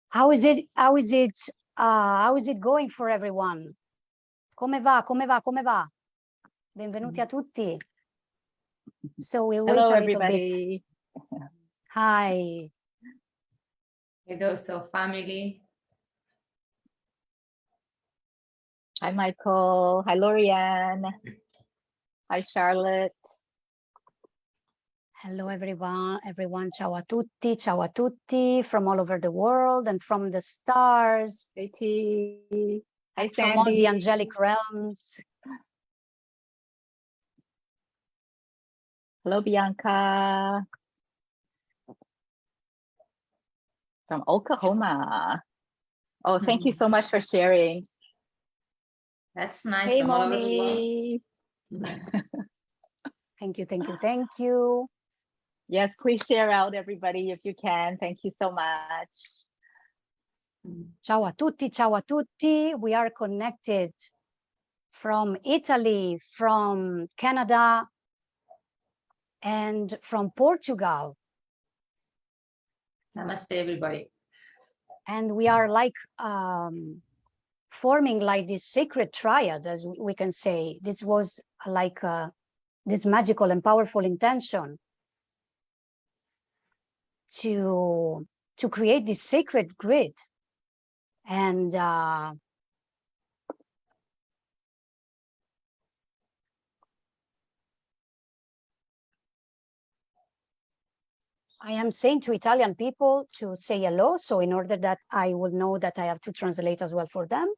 How is it? How is it going for everyone? Come va? Come va? Come va? Benvenuti a tutti. So we'll wait Hello, a little bit. everybody. Hi. Hello, so family. Hi, Michael. Hi, Lorianne. Hi, Charlotte. Hello, everyone. Ciao a tutti from all over the world and from the stars. Hey, T. Hi, From all the Sandy. angelic realms. Hello, Bianca. From Oklahoma. Oh, thank you so much for sharing. That's nice. Hey, from all over the Moni. world. Thank you, thank you, thank you. Yes, please share out, everybody, if you can. Thank you so much. Ciao a tutti, ciao a tutti. We are connected from Italy, from Canada, and from Portugal. Namaste, everybody. And we are like forming like this sacred triad, as we can say. This was like this magical and powerful intention to create this sacred grid. And I am saying to Italian people to say hello. So in order that I will know that I have to translate as well for them.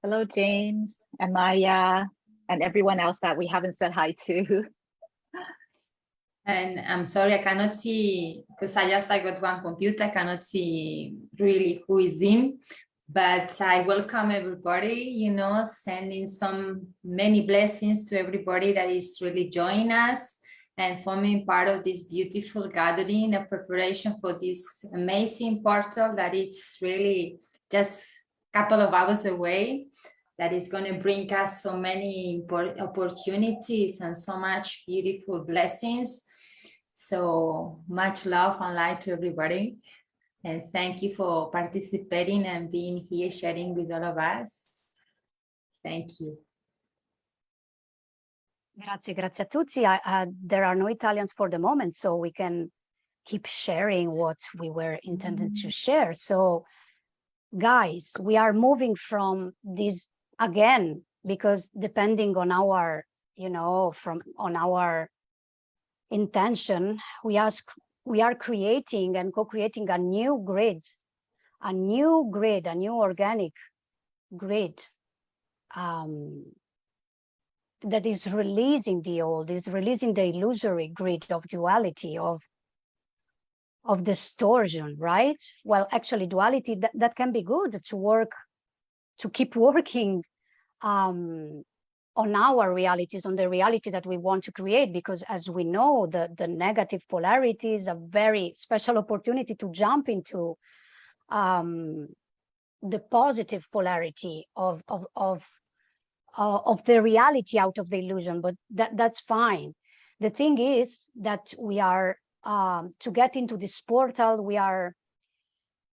Hello, James and Maya and everyone else that we haven't said hi to. And I'm sorry, I cannot see, because I got one computer, I cannot see really who is in, but I welcome everybody, sending many blessings to everybody that is really joining us and forming part of this beautiful gathering of preparation for this amazing portal that is really just a couple of hours away. That is going to bring us so many opportunities and so much beautiful blessings. So much love and light to everybody. And thank you for participating and being here, sharing with all of us. Thank you. Grazie, grazie a tutti. There are no Italians for the moment, so we can keep sharing what we were intended to share. So guys, we are moving from this again, because depending on our, on our intention, we are creating and co-creating a new grid, a new organic grid that is releasing the old, is releasing the illusory grid of duality, of distortion, right? Well, actually duality, that can be good to keep working on our realities, on the reality that we want to create, because as we know, the negative polarity is a very special opportunity to jump into the positive polarity of the reality out of the illusion. But that's fine. The thing is that we are to get into this portal,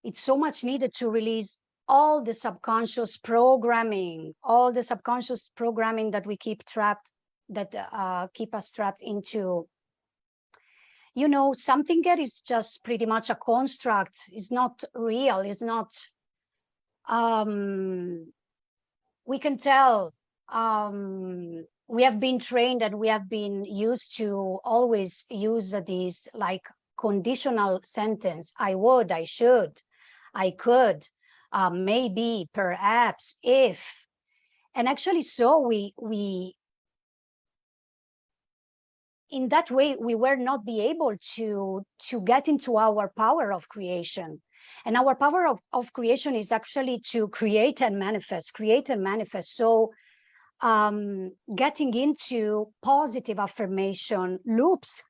it's so much needed to release all the subconscious programming, that we keep trapped, that keep us trapped into, something that is just pretty much a construct, is not real, is not, we can tell, we have been trained and we have been used to always use these like conditional sentence, I would, I should, I could, maybe, perhaps, if. And actually, so we in that way, we were not be able to get into our power of creation. And our power of creation is actually to create and manifest. So getting into positive affirmation loops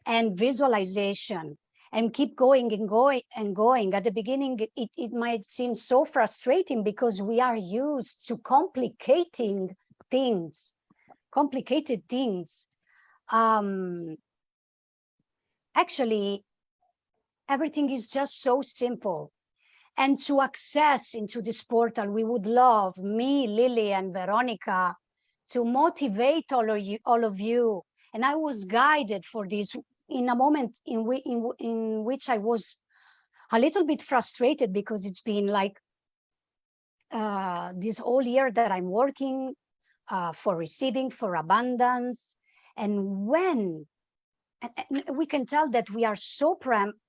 and visualization and keep going and going and going. At the beginning, it might seem so frustrating because we are used to complicated things. Actually, everything is just so simple. And to access into this portal, we would love, me, Lily, and Veronica, to motivate all of you. And I was guided for this in a moment in which I was a little bit frustrated because it's been like this whole year that I'm working for receiving, for abundance. And when, and we can tell that we are so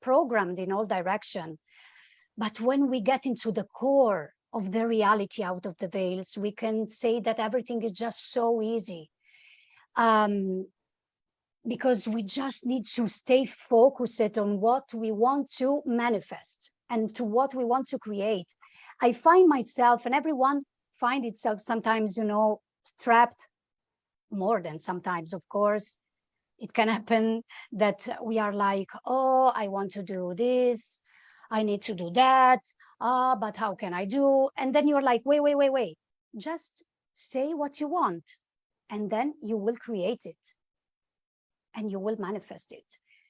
programmed in all direction, but when we get into the core of the reality out of the veils, we can say that everything is just so easy. Because we just need to stay focused on what we want to manifest and to what we want to create. I find myself, and everyone find itself sometimes, you know, strapped, more than sometimes, of course. It can happen that we are like, oh, I want to do this, I need to do that, but how can I do? And then you're like, wait, just say what you want, and then you will create it and you will manifest it.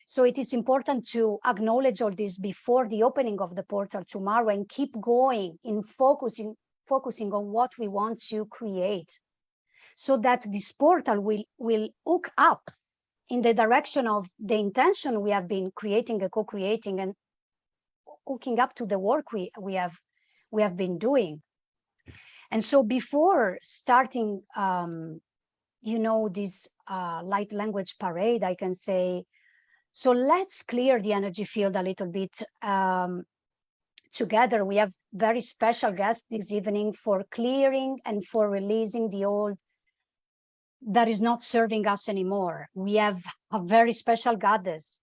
So it is important to acknowledge all this before the opening of the portal tomorrow and keep going in focusing on what we want to create, so that this portal will hook up in the direction of the intention we have been creating and co-creating, and hooking up to the work we have been doing. And so before starting, you know, this light language parade, I can say, so let's clear the energy field a little bit together. We have very special guests this evening for clearing and for releasing the old that is not serving us anymore. We have a very special goddess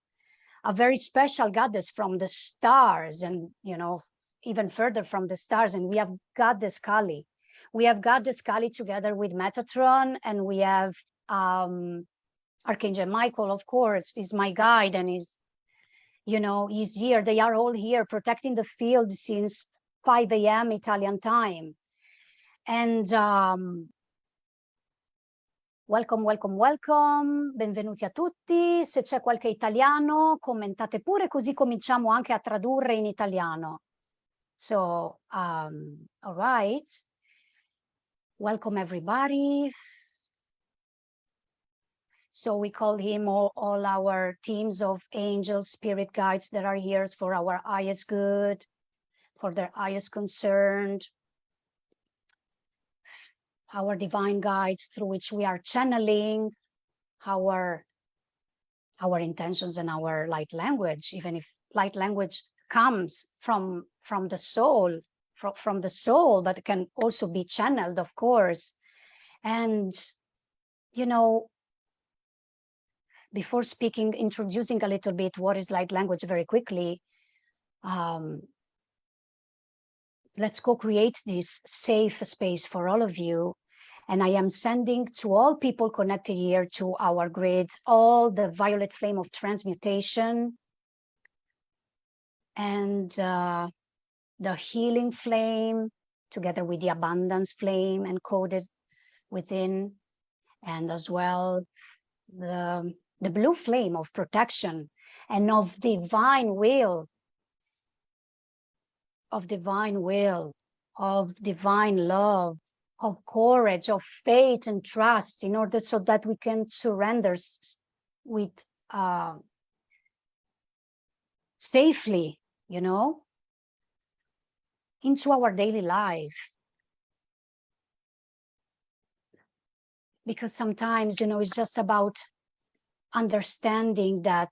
from the stars, and, you know, even further from the stars. And we have Goddess Kali. We have Goddess Kali together with Metatron, and we have Archangel Michael, of course, is my guide, and is, you know, he's here. They are all here protecting the field since 5 a.m. Italian time. And welcome, benvenuti a tutti. Se c'è qualche italiano, commentate pure, così cominciamo anche a tradurre in italiano. So, all right. Welcome, everybody. So we call him all our teams of angels, spirit guides that are here for our highest good, for their highest concern, our divine guides through which we are channeling our intentions and our light language, even if light language comes from the soul, from the soul, but it can also be channeled, of course. And, you know, before speaking, introducing a little bit what is light language very quickly, let's co-create this safe space for all of you. And I am sending to all people connected here to our grid all the violet flame of transmutation and the healing flame, together with the abundance flame encoded within, and as well the blue flame of protection and of divine will, of divine love, of courage, of faith and trust, in order so that we can surrender with safely, you know, into our daily life. Because sometimes, you know, it's just about understanding that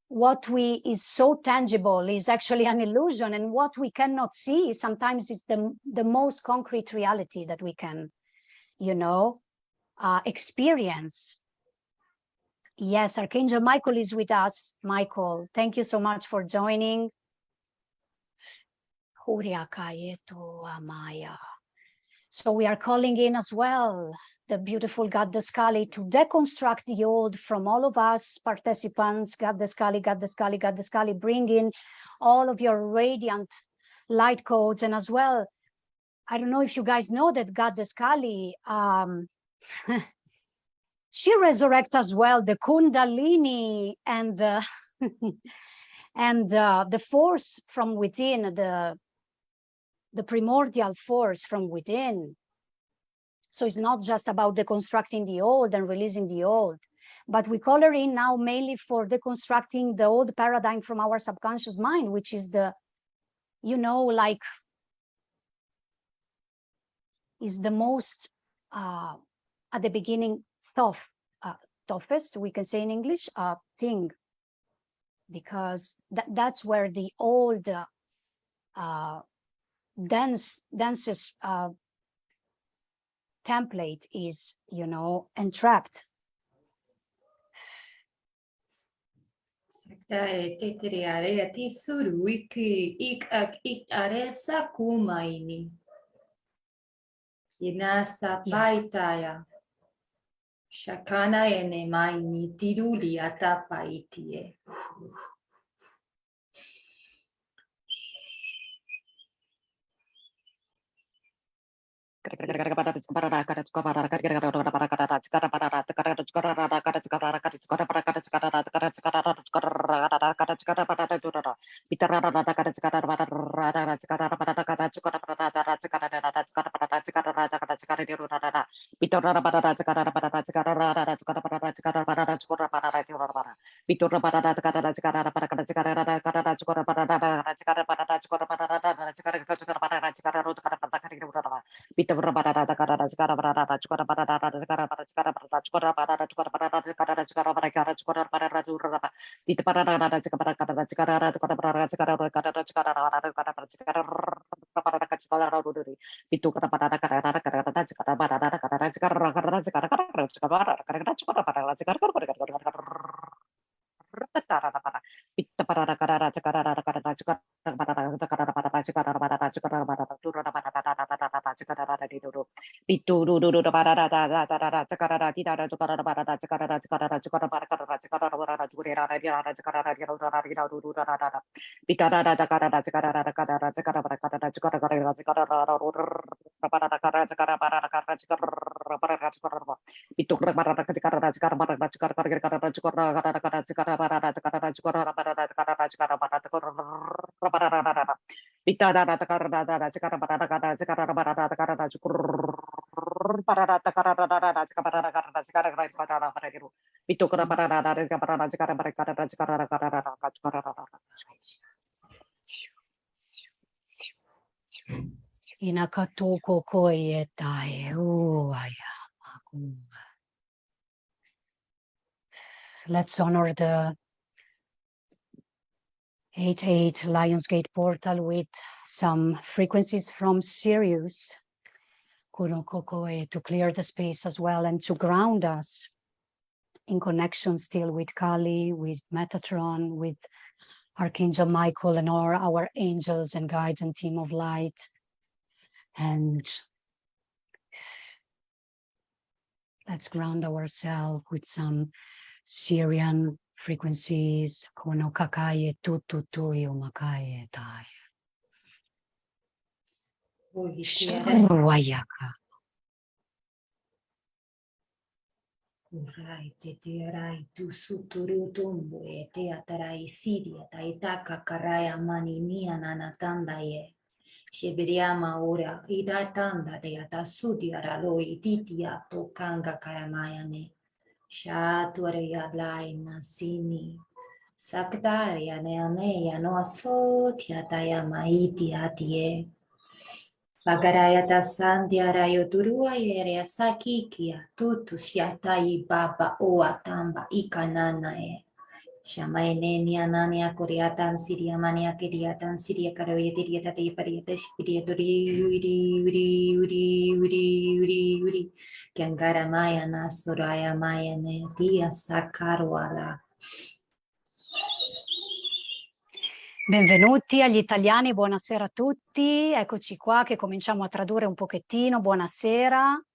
what is so tangible is actually an illusion, and what we cannot see sometimes is the most concrete reality that we can, you know, experience. Yes, Archangel Michael is with us. Michael, thank you so much for joining. So we are calling in as well the beautiful Goddess Kali to deconstruct the old from all of us participants. Goddess Kali, Goddess Kali, Goddess Kali, bring in all of your radiant light codes. And as well, I don't know if you guys know that Goddess Kali, she resurrects as well the Kundalini and the and the force from within, the primordial force from within. So it's not just about deconstructing the old and releasing the old, but we call her in now mainly for deconstructing the old paradigm from our subconscious mind, which is the, you know, like, is the most, at the beginning, toughest, we can say in English, thing, because that's where the old dances template is, you know, entrapped. Shakana ene maini tiruli atapaitie. Inakatoko koietai, let's honor the 8-8 Lionsgate portal with some frequencies from Sirius, Kunokokoe, to clear the space as well and to ground us in connection still with Kali, with Metatron, with Archangel Michael and all our angels and guides and team of light. And let's ground ourselves with some Syrian frequencies. Kono kakaye tututuyo makaye tai. Shurwayaka. Urai te te arai tu suturu tumbu e te atarai sidia taitaka karaya mani nia nanatanda ye. Shebiriama ora idatanda de atasudia raloi titia to kanga karamayane. Shatuare yadlai nasini. Saktaria neaneya no asotia taya maiti atie. Bagarayata sandia rayo turua yerea sakikia tutu shiatai baba oa tamba ikanana e. Shamaeneni anania koreatan siria mania kiriatan siria karoyetiria tate parieta shipiria turi uri. Kiangara maya na soraya maya ne dia sakarwala. Benvenuti agli italiani, buonasera a tutti. Eccoci qua che cominciamo a tradurre un pochettino. Buonasera.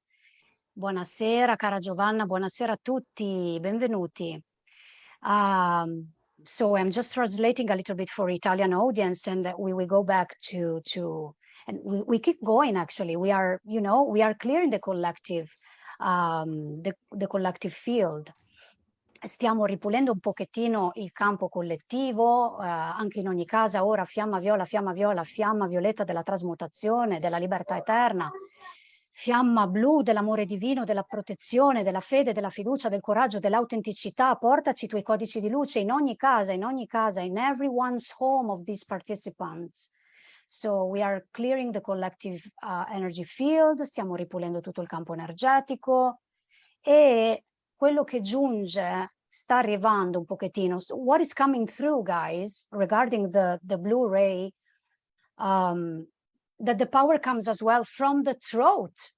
Buonasera cara Giovanna, buonasera a tutti, benvenuti. So I'm just translating a little bit for Italian audience, and we will go back to and we keep going actually. We are, you know, we are clearing the collective field. Stiamo ripulendo un pochettino il campo collettivo, anche in ogni casa ora fiamma viola, fiamma violetta della trasmutazione, della libertà eterna, fiamma blu dell'amore divino, della protezione, della fede, della fiducia, del coraggio, dell'autenticità. Portaci i tuoi codici di luce in ogni casa, in everyone's home of these participants. So we are clearing the collective energy field, stiamo ripulendo tutto il campo energetico e quello che giunge sta arrivando un pochettino. So what is coming through, guys, regarding the blue ray, that the power comes as well from the throat,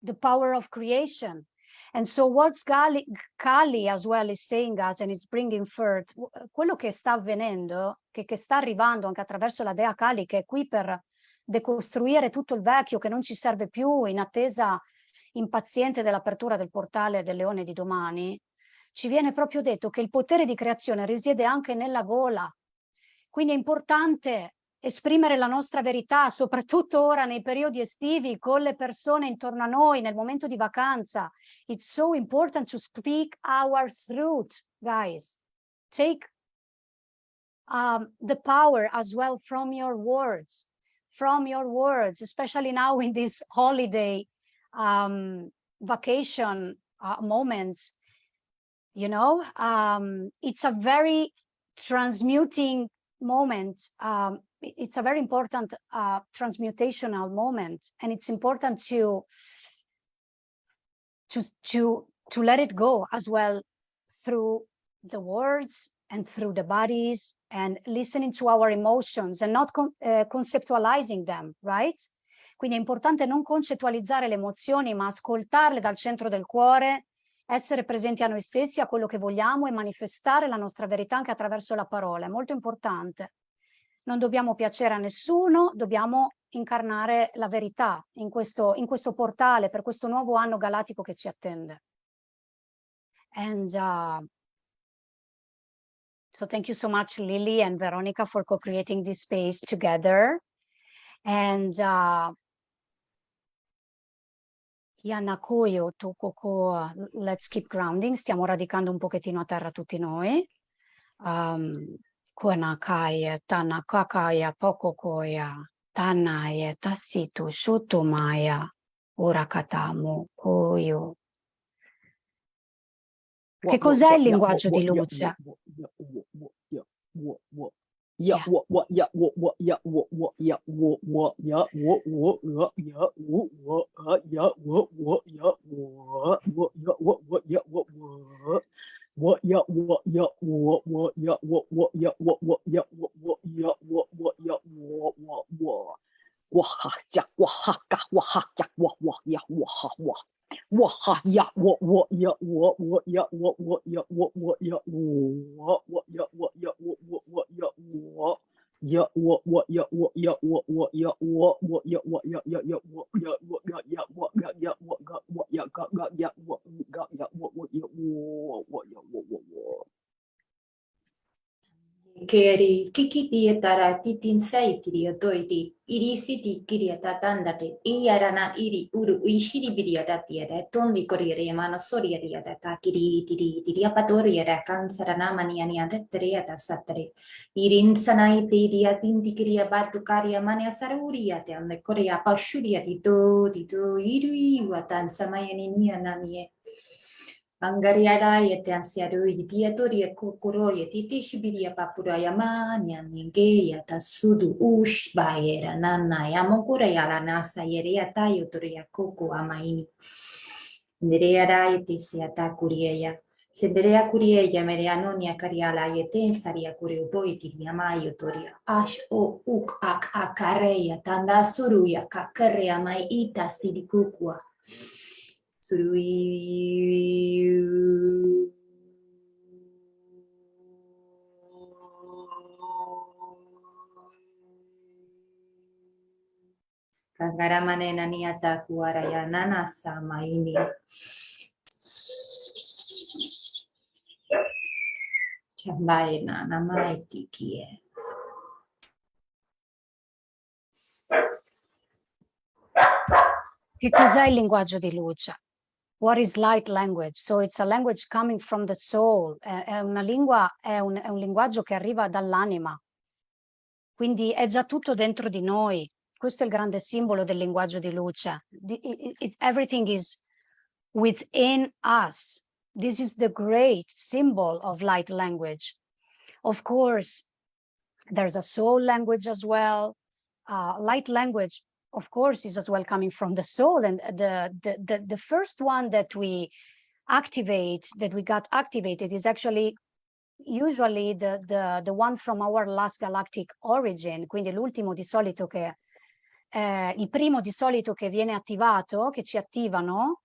the power of creation. And so what Kali as well is saying us, and it's bringing forth, quello che sta avvenendo, che sta arrivando anche attraverso la dea Kali, che è qui per decostruire tutto il vecchio che non ci serve più, in attesa impaziente dell'apertura del portale del leone di domani, ci viene proprio detto che il potere di creazione risiede anche nella gola. Quindi è importante esprimere la nostra verità, soprattutto ora nei periodi estivi, con le persone intorno a noi, nel momento di vacanza. It's so important to speak our truth, guys. Take the power as well from your words, especially now in this holiday vacation moments. You know, it's a very transmuting moment. It's a very important transmutational moment, and it's important to let it go as well through the words and through the bodies, and listening to our emotions and not conceptualizing them, right? Quindi è importante non concettualizzare le emozioni, ma ascoltarle dal centro del cuore, essere presenti a noi stessi, a quello che vogliamo e manifestare la nostra verità anche attraverso la parola. È molto importante. Non dobbiamo piacere a nessuno, dobbiamo incarnare la verità in questo portale, per questo nuovo anno galattico che ci attende. And so thank you so much, Lily and Veronica, for co-creating this space together. And Yanakoyo Tokoko, let's keep grounding. Stiamo radicando un pochettino a terra tutti noi. Kuanakaya, Tanakakaya, Pokokoya, Tanaya, Tasitu, Shutumaya, Urakatamu, Koyo. Che cos'è il linguaggio di luce? Keri kiki tara titin sai tirio toiti iri siti kiria tatandate iarana iri uru ishiri biria datiada tondi corriere mano soria riada takiri tiri tiria patoria da kansarana maniania tetria da satare irin sanai tiria tinti kiria batu karia mania saruria te ande korea pashuria di to iru watan samayani niananie Angariara yete ansiaru idiatori e kokoro yete tishibiria papura yamanya ninge yata sudu ush bayera nana yamokura yala nasa yeria tayo toria koko amaini. Nereara yete siata kurieya. Seberea kurieya mereano nia kariala yete saria kureo boiti yamayo toria. Ash o uk ak akareya tanda suruya kakarea mai ita sidikukua. Kagaramane naniata kuaraya nanasa maini. Shamballa namai tikie. Che cos'è il linguaggio di luce? What is light language? So it's a language coming from the soul. È una lingua, è un linguaggio che arriva dall'anima. Quindi è già tutto dentro di noi. Questo è il grande simbolo del linguaggio di luce. Everything is within us. This is the great symbol of light language. Of course, there's a soul language as well. Light language, of course, is as well coming from the soul. And the first one that we got activated is actually usually the one from our last galactic origin, quindi l'ultimo di solito che il primo di solito che viene attivato, che ci attivano,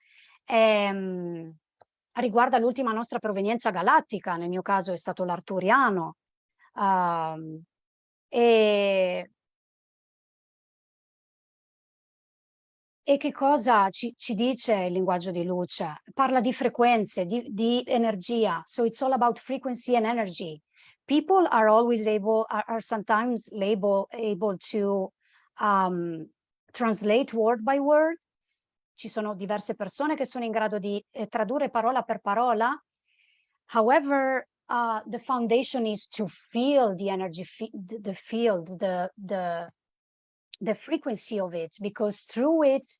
riguarda l'ultima nostra provenienza galattica. Nel mio caso è stato l'arturiano. E che cosa ci dice il linguaggio di luce? Parla di frequenze, di energia. So it's all about frequency and energy. People are always are sometimes able to translate word by word. Ci sono diverse persone che sono in grado di tradurre parola per parola. However, the foundation is to feel the energy, the field, the frequency of it, because through it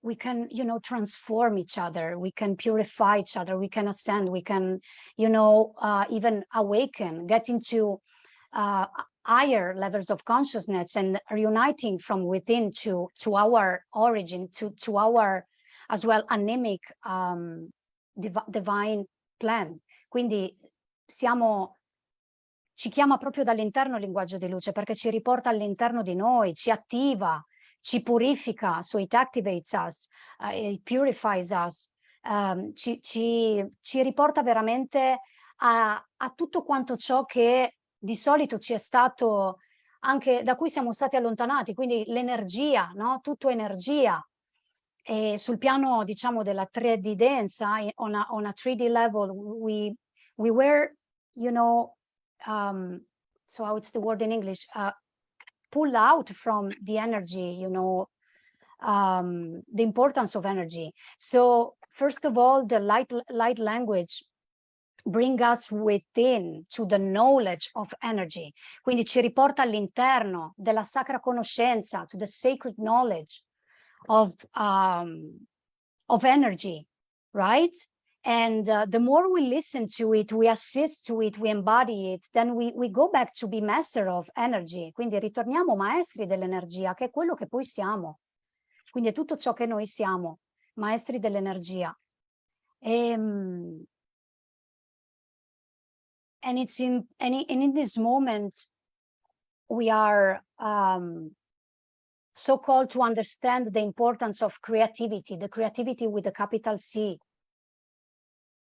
we can, transform each other, we can purify each other, we can ascend, we can, even awaken, get into higher levels of consciousness, and reuniting from within to our origin, to our as well anemic divine plan. Quindi ci chiama proprio dall'interno il linguaggio di luce, perché ci riporta all'interno di noi, ci attiva, ci purifica, so it activates us, it purifies us, ci riporta veramente a tutto quanto ciò che di solito ci è stato, anche da cui siamo stati allontanati, quindi l'energia, no? Tutto energia. E sul piano, diciamo, della 3D densa, on a 3D level, we were, so how it's the word in English, pull out from the energy, the importance of energy. So first of all, the light language bring us within to the knowledge of energy. Quindi ci riporta all'interno della sacra conoscenza, to the sacred knowledge of energy, right? And the more we listen to it, we assist to it, we embody it, then we go back to be master of energy. Quindi ritorniamo maestri dell'energia, che è quello che poi siamo. Quindi è tutto ciò che noi siamo, maestri dell'energia. And it's in this moment, we are so called to understand the importance of creativity, the creativity with the capital C.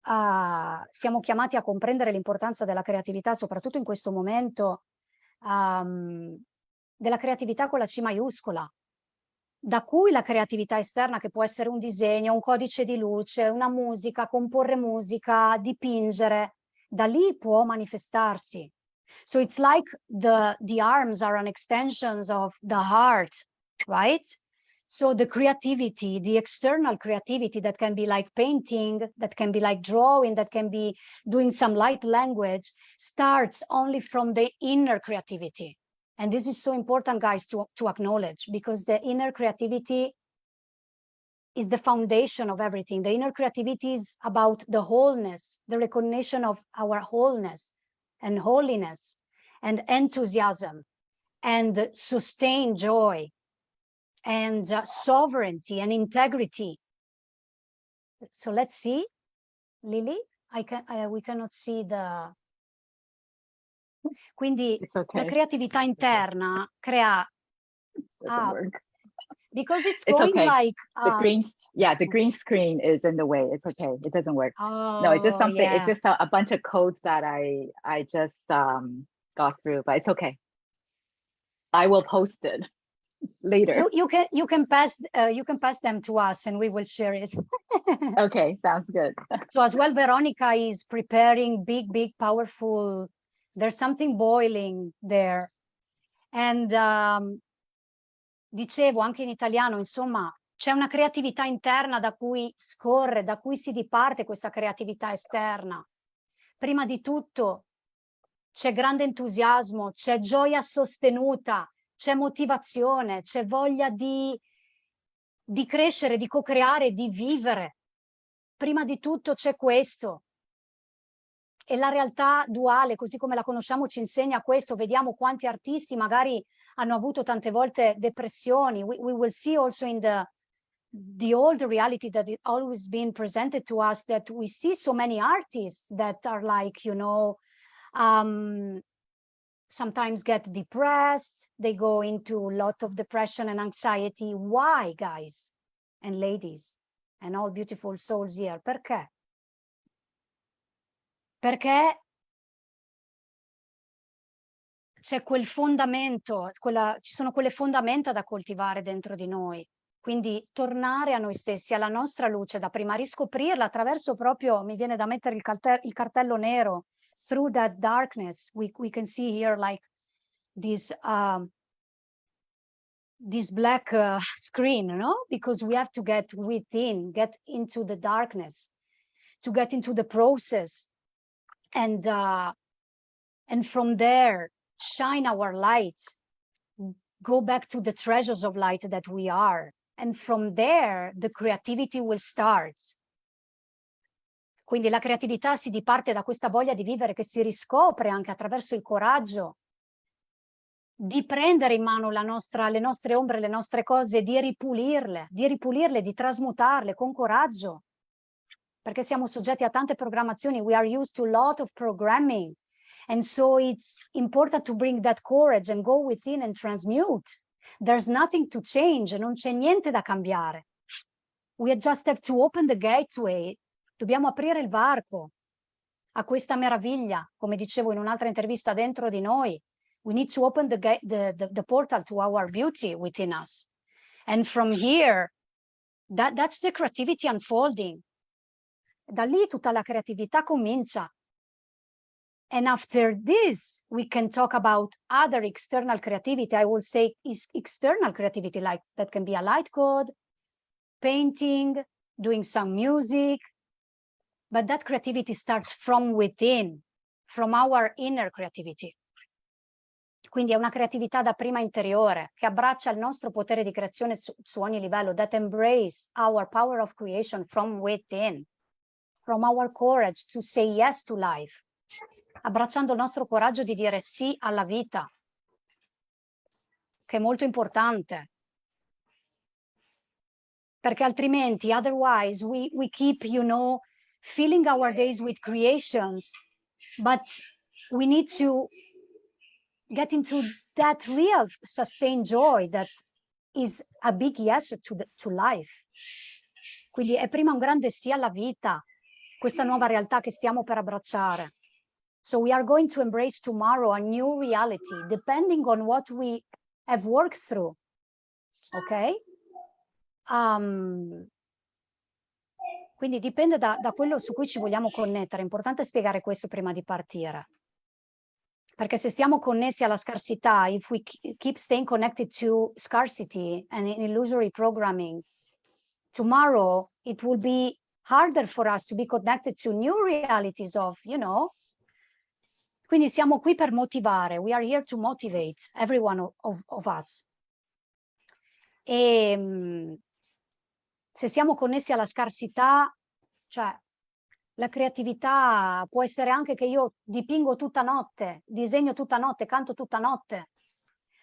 Siamo chiamati a comprendere l'importanza della creatività, soprattutto in questo momento, della creatività con la C maiuscola, da cui la creatività esterna, che può essere un disegno, un codice di luce, una musica, comporre musica, dipingere, da lì può manifestarsi. So it's like the arms are an extensions of the heart, right? So the creativity, the external creativity that can be like painting, that can be like drawing, that can be doing some light language, starts only from the inner creativity. And this is so important, guys, to acknowledge, because the inner creativity is the foundation of everything. The inner creativity is about the wholeness, the recognition of our wholeness and holiness and enthusiasm and sustained joy and sovereignty and integrity. So let's see, Lily, we cannot see the... Quindi la creatività interna crea... because it's going like... the green screen is in the way. It's okay. It doesn't work. No, it's just something. Yeah. It's just a bunch of codes that I just got through, but it's okay. I will post it. later. You can pass them to us and we will share it. Okay, sounds good. So as well, Veronica is preparing big, powerful, there's something boiling there. And dicevo anche in italiano, insomma, c'è una creatività interna da cui scorre, da cui si diparte questa creatività esterna. Prima di tutto c'è grande entusiasmo, c'è gioia sostenuta, c'è motivazione, c'è voglia di crescere, di co-creare, di vivere. Prima di tutto c'è questo. E la realtà duale, così come la conosciamo, ci insegna questo. Vediamo quanti artisti magari hanno avuto tante volte depressioni. We will see also in the old reality that it always been presented to us, that we see so many artists that are like, you know, sometimes get depressed, they go into a lot of depression and anxiety. Why, guys and ladies and all beautiful souls here? Perché? Perché c'è quel fondamento, ci sono quelle fondamenta da coltivare dentro di noi. Quindi tornare a noi stessi, alla nostra luce da prima, riscoprirla attraverso proprio, mi viene da mettere il cartello nero, through that darkness. We can see here like this black screen, no? Because we have to get within, get into the darkness, to get into the process, and from there shine our lights, go back to the treasures of light that we are, and from there the creativity will start. Quindi la creatività si diparte da questa voglia di vivere che si riscopre anche attraverso il coraggio di prendere in mano le nostre ombre, le nostre cose, di ripulirle, di trasmutarle con coraggio, perché siamo soggetti a tante programmazioni. We are used to a lot of programming, and so it's important to bring that courage and go within and transmute. There's nothing to change, non c'è niente da cambiare. We just have to open the gateway. Dobbiamo aprire il varco a questa meraviglia, come dicevo in un'altra intervista, dentro di noi. We need to open the portal to our beauty within us. And from here, that's the creativity unfolding. Da lì tutta la creatività comincia. And after this, we can talk about other external creativity. I will say is external creativity, like that can be a light code, painting, doing some music. But that creativity starts from within, from our inner creativity. Quindi è una creatività da prima interiore che abbraccia il nostro potere di creazione su ogni livello, that embrace our power of creation from within, from our courage to say yes to life, abbracciando il nostro coraggio di dire sì alla vita, che è molto importante. Perché altrimenti, otherwise, we keep, you know, filling our days with creations, but we need to get into that real sustained joy that is a big yes to life. Quindi è prima un grande sì alla vita, questa nuova realtà che stiamo per abbracciare. So we are going to embrace tomorrow a new reality, depending on what we have worked through. Ok? Quindi dipende da quello su cui ci vogliamo connettere. È importante spiegare questo prima di partire. Perché se stiamo connessi alla scarsità, if we keep staying connected to scarcity and illusory programming, tomorrow it will be harder for us to be connected to new realities of, you know. Quindi siamo qui per motivare. We are here to motivate every one of us. E se siamo connessi alla scarsità, cioè la creatività può essere anche che io dipingo tutta notte, disegno tutta notte, canto tutta notte,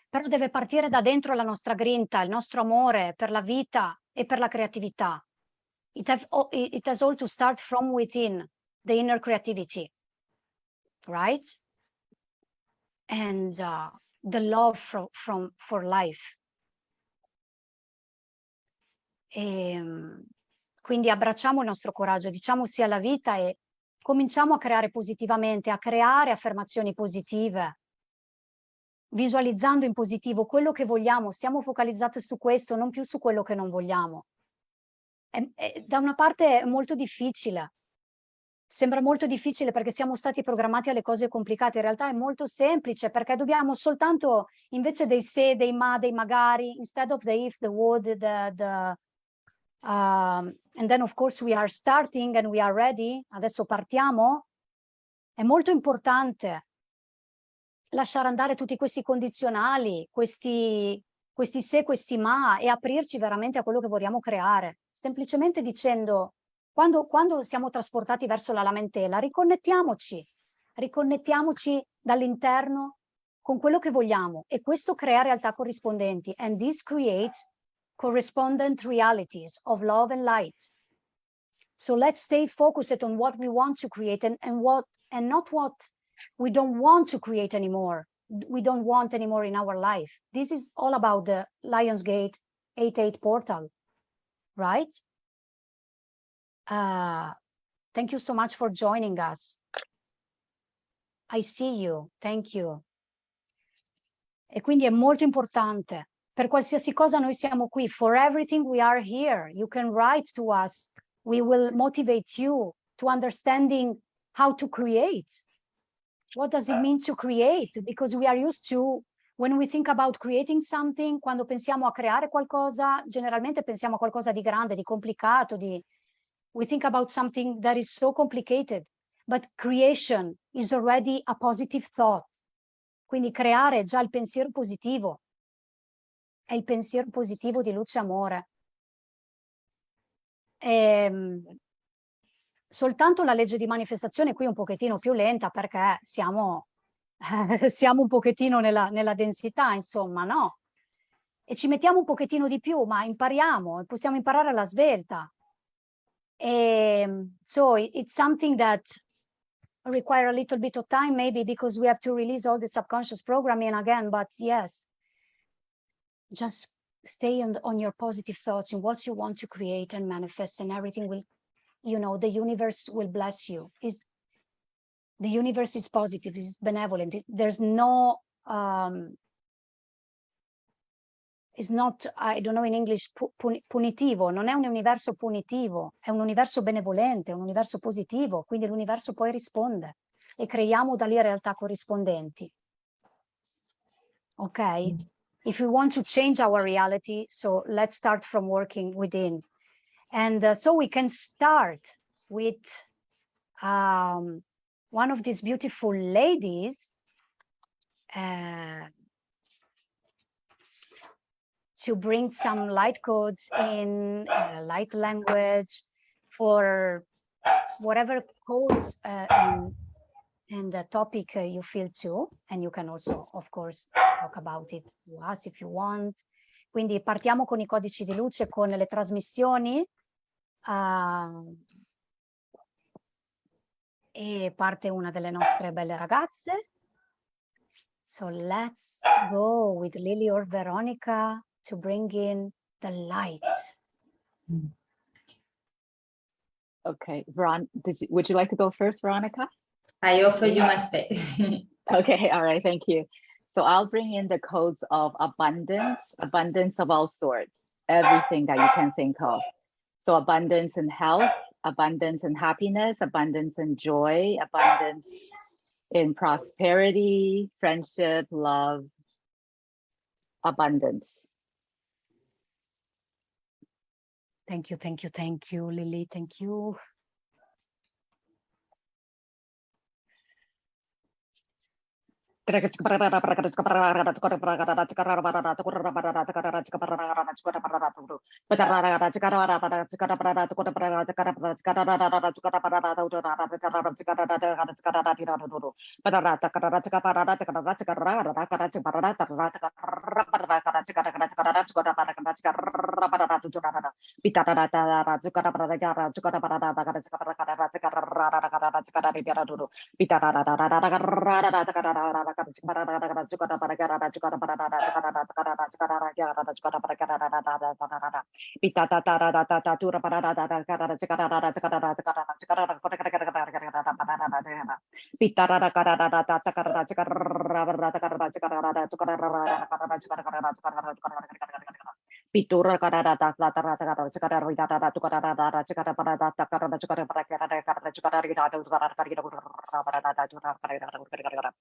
però deve partire da dentro la nostra grinta, il nostro amore per la vita e per la creatività. It has all to start from within, the inner creativity, right? And the love for life. Quindi abbracciamo il nostro coraggio, diciamo sì alla vita e cominciamo a creare positivamente, a creare affermazioni positive. visualizzando in positivo quello che vogliamo, stiamo focalizzati su questo, non più su quello che non vogliamo. Da una parte è molto difficile, sembra molto difficile perché siamo stati programmati alle cose complicate, in realtà è molto semplice perché dobbiamo soltanto, invece dei se, dei ma, dei magari, instead of the if, the would, and then of course we are starting and we are ready, adesso partiamo, è molto importante lasciare andare tutti questi condizionali, questi se, questi ma, e aprirci veramente a quello che vogliamo creare. Semplicemente dicendo, quando siamo trasportati verso la lamentela, riconnettiamoci dall'interno con quello che vogliamo, e questo crea realtà corrispondenti. And this creates correspondent realities of love and light. So let's stay focused on what we want to create and not what we don't want to create anymore. We don't want anymore in our life. This is all about the Lionsgate 88 portal, right? Thank you so much for joining us. I see you. Thank you. E quindi è molto importante. Per qualsiasi cosa noi siamo qui. For everything we are here. You can write to us. We will motivate you to understanding how to create. What does it mean to create? Because we are used to, when we think about creating something, quando pensiamo a creare qualcosa, generalmente pensiamo a qualcosa di grande, di complicato, we think about something that is so complicated. But creation is already a positive thought. Quindi creare è già il pensiero positivo. È il pensiero positivo di luce e amore. Soltanto la legge di manifestazione qui è un pochettino più lenta perché siamo un pochettino nella densità, insomma, no? E ci mettiamo un pochettino di più, ma impariamo, possiamo imparare alla svelta. So it's something that require a little bit of time, maybe because we have to release all the subconscious programming again, but yes, just stay on your positive thoughts and what you want to create and manifest, and everything will, you know, the universe will bless you. The universe is positive, is benevolent. There's no, it's not, I don't know in English, punitivo, non è un universo punitivo, è un universo benevolente, un universo positivo, quindi l'universo poi risponde e creiamo da lì realtà corrispondenti. Ok? If we want to change our reality, so let's start from working within. And so we can start with one of these beautiful ladies to bring some light codes in light language for whatever codes and the topic you feel too. And you can also, of course, talk about it to us if you want. Quindi partiamo con i codici di luce, con le trasmissioni. E parte una delle nostre belle ragazze. So let's go with Lily or Veronica to bring in the light. Okay, would you like to go first, Veronica? I offer you my space. Okay, all right, thank you. So I'll bring in the codes of abundance of all sorts, everything that you can think of. So abundance in health, abundance in happiness, abundance in joy, abundance in prosperity, friendship, love, abundance. Thank you, thank you, thank you, Lily, thank you. Pitura karada rata rata rata cikara rita rata tukara rata cikara parada takara cikara para kara kara cikara rita tukara kara kara parada tukara kara kara.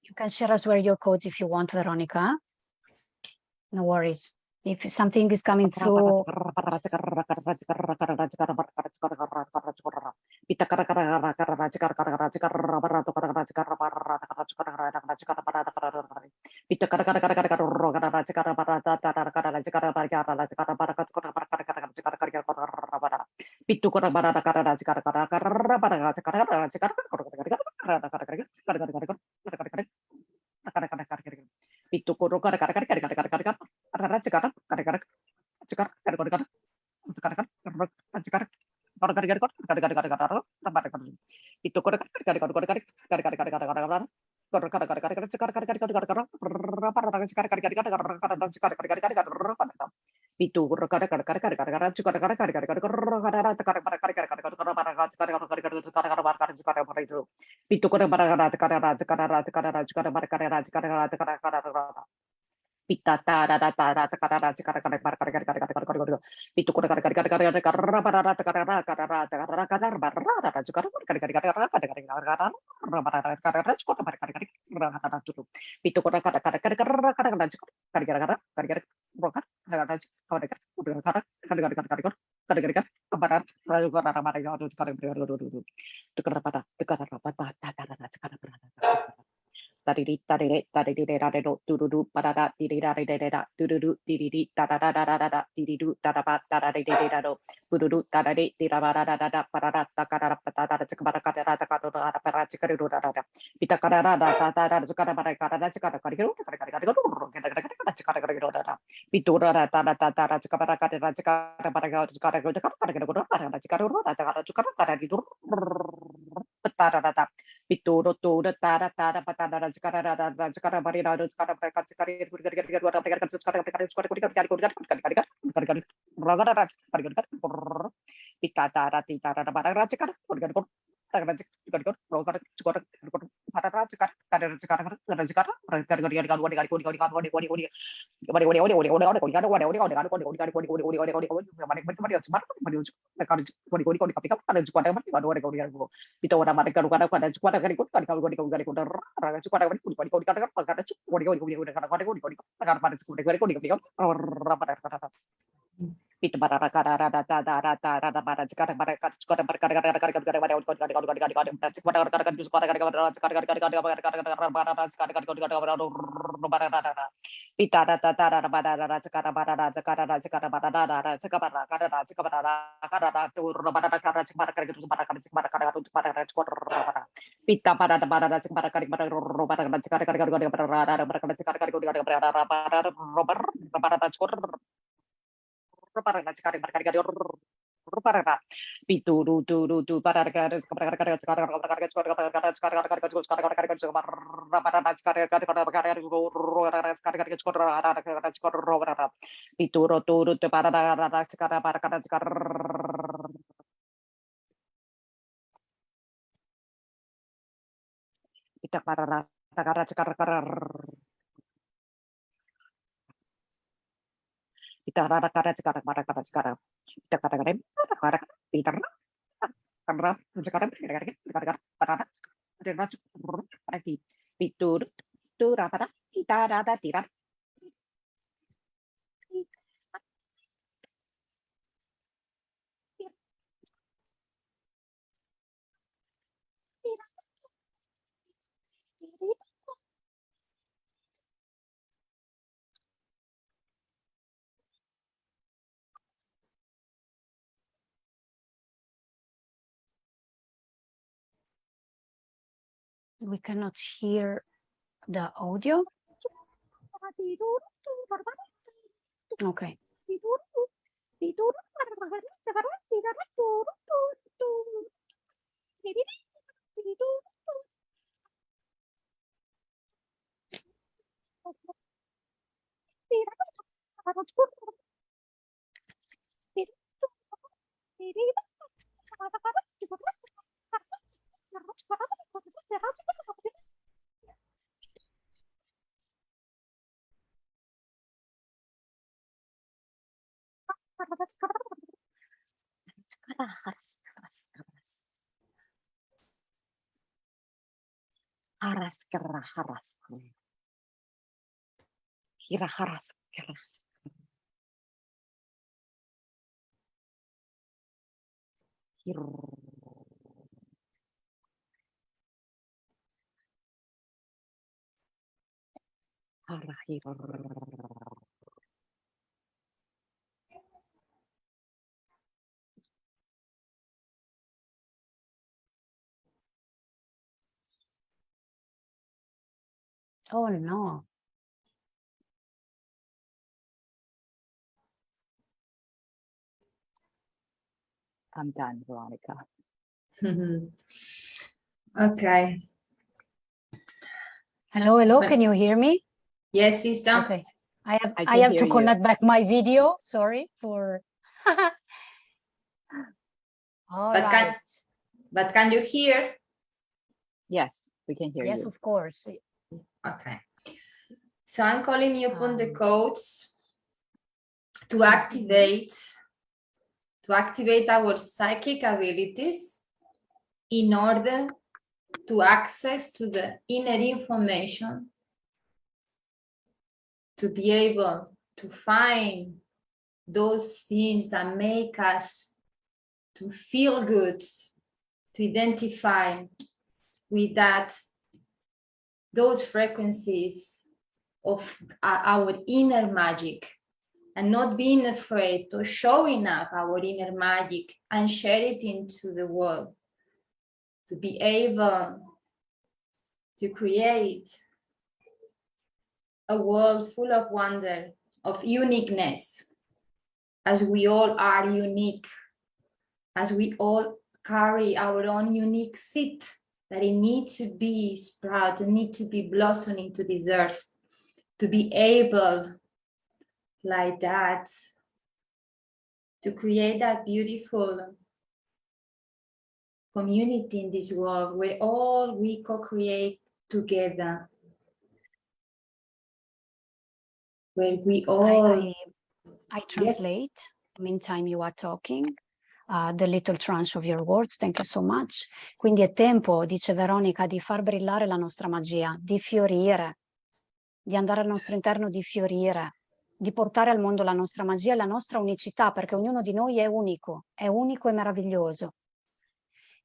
You can share as well your codes if you want, Veronica. No worries. If something is coming through, Pitu koro kara kara kara kara kara kara kara cikara kara kara cikara kara kara kara cikara kara cikara kara kara kara kara kara kara kara kara itu koro kara kara kara kara kara kara kara kara kara kara koro kara kara kara kara cikara kara kara kara kara kara kara cikara kara kara kara kara cikara kara kara kara kara itu koro kara kara kara kara kara kara cikara kara kara kara kara kara kara cikara kara kara kara kara kara kara cikara kara kara kara cikara kara kara cikara kara itu itu koro kara kara kara kara kara kara cikara kara kara cikara kara kara kara Pita tara tara tara tara cikara kara kara kara kara kara kara kara itu kara kara kara kara kara kara kara para kara kara kara kara kara bara cikara kara kara kara kara kara kara kara kara cikara kara kara kara kara tuh itu kara kara kara kara kara kara kara cikara kara kara kara kara brokat kara kara kara kara udah kara kara kara kara kara kara kara kara barat lalu kara kara kara itu kara kara itu kara pada kara pada tara cikara kara Tariri tarire tarire rarero tururu parara tirira rerera tururu tiriri tarara rarara tiriru tarapa tarare rerero pururu tarare tirabara rarara parara takarara patara cikabara karara takarara para cikariru rarara pita karara rarara cikara para karara cikara kariru kariru kariru cikara kariru rarara pitura rarara tara cikabara karara cikara para cikara kariru para cikariru rarara cikara kariru petara rarara Pituro tura tara tara patara cikara rara cikara bari rara cikara mereka cikara kurgar kurgar kurgar kurgar kurgar cikara kurgar kurgar kurgar kurgar kurgar kurgar raga rara kurgar kurgar pita tara tita rara bara rara cikara kurgar kurgar rara cikara kurgar cikara kurgar para rara cikara kada cikara kada cikara kurgar kurgar kurgar kurgar kurgar kurgar kurgar kurgar itu orang mereka kadang kadang suka kadang ikut kadang kalau kadang kadang ikut orang suka kadang ikut kadang kadang kadang kadang itu para para rata rata rata rata para sekarang mereka suka mereka Pita rata rata pada rata sekarang pada rata sekarang rata sekarang pada rata sekarang pada rata sekarang pada rata tur pada rata sekarang sekarang kali itu pada kali sekarang kali itu pada rata sekarang pita pada rata sekarang kali pada rata sekarang kali pada rata sekarang kali pada rata sekarang para sekali mereka para pitu du para kita para kita sekarang kita kata-kata Peter karena sekarang karena fitur itu rata kita rata tidak We cannot hear the audio. Okay. Oh no. I'm done, Veronica. Okay. Hello, hello. Can you hear me? Yes, sister. Okay. I I have can to hear you. connect back my video. Sorry for. All But right. can you hear? Yes, we can hear Yes, you. of course. Okay. So I'm calling you upon the Um, codes to activate our psychic abilities in order to access to the inner information, to be able to find those things that make us to feel good, to identify with those frequencies of our inner magic, and not being afraid of showing up our inner magic and share it into the world, to be able to create a world full of wonder, of uniqueness, as we all are unique, as we all carry our own unique seed that it needs to be sprout, it needs to be blossoming into this earth, to be able like that to create that beautiful community in this world where all we co-create together, where we all I translate. Meantime you are talking. The little tranche of your words. Thank you so much. Quindi è tempo, dice Veronica, di far brillare la nostra magia, di fiorire, di andare al nostro interno, di fiorire, di portare al mondo la nostra magia e la nostra unicità, perché ognuno di noi è unico e meraviglioso.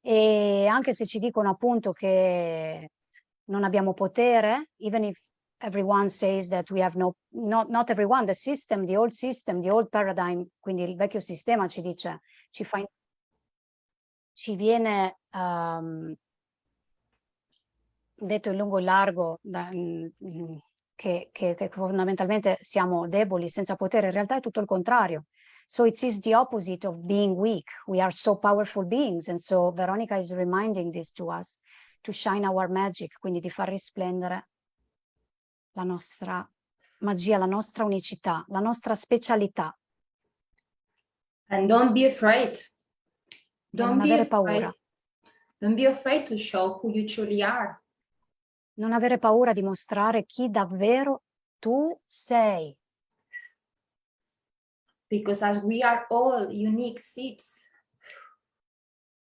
E anche se ci dicono appunto che non abbiamo potere, even if everyone says that we have not everyone, the old paradigm, quindi il vecchio sistema ci dice, ci viene detto in lungo e largo che fondamentalmente siamo deboli, senza potere. In realtà è tutto il contrario. So it is the opposite of being weak. We are so powerful beings. And so Veronica is reminding this to us, to shine our magic, quindi di far risplendere la nostra magia, la nostra unicità, la nostra specialità. And don't be afraid. Non avere paura. Don't be afraid to show who you truly are. Non avere paura di mostrare chi davvero tu sei. Because as we are all unique seeds,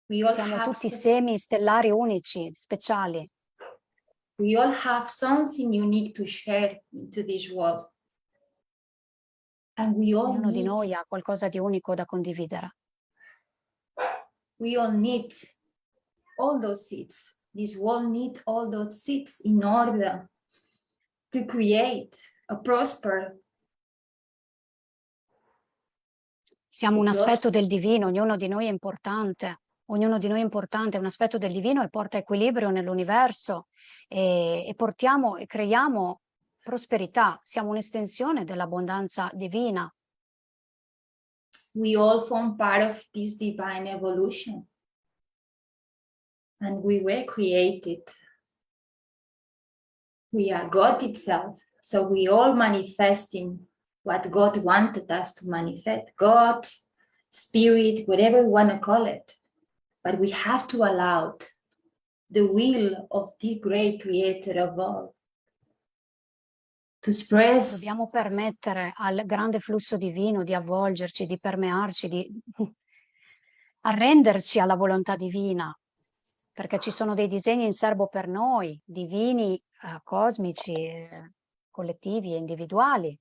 we all Siamo have tutti semi stellari unici, speciali. we all have something unique to share into this world. And we all Ognuno di need, noi ha qualcosa di unico da condividere. we all need all those seeds. This world needs all those seeds in order to create a prosper. Siamo un aspetto del divino, ognuno di noi è importante. ognuno di noi è importante, è un aspetto del divino e porta equilibrio nell'universo e portiamo e creiamo prosperità, siamo un'estensione dell'abbondanza divina. We all form part of this divine evolution. And we were created. We are God itself. So we all manifesting what God wanted us to manifest. God, spirit, whatever we want to call it. But we have to allow the will of the great creator of all to express. Dobbiamo permettere al grande flusso divino di avvolgerci, di permearci, di arrenderci alla volontà divina, perché ci sono dei disegni in serbo per noi, divini, cosmici, collettivi e individuali.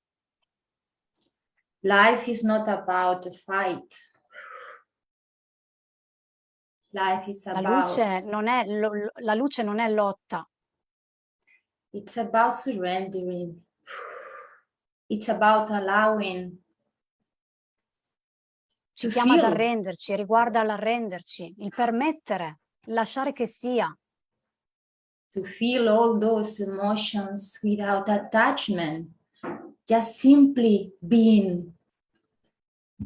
Life is not about a fight. Life is La about, luce non è lotta. it's about surrendering. It's about allowing Ci to chiama ad feel. arrenderci, riguarda l'arrenderci, il permettere, lasciare che sia. To feel all those emotions without attachment, just simply being,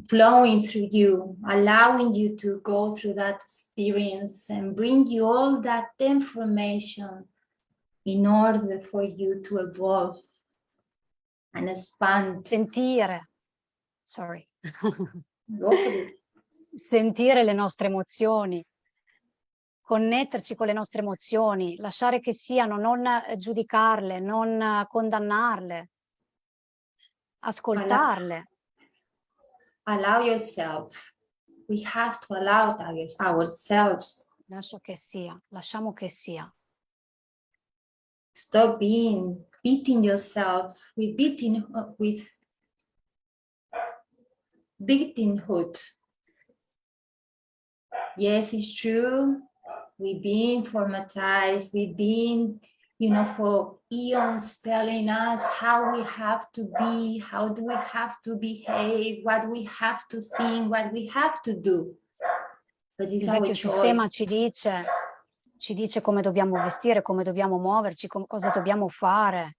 flowing through you, allowing you to go through that experience and bring you all that information in order for you to evolve and expand. Sentire, sorry, Go for it. sentire le nostre emozioni, connetterci con le nostre emozioni, lasciare che siano, non giudicarle, non condannarle, ascoltarle. Allow yourself. We have to allow ourselves. Lascia che sia, lasciamo che sia. Stop beating yourself with victimhood. Yes, it's true. We've been formatized. We've been, for eons telling us how we have to be, how do we have to behave, what we have to think, what we have to do. But it's Il our vecchio sistema choice. ci dice come dobbiamo vestire, come dobbiamo muoverci, cosa dobbiamo fare,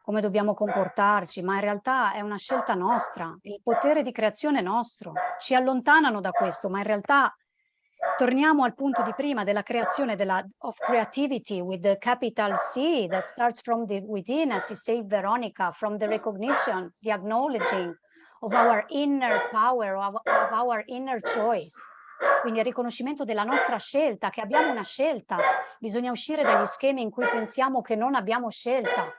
come dobbiamo comportarci, ma in realtà è una scelta nostra, il potere di creazione è nostro. Ci allontanano da questo, ma in realtà torniamo al punto di prima della creazione, of creativity with the capital C that starts from the within, as you say, Veronica, from the recognition, the acknowledging of our inner power, of our inner choice. Quindi il riconoscimento della nostra scelta, che abbiamo una scelta. Bisogna uscire dagli schemi in cui pensiamo che non abbiamo scelta.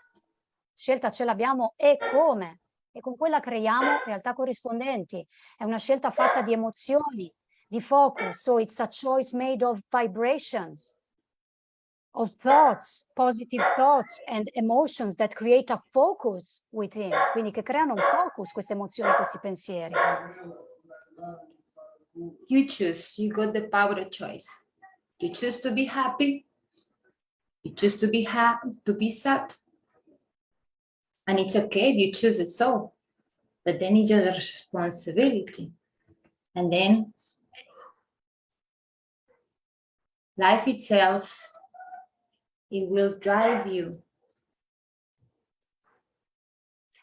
Scelta ce l'abbiamo e come? E con quella creiamo realtà corrispondenti. È una scelta fatta di emozioni, di focus. So it's a choice made of vibrations, of thoughts, positive thoughts and emotions that create a focus within. Quindi che creano un focus, queste emozioni, questi pensieri. You choose. You got the power of choice. You choose to be happy. You choose to be sad. And it's okay if you choose it so. But then it's your responsibility. And then life itself, it will drive you.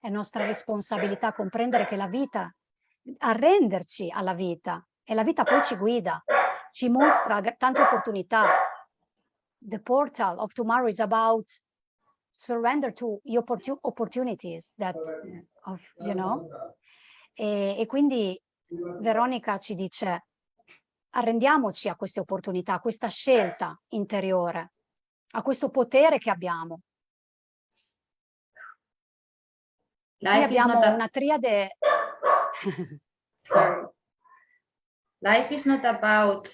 È nostra responsabilità comprendere che la vita, arrenderci alla vita, e la vita poi ci guida, ci mostra tante opportunità. The portal of tomorrow is about surrender to the opportunities that, E quindi Veronica ci dice, arrendiamoci a queste opportunità, a questa scelta interiore, a questo potere che abbiamo. Noi abbiamo una triade. Sorry. Life is not about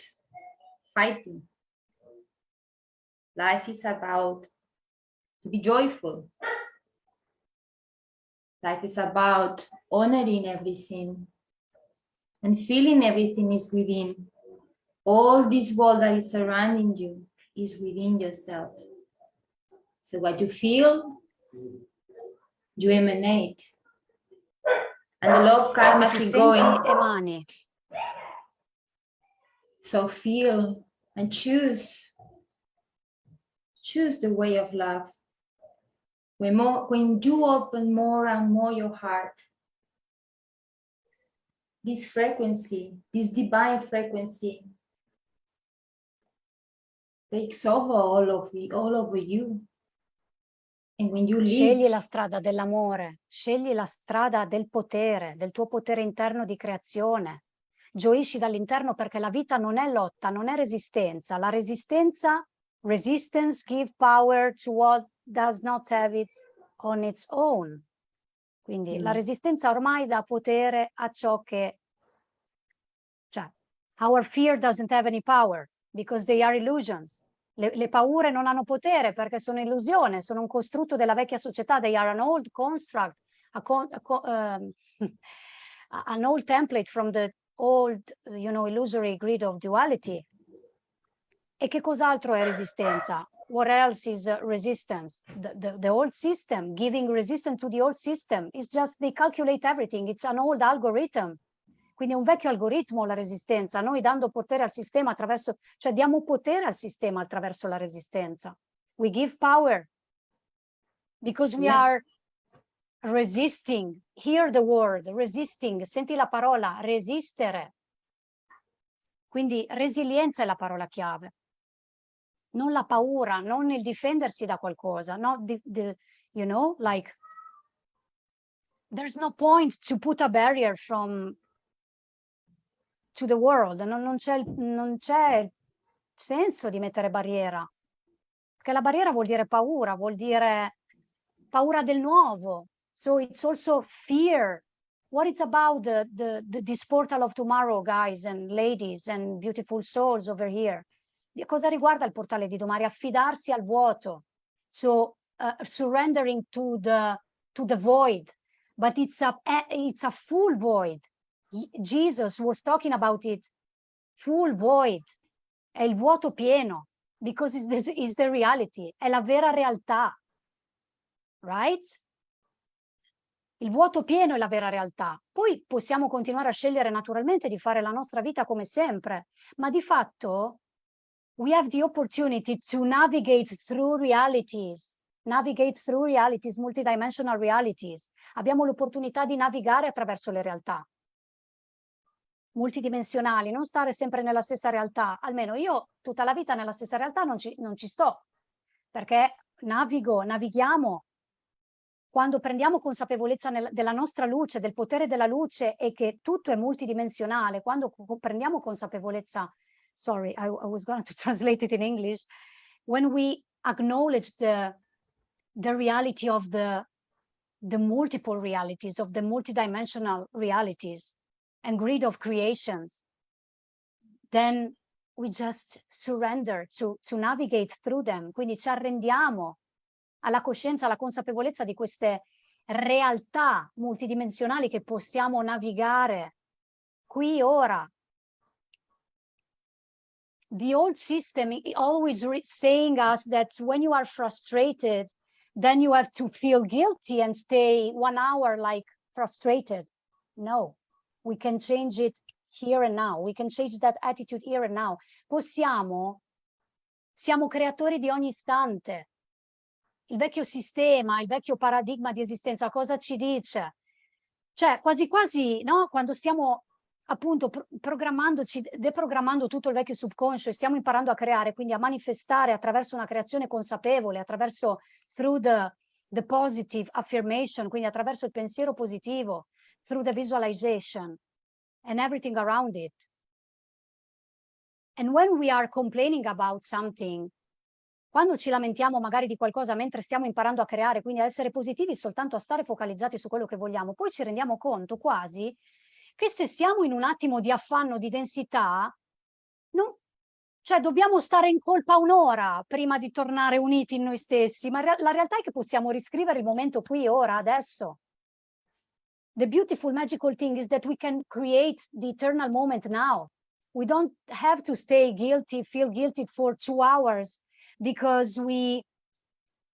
fighting. Life is about to be joyful. Life is about honoring everything and feeling everything is within. All this world that is surrounding you is within yourself. So what you feel, you emanate. And the law of karma keep going. Emani. So feel and choose the way of love. When you open more and more your heart, this frequency, this divine frequency, takes over all over you. And when you Scegli la live, strada dell'amore, scegli la strada del potere, del tuo potere interno di creazione. Gioisci dall'interno, perché la vita non è lotta, non è resistenza. La resistance give power to what does not have it on its own. Quindi la resistenza ormai dà potere a ciò che, cioè, our fear doesn't have any power because they are illusions. Le paure non hanno potere perché sono illusione, sono un costrutto della vecchia società. They are an old construct, an old template from the old, illusory grid of duality. E che cos'altro è resistenza? What else is resistance? The old system, giving resistance to the old system, is just they calculate everything. It's an old algorithm. Quindi è un vecchio algoritmo la resistenza. Noi dando potere al sistema attraverso, cioè diamo potere al sistema attraverso la resistenza. We give power because we are resisting. Hear the word, resisting. Senti la parola, resistere. Quindi resilienza è la parola chiave. Non la paura, non il difendersi da qualcosa, no? Like, there's no point to put a barrier to the world. Non c'è senso di mettere barriera, perché la barriera vuol dire paura del nuovo. So it's also fear. What it's about this portal of tomorrow, guys and ladies and beautiful souls over here. Cosa riguarda il portale di domani? Affidarsi al vuoto. So surrendering to the void, but it's a full void. Jesus was talking about it, full void. È il vuoto pieno, because it's the reality, è la vera realtà. Right? Il vuoto pieno è la vera realtà. Poi possiamo continuare a scegliere naturalmente di fare la nostra vita come sempre, ma di fatto we have the opportunity to navigate through realities, multidimensional realities. Abbiamo l'opportunità di navigare attraverso le realtà multidimensionali, non stare sempre nella stessa realtà. Almeno io tutta la vita nella stessa realtà non ci sto, perché navighiamo. Quando prendiamo consapevolezza della nostra luce, del potere della luce e che tutto è multidimensionale, quando prendiamo consapevolezza, sorry, I was going to translate it in English, when we acknowledge the reality of the multiple realities, of the multidimensional realities and grid of creations, then we just surrender to navigate through them. Quindi ci arrendiamo alla coscienza, alla consapevolezza di queste realtà multidimensionali che possiamo navigare qui ora. The old system always saying us that when you are frustrated, then you have to feel guilty and stay 1 hour like frustrated. No, we can change it here and now. We can change that attitude here and now. Siamo creatori di ogni istante. Il vecchio sistema, il vecchio paradigma di esistenza cosa ci dice? Cioè quasi quasi, no? Quando stiamo appunto deprogrammando tutto il vecchio subconscio e stiamo imparando a creare, quindi a manifestare attraverso una creazione consapevole, through the positive affirmation, quindi attraverso il pensiero positivo, through the visualization and everything around it. And when we are complaining about something, quando ci lamentiamo magari di qualcosa mentre stiamo imparando a creare, quindi a essere positivi soltanto a stare focalizzati su quello che vogliamo, poi ci rendiamo conto quasi che se siamo in un attimo di affanno, di densità, cioè dobbiamo stare in colpa 1 ora prima di tornare uniti in noi stessi, ma la realtà è che possiamo riscrivere il momento qui, ora, adesso. The beautiful, magical thing is that we can create the eternal moment now. We don't have to feel guilty for 2 hours because we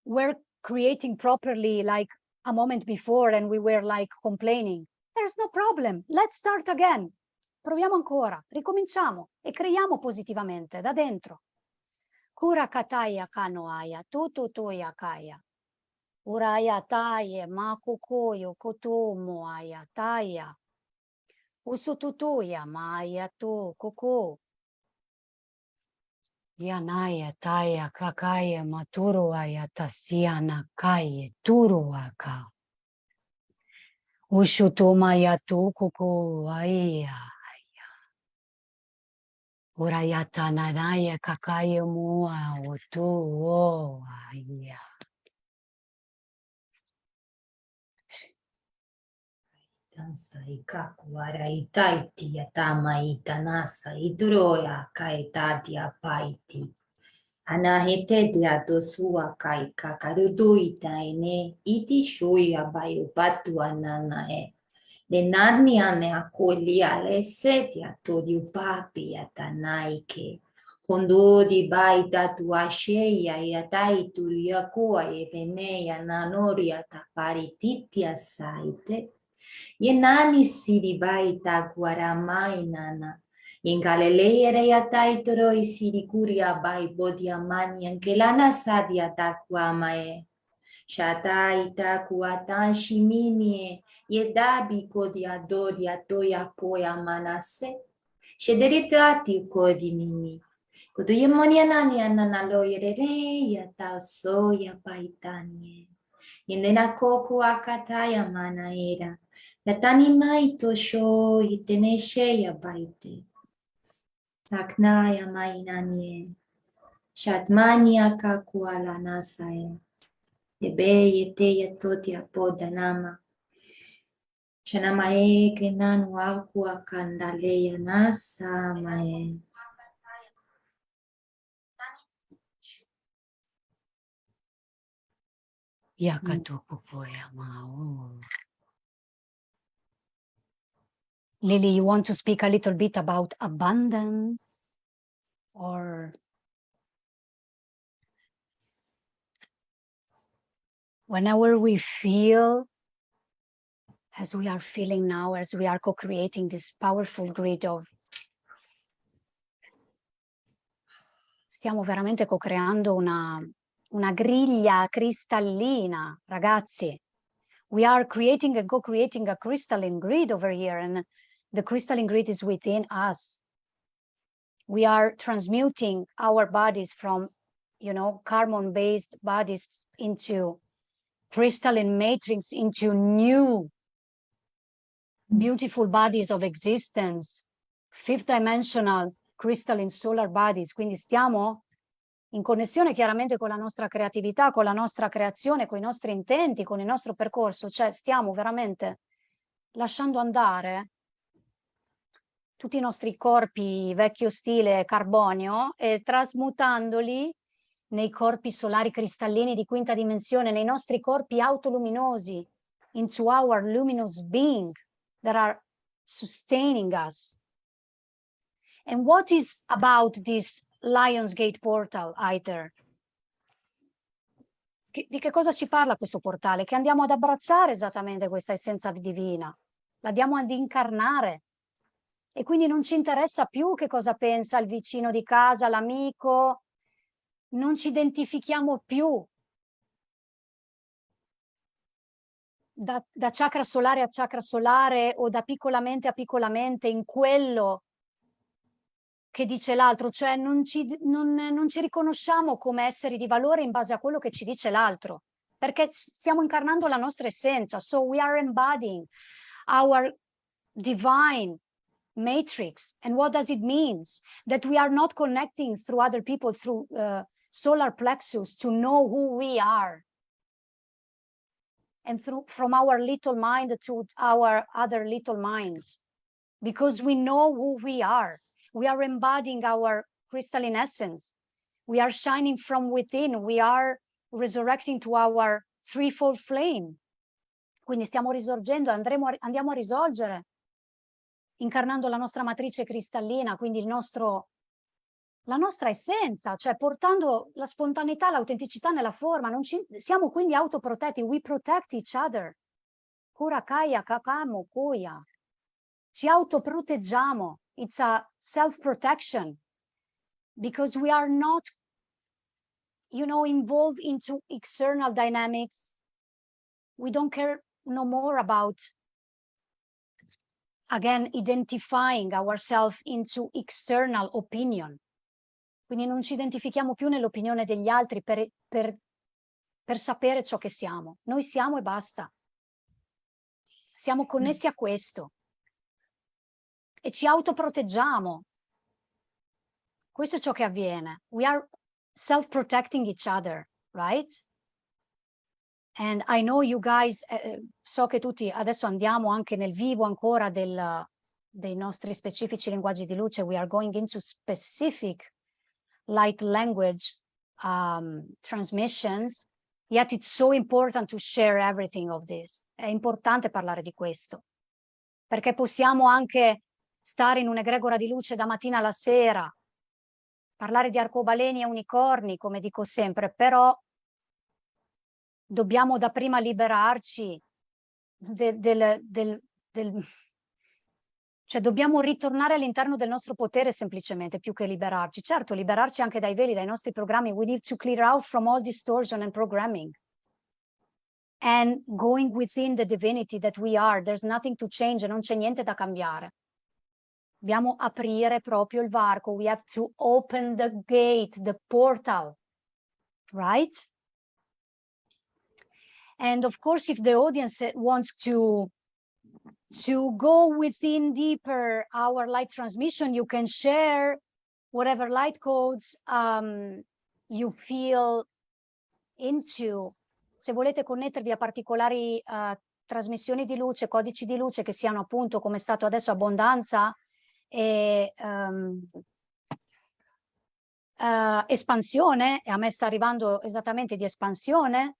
were creating properly like a moment before and we were like complaining. There's no problem. Let's start again. proviamo ancora, ricominciamo e creiamo positivamente da dentro. Kura kataya kanoaya, tututuya kaya. Uraya taye, makukoyo, kotomo aya taya. Usututuya, maya to, koko. Yanaya taya kakaya maturuaya tasiana kaye turuaka. Ushutuma tu kuku aya. Urayata nanaya kakaya mua utu o aya. Dansa ikakuara itaiti yatama itanasa idroya kaetati apaiti. Anahete dia dosua kai kakarudu itaine iti shui abayu batu anana e. Le nani ane akoli alese dia todi upapi atanaike. Kondo di baita tuasheya yatai turiakua e veneya nanori atapari titi asaite. Yenani siri baita guaramai nana. In Galilea rea taitoro isiri kuria bai bodiamani angelana sadia takuamae. Shata itakuatan shiminie. Yedabi kodia dodia toya poya manase. Shederitati kodinini. Kudu yemonia nani ananalo yerere yata soya paitanie. Yenena koku akataya manaera. Latani mai tosho iteneshe ya baite. Saknaya mainanie. Shatmania kakuala nasae. Ebe yete yatoti apodanama. Shanamae kenan waku akandaleya nasa mae. Yakatupupoya mao. Lily, you want to speak a little bit about abundance? Or whenever we feel, as we are feeling now, as we are co-creating this powerful grid of... Stiamo veramente co-creando una griglia cristallina, ragazzi. We are creating and co-creating a crystalline grid over here, and the crystalline grid is within us. We are transmuting our bodies from, carbon-based bodies into crystalline matrix, into new beautiful bodies of existence, fifth dimensional crystalline solar bodies. Quindi stiamo in connessione chiaramente con la nostra creatività, con la nostra creazione, con i nostri intenti, con il nostro percorso, cioè stiamo veramente lasciando andare tutti i nostri corpi vecchio stile carbonio e trasmutandoli nei corpi solari cristallini di quinta dimensione, nei nostri corpi autoluminosi, into our luminous being that are sustaining us. And what is about this Lionsgate portal, Aether? Di che cosa ci parla questo portale? Che andiamo ad abbracciare esattamente questa essenza divina, la diamo ad incarnare e quindi non ci interessa più che cosa pensa il vicino di casa, l'amico, non ci identifichiamo più da chakra solare a chakra solare o da piccolamente a piccolamente in quello che dice l'altro, cioè non ci riconosciamo come esseri di valore in base a quello che ci dice l'altro, perché stiamo incarnando la nostra essenza. So we are embodying our divine matrix. And what does it mean? That we are not connecting through other people, through solar plexus, to know who we are. And from our little mind to our other little minds, because we know who we are. We are embodying our crystalline essence. We are shining from within. We are resurrecting to our threefold flame. Quindi stiamo risorgendo, andiamo a risorgere, incarnando la nostra matrice cristallina, quindi la nostra essenza, cioè portando la spontaneità, l'autenticità nella forma. Siamo quindi autoprotetti. We protect each other. Kura kaya kakamo kuya. ci autoproteggiamo. It's a self-protection because we are not, you know, involved into external dynamics. We don't care no more about, again, identifying ourselves into external opinion. Quindi non ci identifichiamo più nell'opinione degli altri per sapere ciò che siamo. Noi siamo e basta. Siamo connessi a questo. E ci autoproteggiamo. Questo è ciò che avviene. We are self-protecting each other, right? And I know you guys, so che tutti adesso andiamo anche nel vivo ancora dei nostri specifici linguaggi di luce. We are going into specific light language transmissions. Yet it's so important to share everything of this. È importante parlare di questo, perché possiamo anche stare in un'egregora di luce da mattina alla sera, parlare di arcobaleni e unicorni, come dico sempre, però dobbiamo dapprima liberarci cioè dobbiamo ritornare all'interno del nostro potere semplicemente, più che liberarci. Certo, liberarci anche dai veli, dai nostri programmi. We need to clear out from all distortion and programming. And going within the divinity that we are, there's nothing to change, non c'è niente da cambiare. Dobbiamo aprire proprio il varco. We have to open the gate, the portal, right? And of course, if the audience wants to go within deeper our light transmission, you can share whatever light codes you feel into. Se volete connettervi a particolari trasmissioni di luce, codici di luce che siano appunto, come è stato adesso, abbondanza e espansione, e a me sta arrivando esattamente di espansione,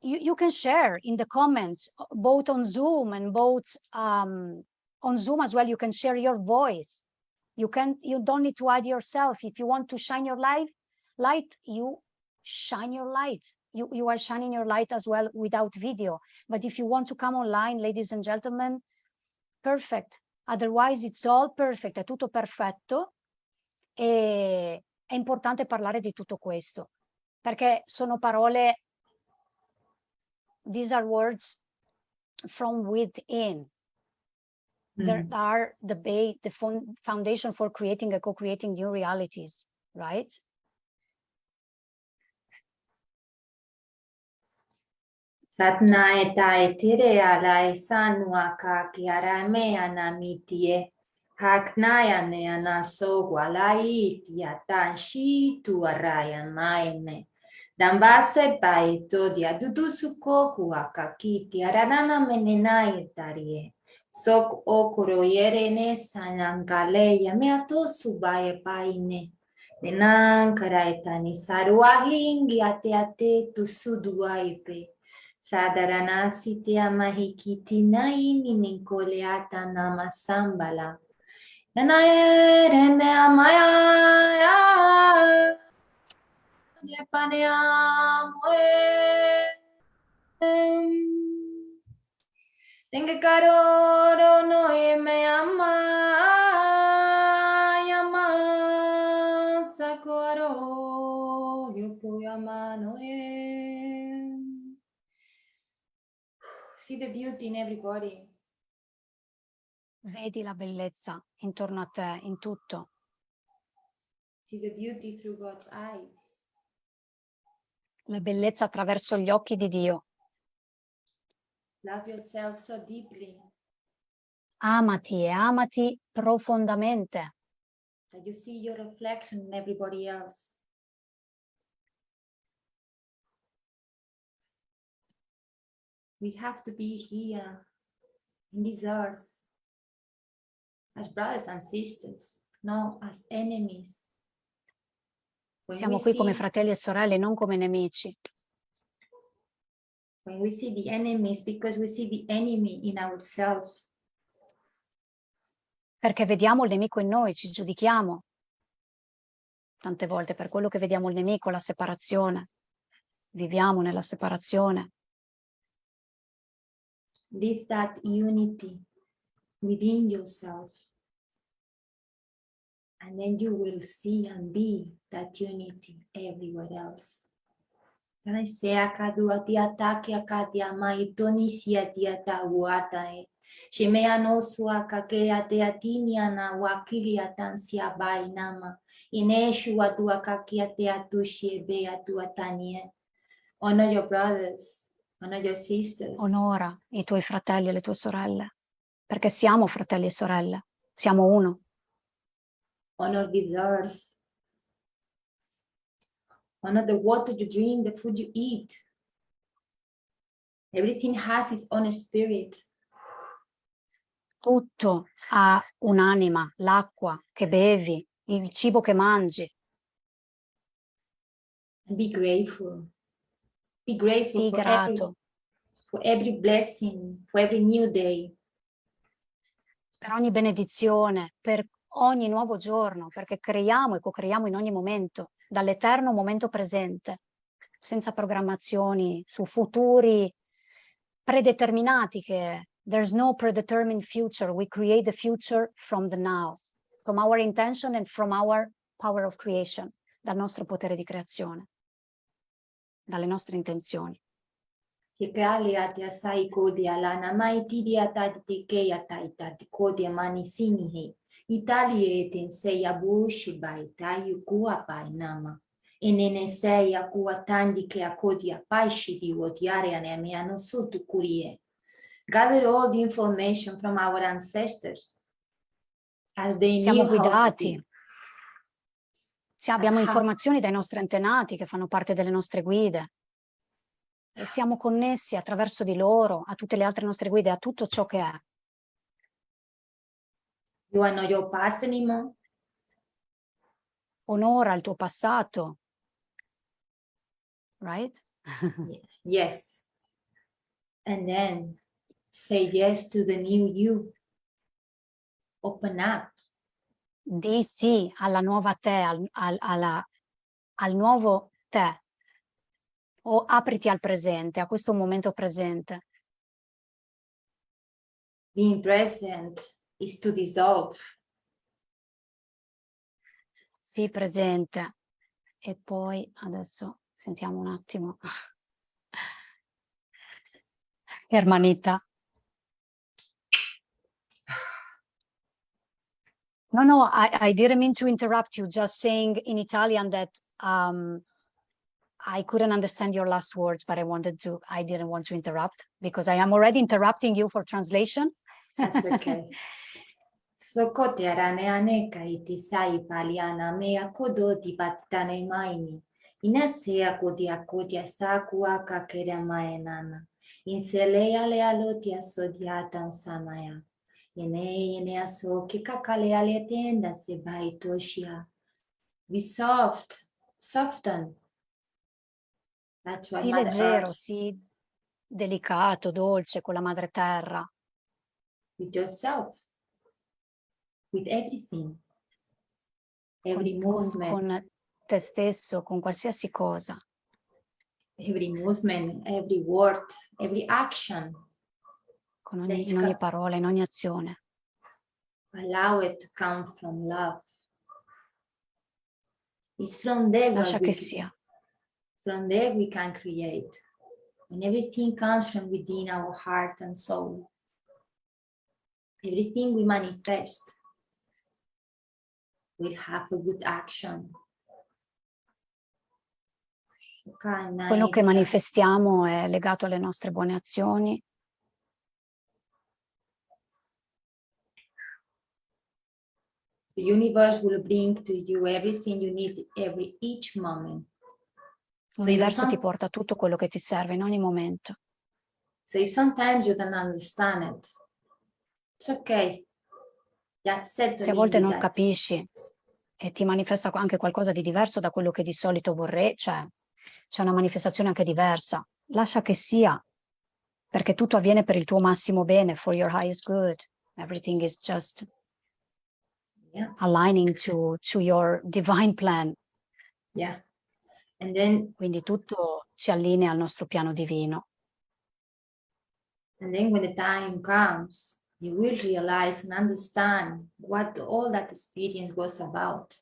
you can share in the comments, both on Zoom and both on Zoom as well. You can share your voice. You don't need to hide yourself. If you want to shine your light, you shine your light. You are shining your light as well without video. But if you want to come online, ladies and gentlemen, perfect. Otherwise, it's all perfect. È tutto perfetto. E è importante parlare di tutto questo, perché sono parole. These are words from within. There are the foundation for creating and co-creating new realities, right? Satna eta etire alai sanua ka kiarame anamitie. Haknaya ne anaso gualai tiatanshi tu araya naine. Dambase paito dia dudusuko kuakakiti aranana menenai tarie. Sok okoroyere ne sanangale yameato subaye paine. Nenan karaitani sarualingi ate tusuduaipe. Sadarana sitia mahikiti naini ninkoleata nama Shamballa. Nanae rene amaya. Tenga caro no me ama yama sakoro yupo yama no. See the beauty in everybody. Vedi la bellezza intorno a te, in tutto. See the beauty through God's eyes. La bellezza attraverso gli occhi di Dio. Love yourself so deeply. Amati e amati profondamente. That you see your reflection in everybody else. We have to be here in this earth as brothers and sisters, not as enemies. Siamo qui come fratelli e sorelle, non come nemici. When we see the enemies, because we see the enemy in ourselves. Perché vediamo il nemico in noi, ci giudichiamo. Tante volte per quello che vediamo il nemico, la separazione. Viviamo nella separazione. Live that unity within yourself. And then you will see and be that unity everywhere else. Kana sea kadua tia taki akatia mai toni sia tia ta uata e. She mea no sua kakea te atinia na wakili atansia bai nama. Ineshu atua kakia te atushi e be atua tanie. Honor your brothers, honor your sisters. Onora i tuoi fratelli e le tue sorelle, perché siamo fratelli e sorelle, siamo uno. Honor these earth. Honor the water you drink, the food you eat. Everything has its own spirit. Tutto ha un'anima, l'acqua che bevi, il cibo che mangi. And be grateful. Be grateful Sii grato for every blessing, for every new day. per ogni benedizione, per ogni nuovo giorno, perché creiamo e co-creiamo in ogni momento, dall'eterno momento presente, senza programmazioni su futuri predeterminati, che there's no predetermined future, we create the future from the now, from our intention and from our power of creation, dal nostro potere di creazione, dalle nostre intenzioni. Hikali atia sai kodia lana mai tidi atati ke ataita kodia mani sinihe. Italie tensei abushi bai tayu kua pai nama. Enene sei akua tandi ke akodia pai shidi odiare aneamiano sutu kurie. Gather all the information from our ancestors as they Siamo knew how to guidati, be. abbiamo As how- informazioni dai nostri antenati che fanno parte delle nostre guide e siamo connessi attraverso di loro a tutte le altre nostre guide, a tutto ciò che è. You are not your past anymore. Onora il tuo passato, right? Yes. And then say yes to the new you. Open up. Di sì alla nuova te, al nuovo te. O apriti al presente, a questo momento presente. Being present is to dissolve. Sii presente. E poi adesso sentiamo un attimo. Hermanita. No, I didn't mean to interrupt you, just saying in Italian that I couldn't understand your last words, but I didn't want to interrupt because I am already interrupting you for translation. That's okay. Sokote arane aneka iti sai paliana mea kodo di battane maini. Inasea kodia sakua kakera maenana. Inselea le alotia sodiatan samaya. Yene aso kikakale ale tenda se baitoshia. Be soft, soften. That's what Sii Mother leggero, Earth, sii delicato, dolce con la madre terra. with yourself, with everything, every movement, con te stesso, con qualsiasi cosa, every movement, every word, every action. in ogni parola, in ogni azione. Allow it to come from love. It's from there Lascia what che we, sia. from there we can create. And everything comes from within our heart and soul. Everything we manifest will have a good action. Quello che manifestiamo è legato alle nostre buone azioni. The universe will bring to you everything you need each moment. L'universo ti porta tutto quello che ti serve in ogni momento. So if sometimes you don't understand it, it's okay. Just settle Se a in volte with non that. capisci e ti manifesta anche qualcosa di diverso da quello che di solito vorrei, cioè c'è una manifestazione anche diversa, lascia che sia, perché tutto avviene per il tuo massimo bene, for your highest good. Everything is just aligning to your divine plan. Yeah. And then Quindi tutto ci allinea al nostro piano divino. And then when the time comes, you will realize and understand what all that experience was about.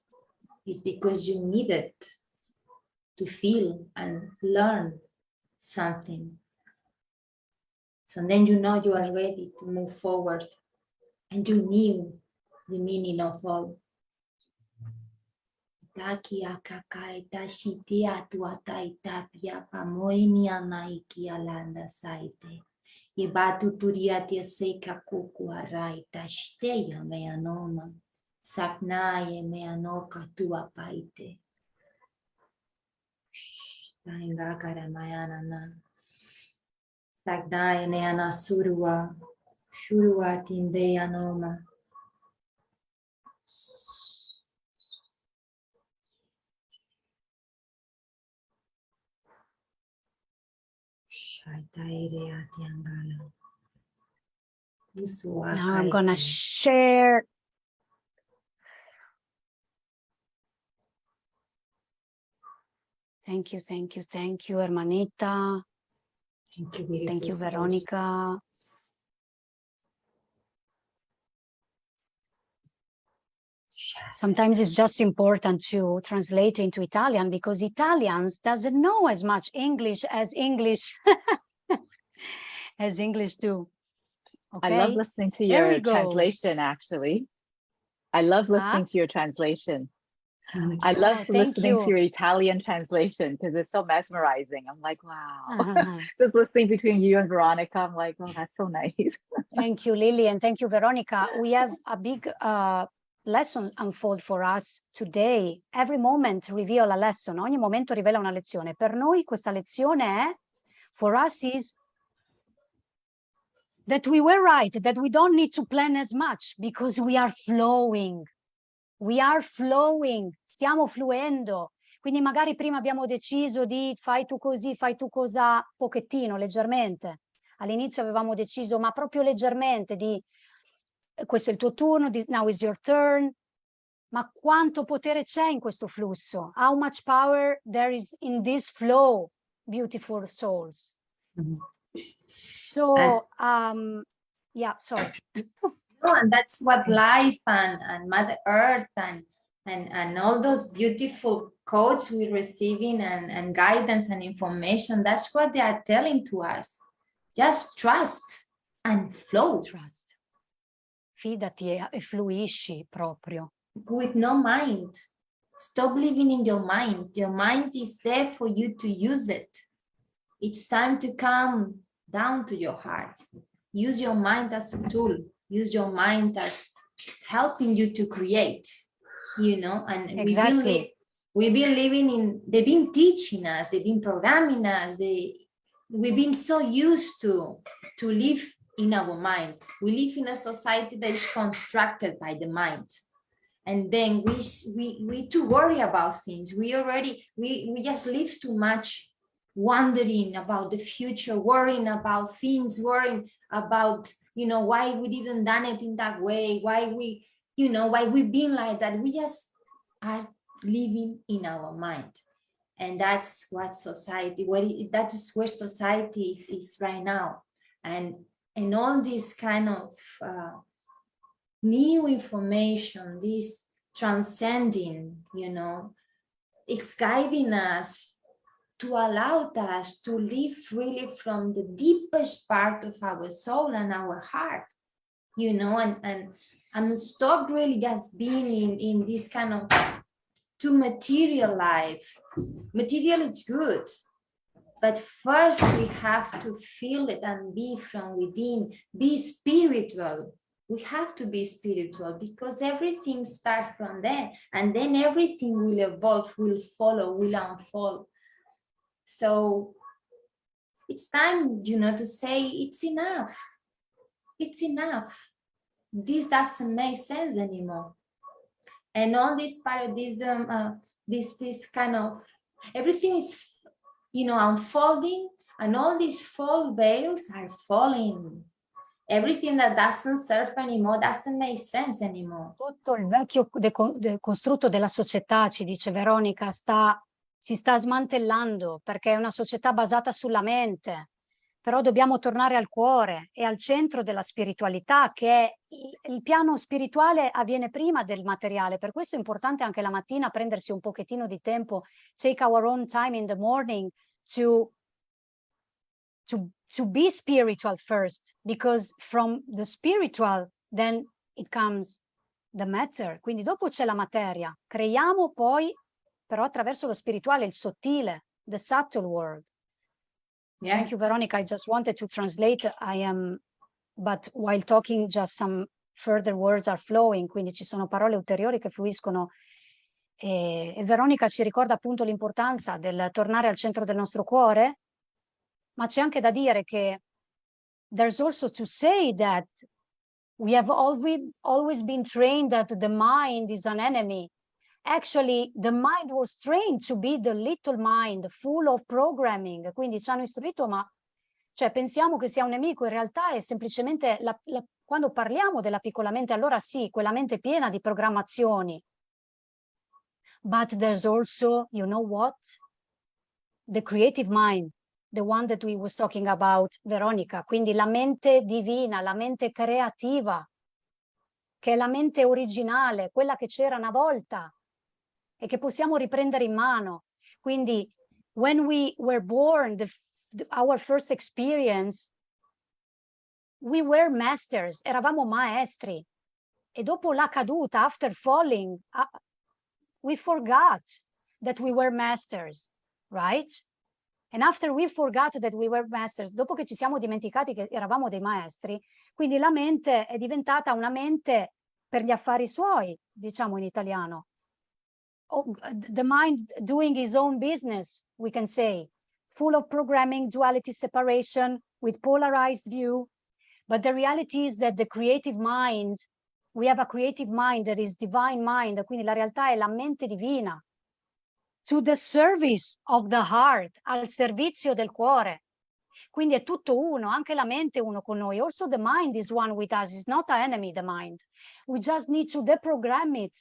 It's because you needed to feel and learn something. So then you know you are ready to move forward, and you knew the meaning of all. Taki akakai tashitia tuatai tapia pamoini anaiki alanda saite. Yebatu turiatia seka kuku arai tashiteya meanoma. Saknaye meanoka tua paite. Tainga karamayana na. Saknaye neana surua. Shurua timbe anoma. Now I'm gonna share. Thank you, hermanita. Thank you, Veronica. Sometimes it's just important to translate into Italian because Italians doesn't know as much English as English do. Okay? I love listening to your translation, actually. I love listening to your translation. I love listening to your Italian translation because it's so mesmerizing. I'm like, wow. Just listening between you and Veronica, I'm like, oh, that's so nice. Thank you, Lily, and thank you, Veronica. We have a big lesson unfold for us today. Every moment reveal a lesson. Ogni momento rivela una lezione. Per noi questa lezione è, for us, is that we were right, that we don't need to plan as much because we are flowing. We are flowing, stiamo fluendo. Quindi magari prima abbiamo deciso di fai tu così, fai tu cosà, pochettino, leggermente. All'inizio avevamo deciso, ma proprio leggermente, di questo è il tuo turno, now is your turn. Ma quanto potere c'è in questo flusso? How much power there is in this flow, beautiful souls. Mm-hmm. So, yeah, sorry. No, and that's what life and Mother Earth and all those beautiful codes we're receiving and guidance and information, that's what they are telling to us. Just trust and flow. Trust. Fidati e fluisci proprio. With no mind. Stop living in your mind. Your mind is there for you to use it. It's time to come down to your heart. Use your mind as a tool. Use your mind as helping you to create, you know, and exactly. We've been living in, they've been teaching us, they've been programming us, we've been so used to live in our mind. We live in a society that is constructed by the mind. And then we too worry about things. We just live too much wondering about the future, worrying about things, worrying about, you know, why we didn't done it in that way, why we've been like that. We just are living in our mind. And that's what society, that is where society is right now. And all this kind of new information, this transcending, you know, it's guiding us to allow us to live really from the deepest part of our soul and our heart, you know, and stop really just being in this kind of too material life. Material is good, but first we have to feel it and be from within, be spiritual. We have to be spiritual because everything starts from there, and then everything will evolve, will follow, will unfold. So it's time, you know, to say it's enough. It's enough. This doesn't make sense anymore. And all this paradigm, this kind of, everything is, you know, unfolding, and all these fall veils are falling. Everything that doesn't serve anymore doesn't make sense anymore. Tutto il vecchio costrutto della società, ci dice Veronica, si sta smantellando perché è una società basata sulla mente. però dobbiamo tornare al cuore e al centro della spiritualità, che è il piano spirituale avviene prima del materiale. Per questo è importante anche la mattina prendersi un pochettino di tempo, take our own time in the morning to be spiritual first, because from the spiritual then it comes the matter. Quindi dopo c'è la materia, creiamo poi però attraverso lo spirituale, il sottile, the subtle world. Yeah. Thank you, Veronica. I just wanted to translate. But while talking, just some further words are flowing, quindi ci sono parole ulteriori che fluiscono. E Veronica ci ricorda appunto l'importanza del tornare al centro del nostro cuore, ma c'è anche da dire che there's also to say that we have always been trained that the mind is an enemy. Actually, the mind was trained to be the little mind full of programming. Quindi ci hanno istruito, ma cioè, pensiamo che sia un nemico, in realtà è semplicemente quando parliamo della piccola mente, allora sì, quella mente piena di programmazioni. But there's also, you know what? The creative mind, the one that we was talking about, Veronica. Quindi la mente divina, la mente creativa, che è la mente originale, quella che c'era una volta e che possiamo riprendere in mano. Quindi, when we were born, our first experience, we were masters, eravamo maestri. E dopo la caduta, after falling, we forgot that we were masters, right? And after we forgot that we were masters, dopo che ci siamo dimenticati che eravamo dei maestri, quindi la mente è diventata una mente per gli affari suoi, diciamo in italiano. The mind doing his own business, we can say, full of programming, duality, separation, with polarized view. But the reality is that the creative mind, we have a creative mind that is divine mind, quindi la realtà è la mente divina, to the service of the heart, al servizio del cuore. Quindi è tutto uno, anche la mente è uno con noi. Also the mind is one with us, it's not an enemy, the mind. We just need to deprogram it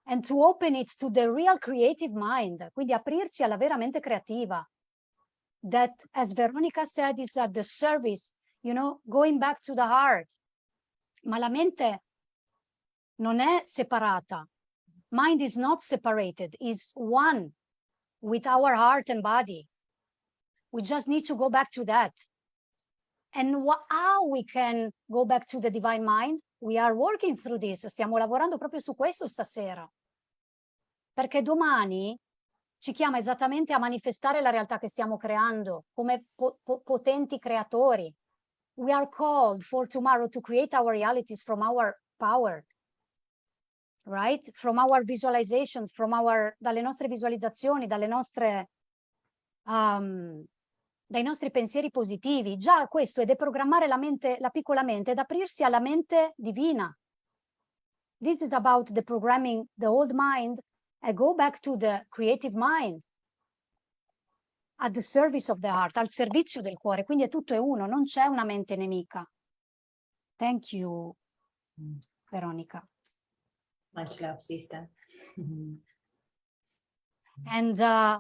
and to open it to the real creative mind, quindi aprirci alla vera mente creativa. That, as Veronica said, is at the service, you know, going back to the heart. Ma la mente non è separata. Mind is not separated, is one with our heart and body. We just need to go back to that. And how we can go back to the divine mind? We are working through this. Stiamo lavorando proprio su questo stasera. Perché domani ci chiama esattamente a manifestare la realtà che stiamo creando come potenti creatori. We are called for tomorrow to create our realities from our power, right? From our visualizations, dalle nostre visualizzazioni, dai nostri pensieri positivi. Già questo è deprogrammare la mente, la piccola mente, ed aprirsi alla mente divina. This is about deprogramming the old mind and go back to the creative mind, at the service of the heart, al servizio del cuore. Quindi è tutto è uno, non c'è una mente nemica. Thank you, Veronica. Much love, sister. And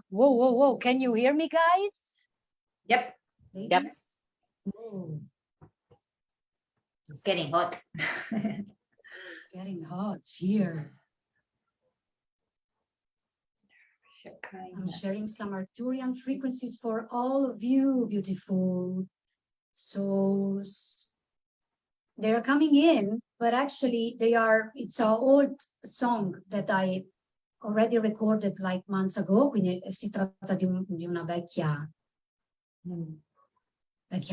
whoa, can you hear me, guys? Yep. Yep. Ooh. It's getting hot. It's getting hot here. I'm sharing some Arcturian frequencies for all of you, beautiful souls. They are coming in, but actually it's an old song that I already recorded like months ago, quindi si tratta di una vecchia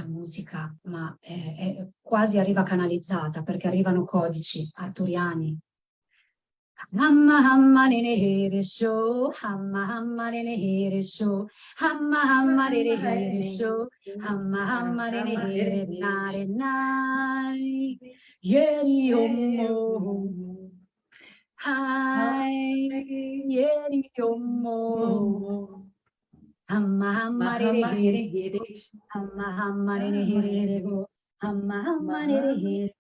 musica, ma è quasi arriva canalizzata perché arrivano codici arturiani. Hamma hamma nene here show, hamma hamma nene here show, hamma hamma nene here show, hamma hamma nene here nare nai, yeri homo, hai, yeri homo, hamma hamma nene here, hamma hamma nene here go, hamma hamma nene here.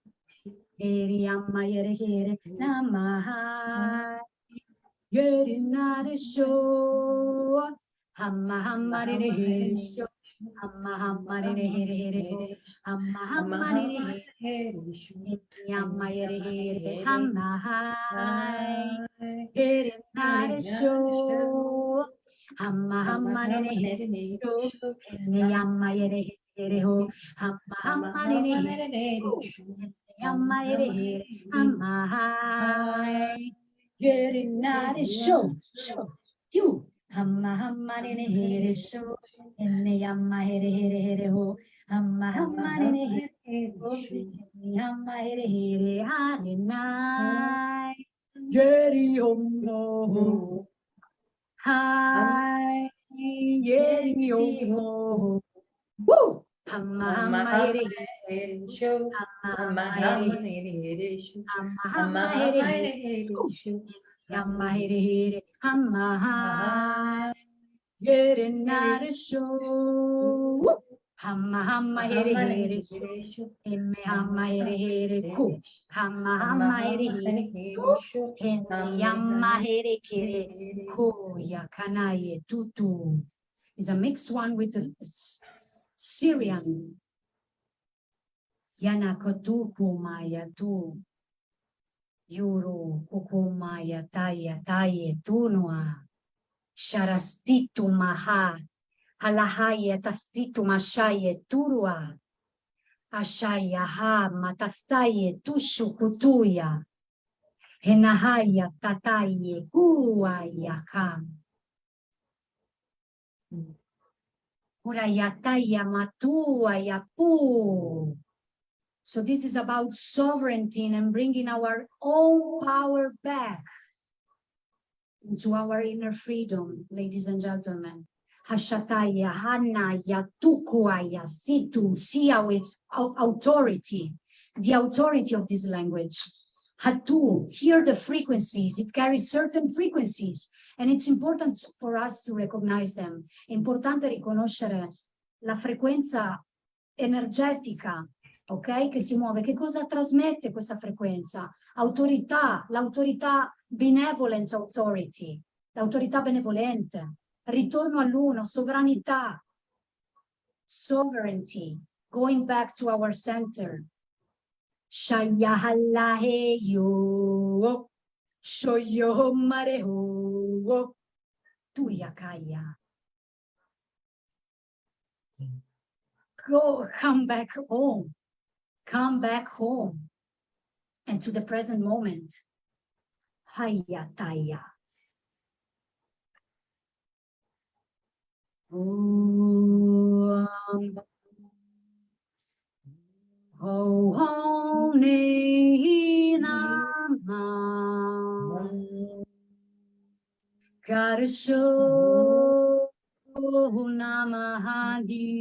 Eri amma yere here namaha yeri nare sho hamma hamma re here sho Hamma hamma here here here ho. Hamma hamma here here. Yamma here here. Hamma hai. Here nare sho. Hamma hamma here here ho. Yamma here here ho. Hamma hamma here here. Yamma here here. Hamma hai. Here nare sho. Sho. You. Hamma hamma here here sho. Yamma here here here ho. Hamma hamma here here ho. Yamma here here hare nai. Yeri om no. Hi. Yeri om no. Woo. Hamma hamma here here. Hamma hamma here here. Hamma hamma here here. Yamma here here. Hamma hai. Here nare sho. Hamma hamma here here sho. Emme hamma here here ku. Hamma hamma here here ku. Enne yamma here here ku. Yakanaye tutu. Is a mixed one with the Syrian. Yana kotuku maya tu. Yuru kukumaya taya taye tunua. Sharastitu maha. Halahaya tastitu mashaye turua. Ashaya ha matasaye tushu kutuya. Henahaya tataye kuaya kam. Urayataya matua yapu. So this is about sovereignty and bringing our own power back into our inner freedom, ladies and gentlemen. Hashataya, Hana, Yatukuaya, Situ, see how it's authority, the authority of this language. Hatu, hear the frequencies, it carries certain frequencies, and it's important for us to recognize them. È importante riconoscere la frequenza energetica, ok? Che si muove. Che cosa trasmette questa frequenza? Autorità, l'autorità benevolent authority, l'autorità benevolente, ritorno all'uno, sovranità, sovereignty, going back to our center. Shayahallaheyo, shoyo mareho, tuyakaya. Go, come back home. Come back home and to the present moment. Hayataya. Ho ho ne nama. Karsho namahadi.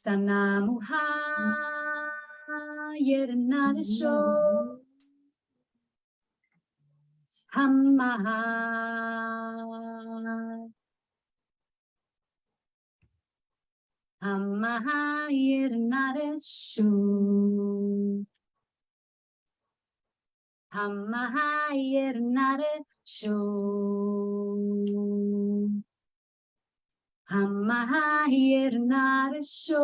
Sanamuha yernarsho hammaha hammaha yernarsho hammaha yernarsho Hamma yernarsho.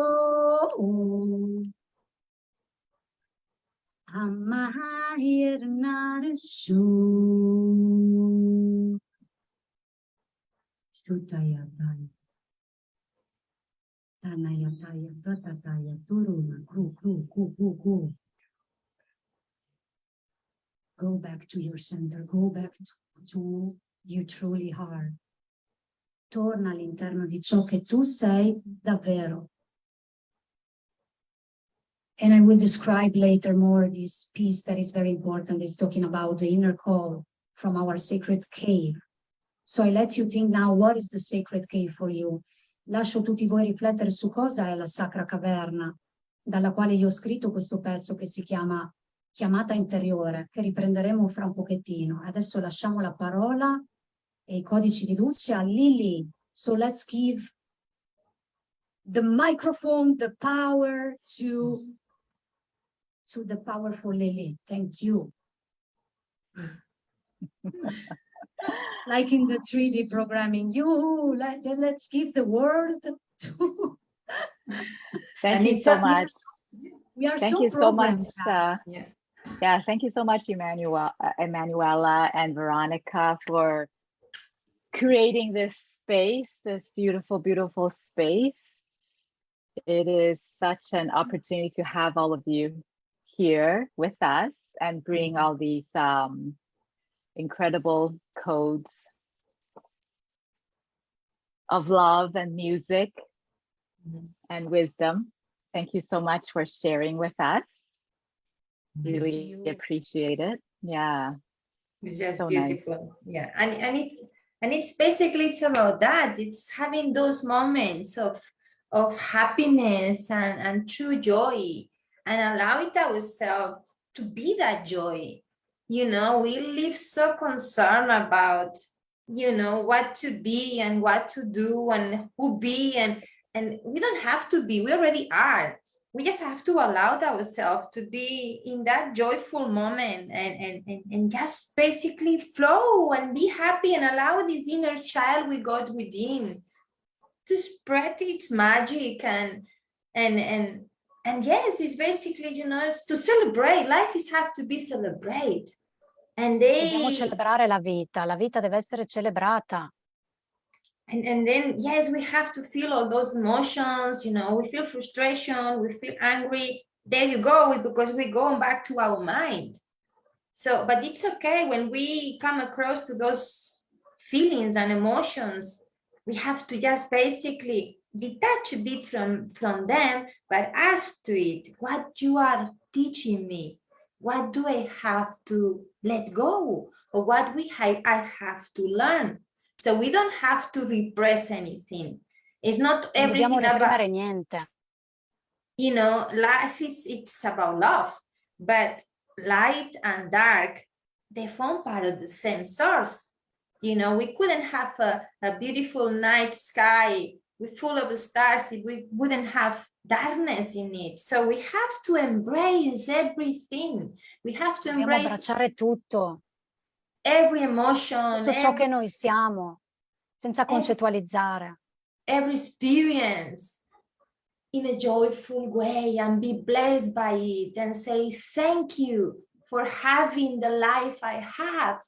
Hamma yernarsho. Shutayataya. Tanayataya. Tatataya. Turuna. Kru. Go back to your center. Go back to you truly are. Torna all'interno di ciò che tu sei davvero. And I will describe later more this piece that is very important. It's talking about the inner call from our sacred cave. So I let you think now, what is the sacred cave for you? Lascio tutti voi riflettere su cosa è la sacra caverna, dalla quale io ho scritto questo pezzo che si chiama Chiamata interiore, che riprenderemo fra un pochettino. Adesso lasciamo la parola e i codici di luce a Lily. So let's give the microphone, the power to the powerful Lily. Thank you. like in the 3D programming, let's give the word to. Thank you so much. We are Thank so you so much. programmed, guys. Yeah, thank you so much, Emanuela and Veronica, for creating this space, this beautiful, beautiful space. It is such an opportunity to have all of you here with us and bring all these incredible codes of love and music and wisdom. Thank you so much for sharing with us. Really appreciate it. Yeah. It's just So beautiful. nice. Yeah. And it's basically it's about that. It's having those moments of happiness and true joy and allowing ourselves to be that joy. You know, we live so concerned about, you know, what to be and what to do and who be, and we don't have to be, we already are. We just have to allow ourselves to be in that joyful moment and just basically flow and be happy and allow this inner child we got within to spread its magic and yes, it's basically, you know, it's to celebrate. Life is have to be celebrated. And Dobbiamo celebrare la vita deve essere celebrata. And then, yes, we have to feel all those emotions, you know, we feel frustration, we feel angry. There you go, because we're going back to our mind. So, but it's okay when we come across to those feelings and emotions, we have to just basically detach a bit from them, but ask to it, what you are teaching me? What do I have to let go? Or what I have to learn? So we don't have to repress anything. It's not everything about, niente. You know, life it's about love, but light and dark, they form part of the same source. You know, we couldn't have a beautiful night sky with full of stars if we wouldn't have darkness in it. So we have to embrace everything. We have to embrace abbracciare tutto. Every emotion, tutto ciò che noi siamo, senza concettualizzare. Every experience in a joyful way and be blessed by it and say thank you for having the life I have.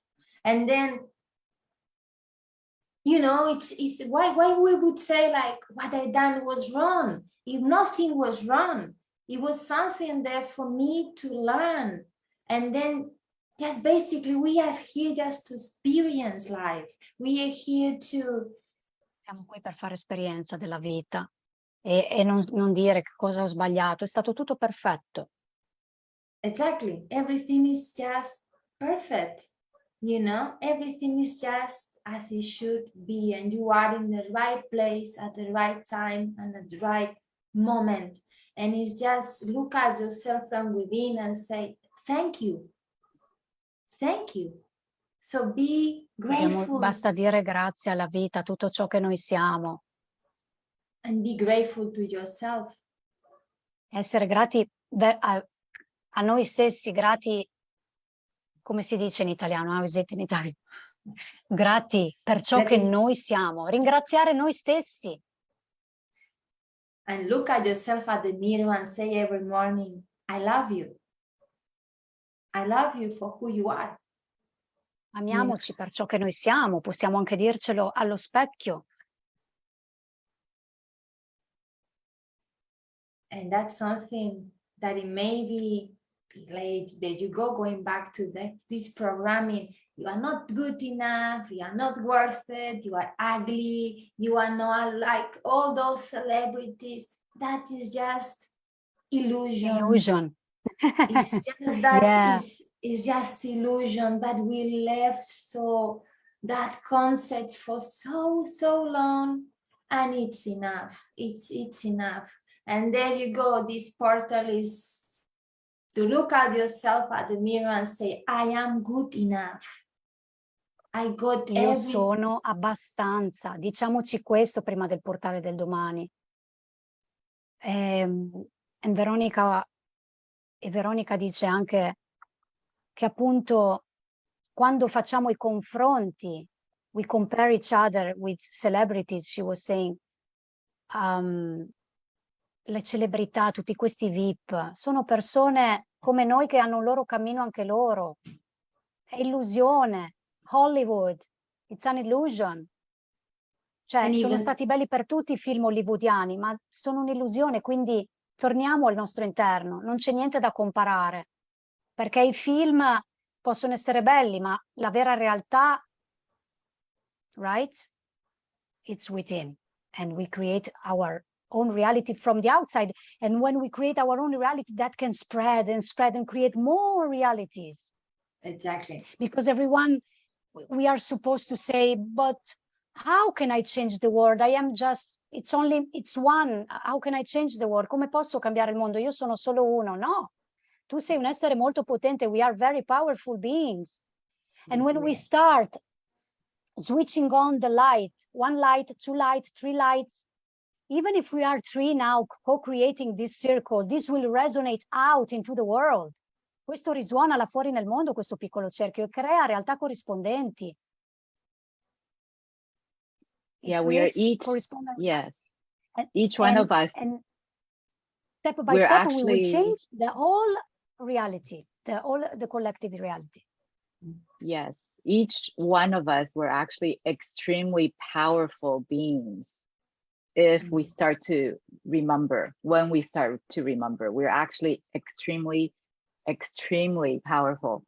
And then, you know, it's why we would say like what I done was wrong. If nothing was wrong, it was something there for me to learn. And then just basically we are here just to experience life. We are here to... Siamo qui per fare esperienza della vita e non dire che cosa ho sbagliato. È stato tutto perfetto. Exactly. Everything is just perfect. You know, everything is just as it should be. And you are in the right place at the right time and at the right moment. And it's just look at yourself from within and say, thank you. Thank you. So be grateful. Basta dire grazie alla vita, a tutto ciò che noi siamo. And be grateful to yourself. Essere grati a noi stessi, grati, come si dice in italiano? How is it in Italian? Grati per ciò che noi siamo, ringraziare noi stessi. And look at yourself at the mirror and say every morning, I love you. I love you for who you are. Amiamoci per ciò che noi siamo, possiamo anche dircelo allo specchio. And that's something that it may be late, that you going back to this programming. You are not good enough, you are not worth it, you are ugly, you are not like all those celebrities. That is just illusion. Illusion. It's just that yeah. is just illusion that we left so that concept for so long, and it's enough. It's enough. And there you go. This portal is to look at yourself at the mirror and say, I am good enough. I got Io sono abbastanza. Diciamoci questo prima del portale del domani. E Veronica dice anche che appunto quando facciamo i confronti we compare each other with celebrities, she was saying, le celebrità, tutti questi VIP, sono persone come noi che hanno un loro cammino anche loro. È illusione. Hollywood, it's an illusion. Cioè, sono stati belli per tutti i film hollywoodiani, ma sono un'illusione, quindi torniamo al nostro interno, non c'è niente da comparare, perché i film possono essere belli, ma la vera realtà, right? It's within, and we create our own reality from the outside, and when we create our own reality, that can spread and spread and create more realities. Exactly. Because everyone, we are supposed to say, but how can I change the world? I am just, it's one. How can I change the world? Come posso cambiare il mondo? Io sono solo uno. No, tu sei un essere molto potente. We are very powerful beings. And when we start switching on the light, 1 light, 2 light, 3 lights, even if we are 3 now co-creating this circle, this will resonate out into the world. Questo risuona là fuori nel mondo, questo piccolo cerchio, e crea realtà corrispondenti. Yeah, we are each, yes, each one of us. And step by step, we will change the whole reality, the collective reality. Yes, each one of us, we're actually extremely powerful beings. If we start to remember, when we start to remember, we're actually extremely, extremely powerful.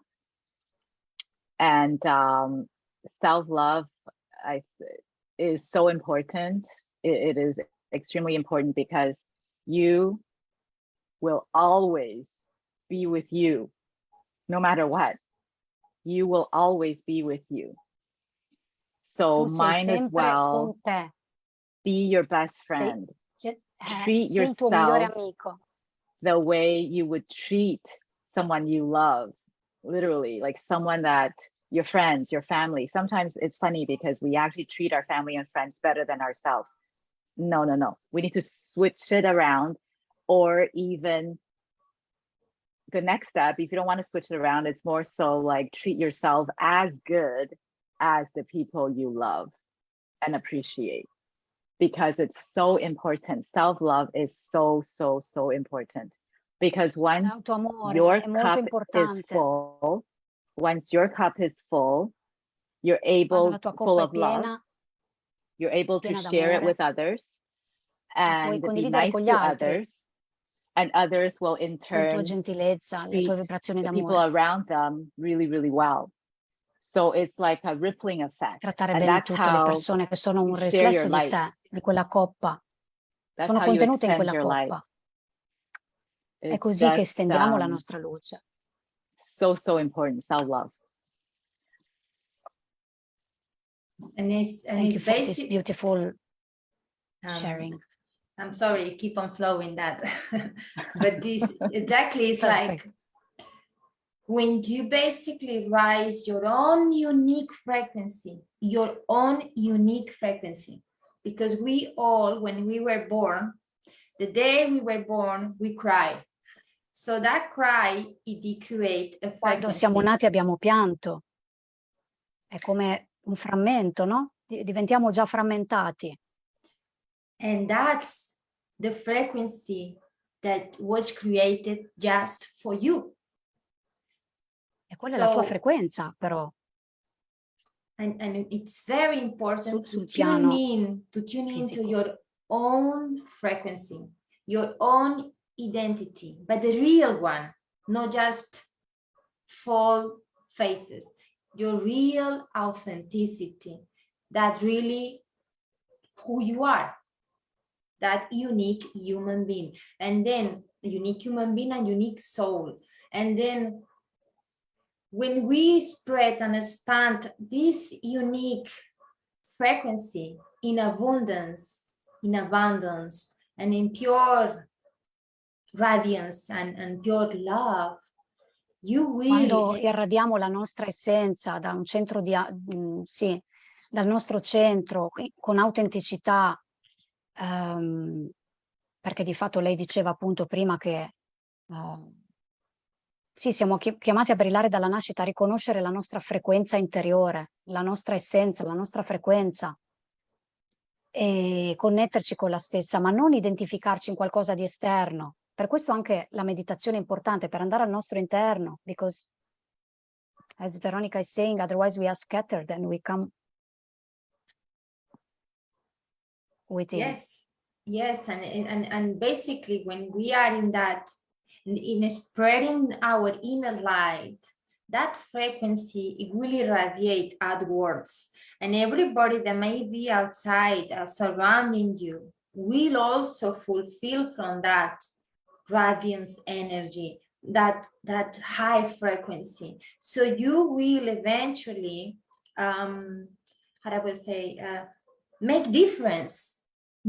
And self-love, is so important. It is extremely important because you will always be with you, no matter what. You will always be with you. So mine as well, be your best friend. Treat yourself the way you would treat someone you love, literally, like someone that your friends, your family. Sometimes it's funny because we actually treat our family and friends better than ourselves. No, no, no. We need to switch it around, or even the next step, if you don't want to switch it around, it's more so like treat yourself as good as the people you love and appreciate, because it's so important. Self-love is so, so, so important, because once your cup is full, once your cup is full, you're able, full of love, you're able to share it with others and be nice to others, and others will in turn treat the people around them really, really well. So it's like a rippling effect. And that's how you share your light. That's how you extend your light. È così che estendiamo la nostra luce. So, so important, self-love. And thank you for this beautiful sharing. I'm sorry, keep on flowing that. But this exactly is like when you basically rise your own unique frequency, because we all, when we were born, the day we were born, we cry. So that cry, it creates a frequency. Quando siamo nati abbiamo pianto. È come un frammento, no? Diventiamo già frammentati. And that's the frequency that was created just for you. E quella è la tua frequenza, però. And it's very important to tune into your own frequency, your own identity, but the real one, not just false faces, your real authenticity, that really who you are, that unique human being, and then a unique human being and unique soul. And then when we spread and expand this unique frequency in abundance, and in pure radiance and pure love, you will. Quando irradiamo la nostra essenza da un centro dal nostro centro con autenticità, perché di fatto lei diceva appunto prima che Sì, siamo chiamati a brillare dalla nascita, a riconoscere la nostra frequenza interiore, la nostra essenza, la nostra frequenza e connetterci con la stessa, ma non identificarci in qualcosa di esterno. Per questo anche la meditazione è importante, per andare al nostro interno, because as Veronica is saying, otherwise we are scattered and we come within. Yes, and basically when we are in that, in spreading our inner light, that frequency, it will irradiate outwards, and everybody that may be outside surrounding you will also fulfill from that radiance energy, that high frequency. So you will eventually, how I will say, make difference.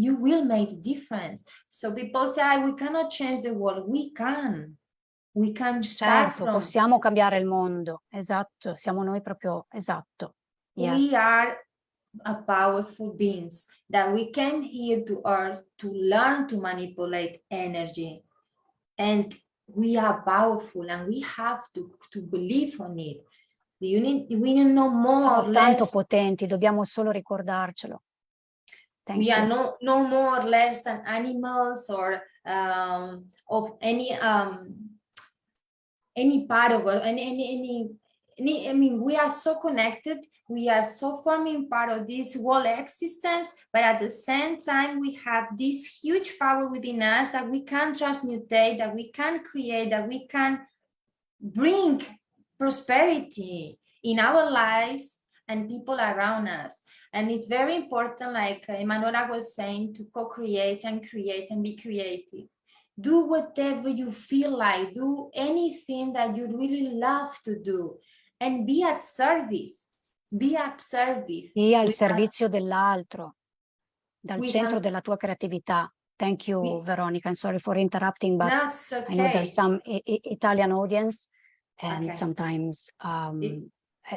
You will make difference. So people say, we cannot change the world. We can. We can start Certo, from. possiamo cambiare il mondo, esatto, siamo noi proprio, esatto. We Yes. are a powerful beings that we came here to earth to learn to manipulate energy, and we are powerful and we have to believe on it. We need no more Siamo or tanto less. potenti, dobbiamo solo ricordarcelo. Thank We are you. no more or less than animals or of any part of any. I mean, we are so connected. We are so forming part of this whole existence, but at the same time, we have this huge power within us that we can transmutate, that we can create, that we can bring prosperity in our lives and people around us. And it's very important, like Emanuela was saying, to co-create and create and be creative. Do whatever you feel like, do anything that you really love to do, and be at service. Be at service. Sii al servizio dell'altro, dal centro have, della tua creatività. Thank you, Veronica. I'm sorry for interrupting, but that's okay. I know there's some Italian audience, and Okay. sometimes,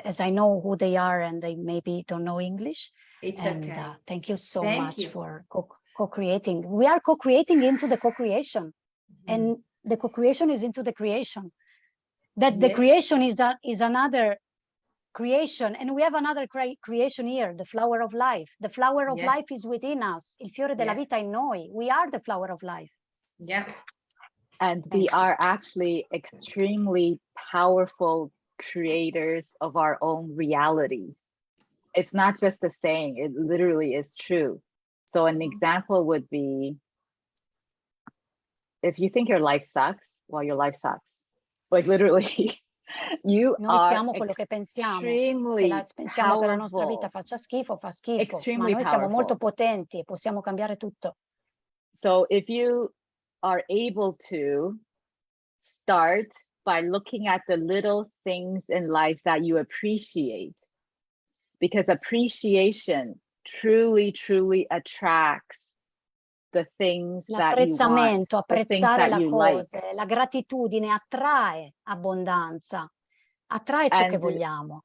as I know who they are, and they maybe don't know English. It's And okay. thank you so Thank much you. for co-creating. We are co-creating into the co-creation, and the co-creation is into the creation. That the Yes. creation is another creation, and we have another creation here, the flower of life. The flower of life is within us. Il fiore della vita è in noi. We are the flower of life. Yeah. And we are actually extremely powerful creators of our own realities. It's not just a saying, it literally is true. So an example would be, if you think your life sucks, well, your life sucks. Like literally, you Noi are siamo quello che pensiamo. Se extremely pensiamo che la nostra powerful. vita faccia schifo, fa schifo. Extremely Ma noi siamo molto powerful. potenti e possiamo cambiare tutto. So if you are able to start by looking at the little things in life that you appreciate, because appreciation truly attracts the things that you want, L'apprezzamento, the things apprezzare that le you like. cose, la gratitudine attrae abbondanza, attrae ciò che And vogliamo.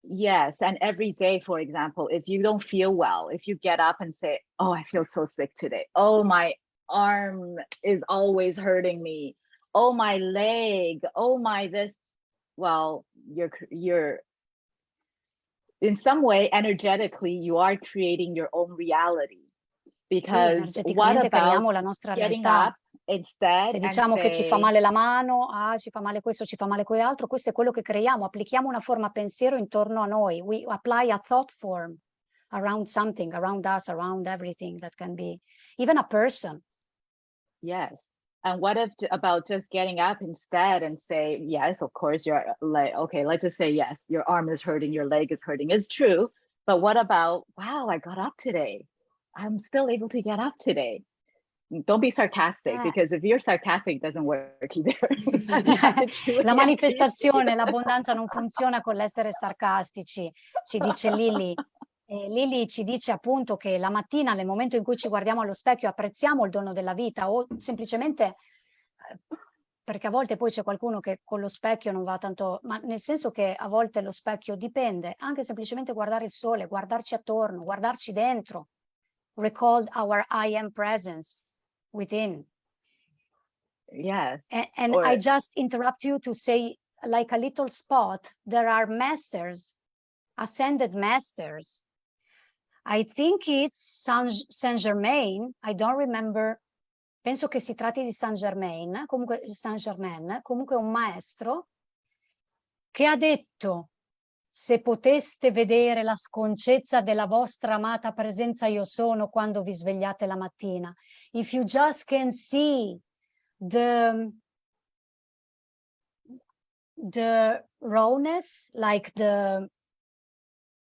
yes, and every day, for example, if you don't feel well, if you get up and say, oh, I feel so sick today. Oh, my arm is always hurting me. Oh, my leg. Oh, my this. Well, you're in some way, energetically, you are creating your own reality. Because what energeticamente about creiamo la nostra getting realtà. up instead Se and diciamo che ci fa say, male la mano, ci fa male questo, ci fa male quell'altro, questo è quello che creiamo. Applichiamo una forma pensiero intorno a noi. We apply a thought form around something, around us, around everything that can be, even a person. yes. And what if about just getting up instead and say, yes, of course, you're like, okay, let's just say, yes, your arm is hurting, your leg is hurting. It's true. But what about, wow, I got up today. I'm still able to get up today. Don't be sarcastic, because if you're sarcastic, it doesn't work either. La manifestazione, l'abbondanza non funziona con l'essere sarcastici, ci dice Lily. Lily ci dice appunto che la mattina, nel momento in cui ci guardiamo allo specchio, apprezziamo il dono della vita, o semplicemente perché a volte poi c'è qualcuno che con lo specchio non va tanto, ma nel senso che a volte lo specchio dipende, anche semplicemente guardare il sole, guardarci attorno, guardarci dentro. Recall our I am presence within. Yes. And Or I just interrupt you to say, like a little spot, there are masters, ascended masters. I think it's Saint Germain, I don't remember, penso che si tratti di Saint Germain, comunque un maestro che ha detto: se poteste vedere la sconcezza della vostra amata presenza io sono quando vi svegliate la mattina, if you just can see the rawness, like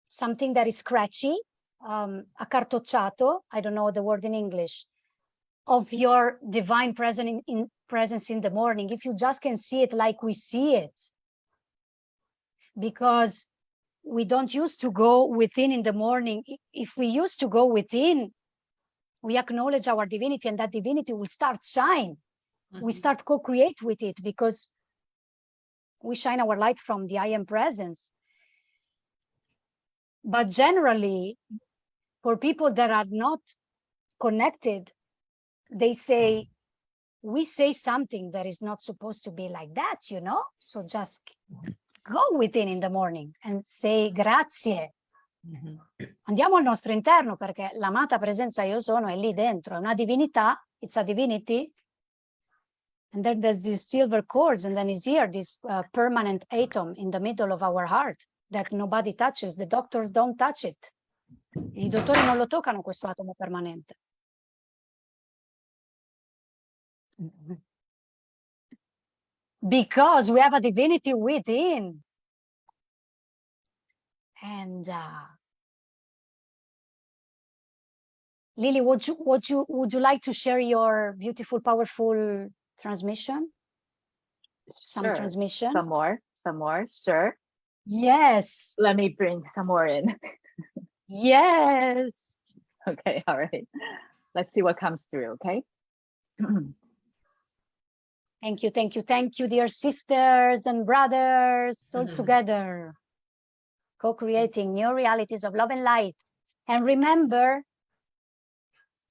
something that is scratchy, accartocciato, I don't know the word in English, of your divine presence in the morning, if you just can see it like we see it, because we don't used to go within in the morning. If we used to go within, we acknowledge our divinity, and that divinity will start shine. We start co-create with it, because we shine our light from the I am presence. But generally, for people that are not connected, they say, we say something that is not supposed to be like that, you know? So just go within in the morning and say grazie. Andiamo al nostro interno, perché l'amata presenza io sono è lì dentro, è una divinità, it's a divinity. And then there's these silver cords, and then is here this permanent atom in the middle of our heart that nobody touches. The doctors don't touch it. I dottori non lo toccano questo atomo permanente. Because we have a divinity within. And Lily, would you like to share your beautiful, powerful transmission? Some sure. transmission? Some more, sure. Yes. Let me bring some more in. Yes. Okay, all right. Let's see what comes through, okay? Thank you, thank you, thank you, dear sisters and brothers, all together, co-creating new realities of love and light. And remember,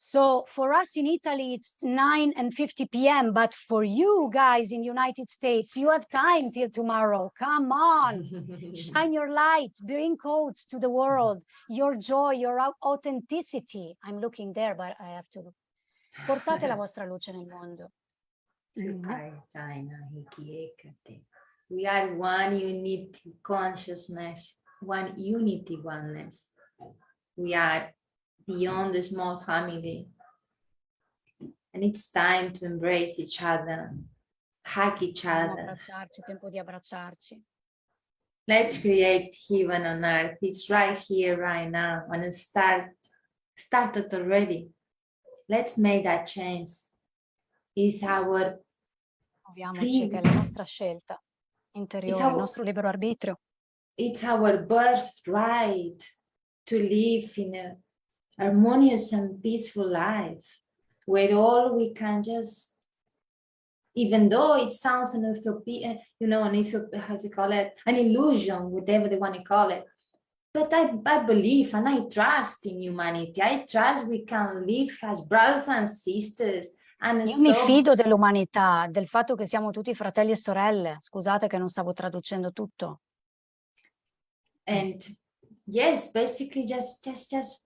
so for us in Italy, it's 9:50 p.m., but for you guys in the United States, you have time till tomorrow. Come on, shine your light, bring codes to the world, your joy, your authenticity. I'm looking there, but I have to. Portate la vostra luce nel mondo. We are one unity consciousness, one unity oneness. We are beyond the small family. And it's time to embrace each other, hug each other. Abbracciarci, tempo di abbracciarci. Let's create heaven on earth. It's right here, right now. And it started already. Let's make that change. It's our Muoviamoci, che è la nostra scelta interiore, il nostro libero arbitrio. It's our birthright to live in a harmonious and peaceful life, where all we can just, even though it sounds an utopia, you know, how's it call it, an illusion, whatever they want to call it. But I believe and I trust in humanity. I trust we can live as brothers and sisters. Io mi fido dell'umanità, del fatto che siamo tutti fratelli e sorelle. Scusate che non stavo traducendo tutto. And yes, basically just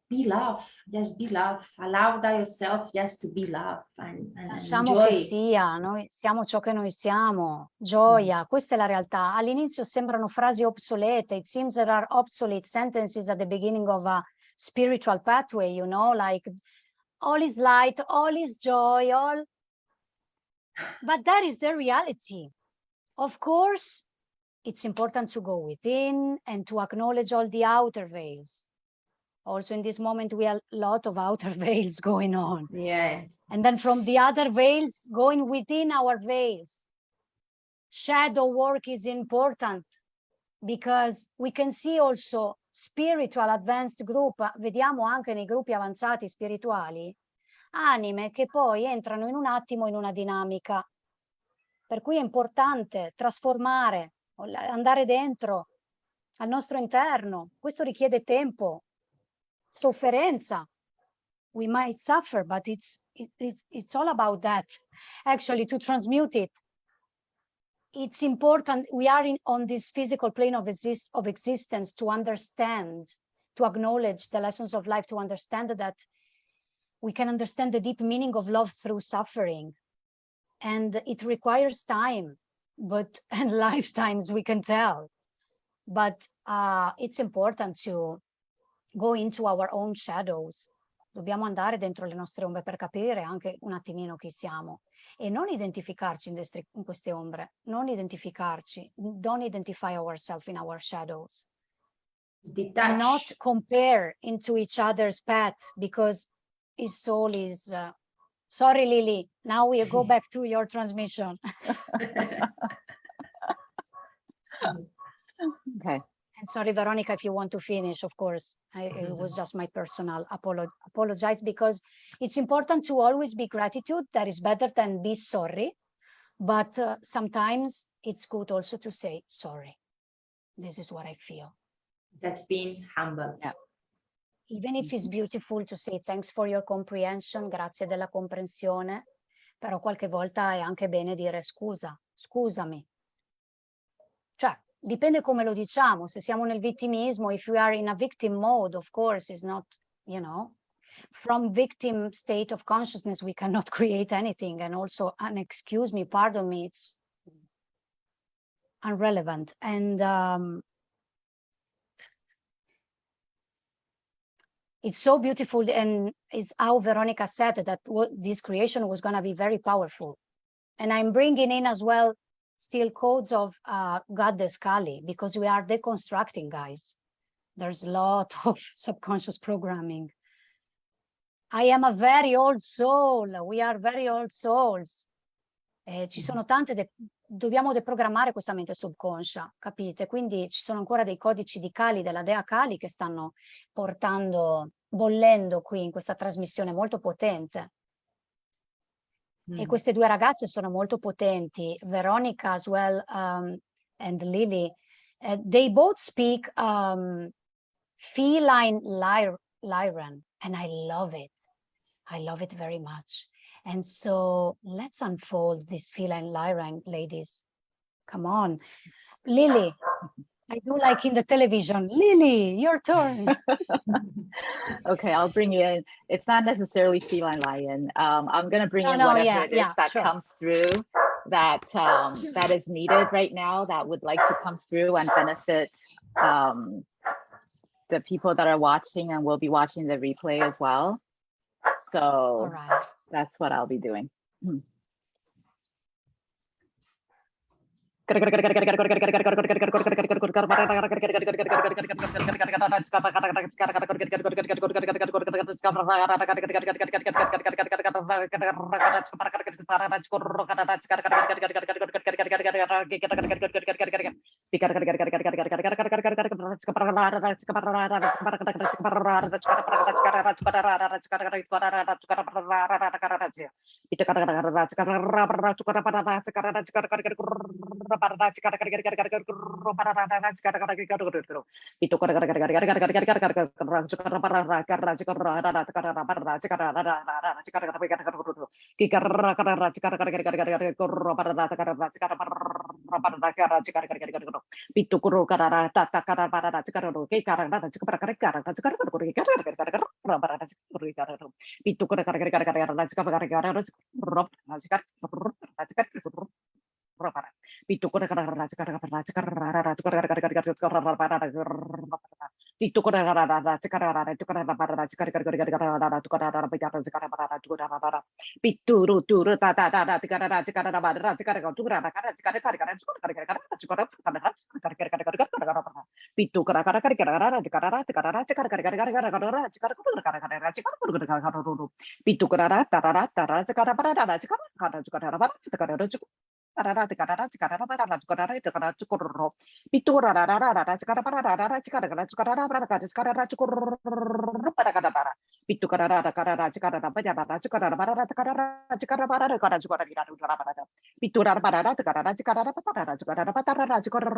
be love. Just be love. Allow yourself just to be love and Lasciamo enjoy. che sia, noi siamo ciò che noi siamo. Gioia, questa è la realtà. All'inizio sembrano frasi obsolete. It seems there are obsolete sentences at the beginning of a spiritual pathway, you know, like all is light, all is joy, all. But that is the reality. Of course, it's important to go within and to acknowledge all the outer veils. Also in this moment, we have a lot of outer veils going on. Yes. And then from the other veils, going within our veils. Shadow work is important because we can see also spiritual advanced group, vediamo anche nei gruppi avanzati spirituali, anime che poi entrano in un attimo in una dinamica. Per cui è importante trasformare, andare dentro al nostro interno. Questo richiede tempo, sofferenza. We might suffer, but it's it's all about that. Actually, to transmute it, it's important. We are on this physical plane of existence to understand, to acknowledge the lessons of life, to understand that we can understand the deep meaning of love through suffering. And it requires time, and lifetimes, we can tell. But it's important to go into our own shadows. Dobbiamo andare dentro le nostre ombre per capire anche un attimino chi siamo e non identificarci in queste ombre, non identificarci. Don't identify ourselves in our shadows. Detach. And not compare into each other's path, because his soul is... Sorry, Lily, now we go back to your transmission. Okay. And sorry, Veronica, if you want to finish, of course. It was just my personal apologize, because it's important to always be gratitude. That is better than be sorry. But sometimes it's good also to say, sorry, this is what I feel. That's being humble. Yeah. Even if it's beautiful to say thanks for your comprehension, grazie della comprensione, però qualche volta è anche bene dire scusa, scusami. Cioè, dipende come lo diciamo. Se siamo nel vittimismo, if we are in a victim mode, of course, it's not, from victim state of consciousness, we cannot create anything. And also, excuse me, pardon me, it's irrelevant. And it's so beautiful, and it's how Veronica said that this creation was going to be very powerful. And I'm bringing in as well still codes of Goddess Kali, because we are deconstructing, guys. There's a lot of subconscious programming. I am a very old soul. We are very old souls. Ci sono dobbiamo deprogrammare questa mente subconscia, capite? Quindi ci sono ancora dei codici di Kali, della dea Kali, che stanno bollendo qui in questa trasmissione molto potente. E queste due ragazze sono molto potenti. Veronica as well, and Lily. They both speak feline Lyran, and I love it. I love it very much. And so let's unfold this feline Lyran, ladies. Come on. Lily, I do like in the television. Lily, your turn. Okay, I'll bring you in. It's not necessarily feline lion. I'm going to bring in whatever it is that comes through that that is needed right now, that would like to come through and benefit the people that are watching and will be watching the replay as well. So that's what I'll be doing. Piturara barara takarara takarara patarara takarara patarara takarara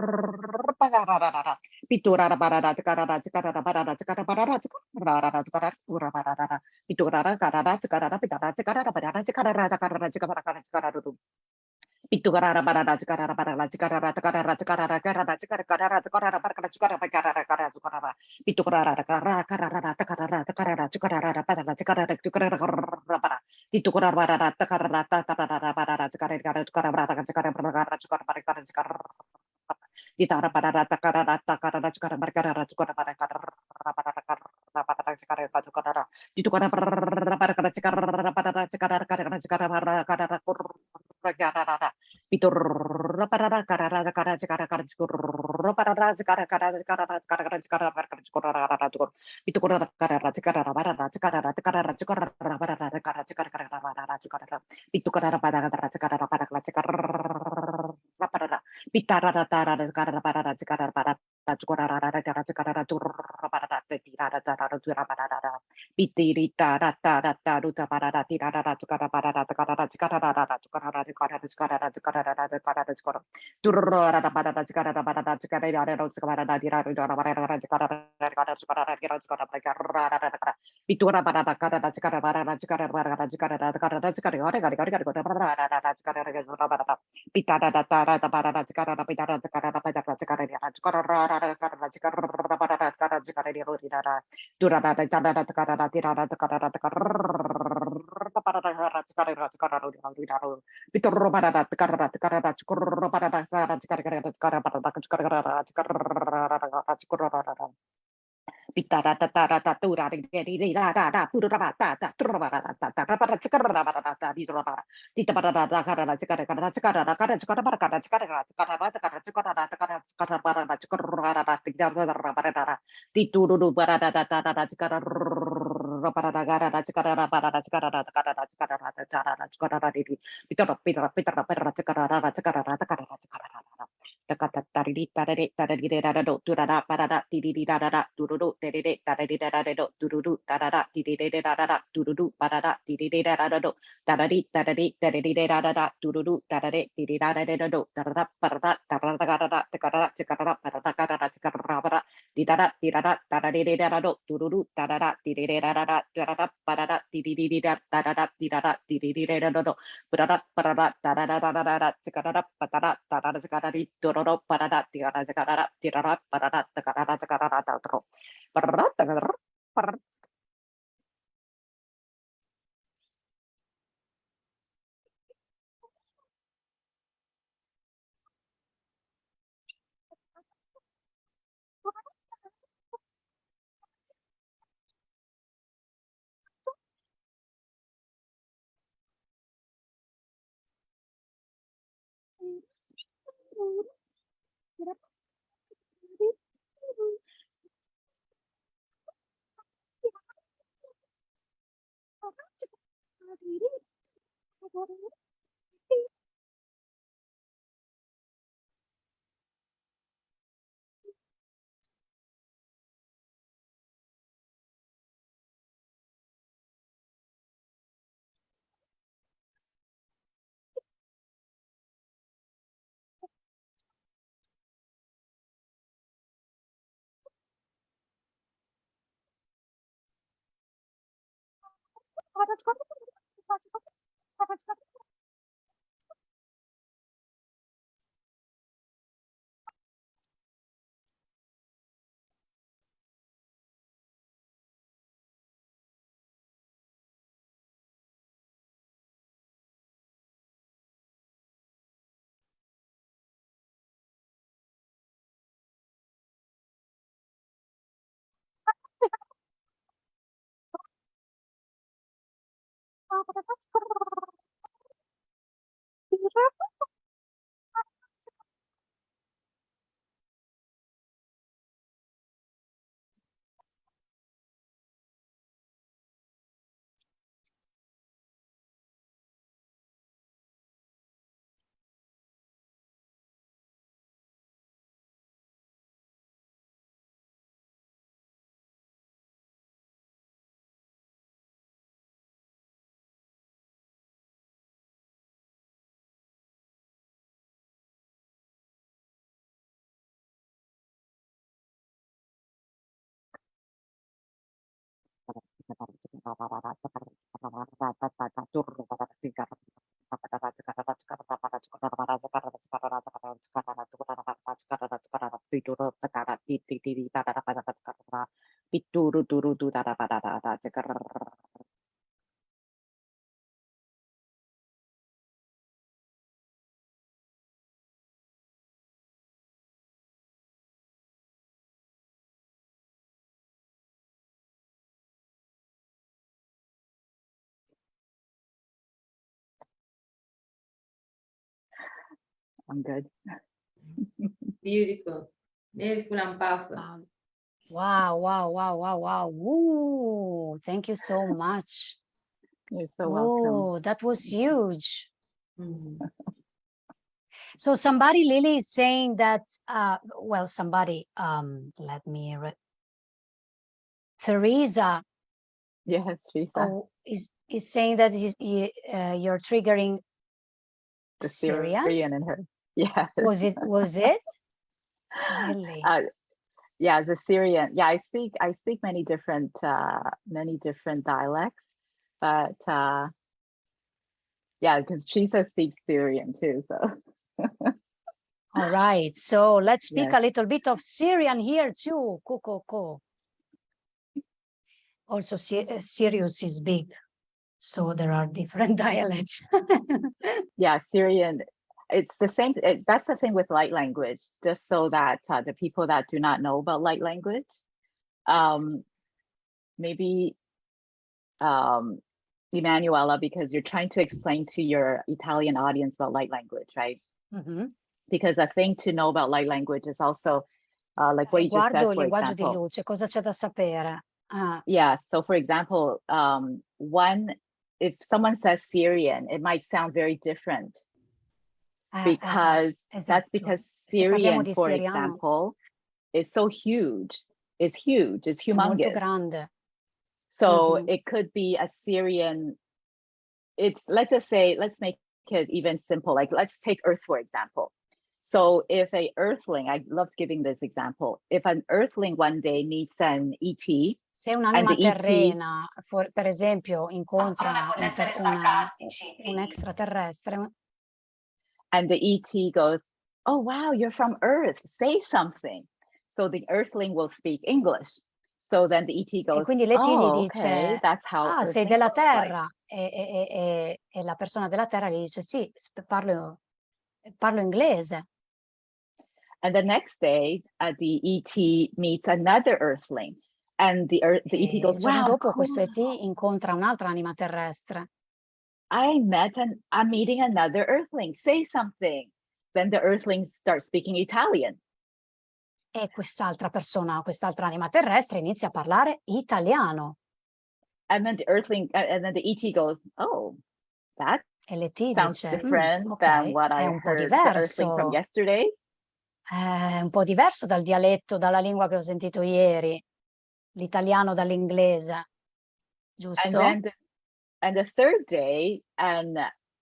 piturara barara takarara takarara barara takarara barara takarara takarara ura barara piturara karara takarara pitara takarara barara takarara takarara takarara takarara Pitukara barara takarara barara takarara takarara takarara karara takarara takarara barara takarara takarara karara takarara pitukara takarara karara takarara takarara takarara barara takarara takarara barara pitukara barara takarara takarara barara takarara takarara barara takarara barara takarara takarara Ditara barara takarara takarara takarara barara takarara barara barara takarara takarara ditukara barara barara takarara barara takarara karara takarara karara karara Pitur parara karara karara karara karara parara karara karara karara karara karara karara itu karara karara karara parara karara karara karara parara karara karara karara itu karara parara karara parara karara parara pitara tarara karara parara karara parara karara karara parara tirara tarara tura parara pitiri tarara tarara ruta parara tirara karara parara karara karara karara karara Turrara parara karara parara karara Pitura parara karara karara parara karara karara Pitara tara parara karara pitara karara pitara karara Durara karara karara tirara karara karara Piturro parara karara karara chukurro parara karara karara karara karara Pitara tatara tatura di rara purra tata trova tata para chikarra para di rova tita para karara chikara karara chikara karara chikara para karara chikara karara karara chikara karara para chikarra tikara para tituru para tata chikara para karara chikara para chikara karara chikara di pitara pitara pitara para chikara chikara Takata tariri tarare tarari rarado turara parara tiriri rarara tururu terere tarari rarado tururu tarara tiriri rarara tururu parara tiriri rarado tarari tarari tarari rarara tururu tarare tiriri rarado tarara parara tarara karara takarara takarara parara karara takarara para tirara tirara tarari rarado tururu tarara tiriri rarara tarara parara tiriri tarara tirara tiriri rarado Parara parara tarara tarara takarara patara tarara takarari tororo parara tirara takarara tirara parara takarara takarara tatro parara takarara parara I'm good. Beautiful, beautiful and powerful. Wow, wow, wow, wow, wow. Ooh, thank you so much. You're so welcome. Oh, that was huge. Mhm. So somebody, Lily, is saying that, well, somebody, let me, Teresa, Yes, Teresa. oh, is saying that you're triggering The Syrian? Syrian in her. Yes. Was it really? Yeah, the Syrian. Yeah, I speak many different dialects, but yeah, because Teresa speaks Syrian too. So All right, so let's speak yes. a little bit of Syrian here too. Ko. Also, Sirius is big, so there are different dialects. Yeah, Syrian. It's the same. That's the thing with light language. Just so that the people that do not know about light language, maybe Emanuela, because you're trying to explain to your Italian audience about light language, right? Mhm. Because a thing to know about light language is also like what you just said, Riguardo il for linguaggio di example. luce, cosa c'è da sapere? Ah, Yeah, so for example, if someone says Syrian, it might sound very different because that's esatto. because Se parliamo Syrian, di for siriano, example, is so huge. It's huge, it's è molto humongous. grande. So Mhm. it could be a Syrian, let's make it even simple. Like let's take Earth, for example. So if a earthling, I love giving this example, if an earthling one day meets an ET, Se and un'anima the ET, terrena, per esempio, incontra un extraterrestre, and the ET goes, oh wow, you're from Earth, say something. So the earthling will speak English. So then the ET e goes, quindi l'ET gli oh, okay, dice, that's how ah, sei earthlings della look like. Terra, e la persona della Terra gli dice, sì, parlo inglese. And the next day, the ET meets another earthling, and the ET goes, Il giorno wow, dopo cool. questo ET incontra un'altra anima terrestre. I'm meeting another earthling. Say something. Then the earthlings start speaking Italian. E quest'altra persona, quest'altra anima terrestre inizia a parlare italiano. And then the ET goes, oh, that E l'ET sounds dice, different ok, than what è I un po' heard the earthling from diverso, yesterday. è un po' diverso dal dialetto, dalla lingua che ho sentito ieri, l'italiano dall'inglese, giusto? And the third day, an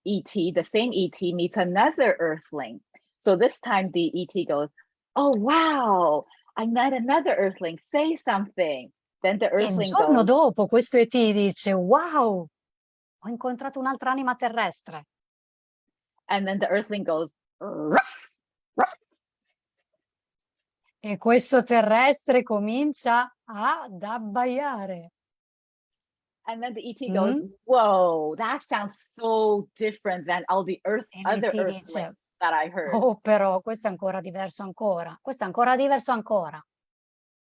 ET, the same ET, meets another earthling. So this time the ET goes, oh, wow, I met another earthling, say something. Then the E il earthling giorno goes, dopo questo ET dice, wow, ho incontrato un'altra anima terrestre. and then the earthling goes, ruff, ruff. E questo terrestre comincia ad abbaiare. And then the ET goes, whoa, that sounds so different than all the other l'ET earthlings dice, that I heard. oh, però questo è ancora diverso ancora. Questo è ancora diverso ancora.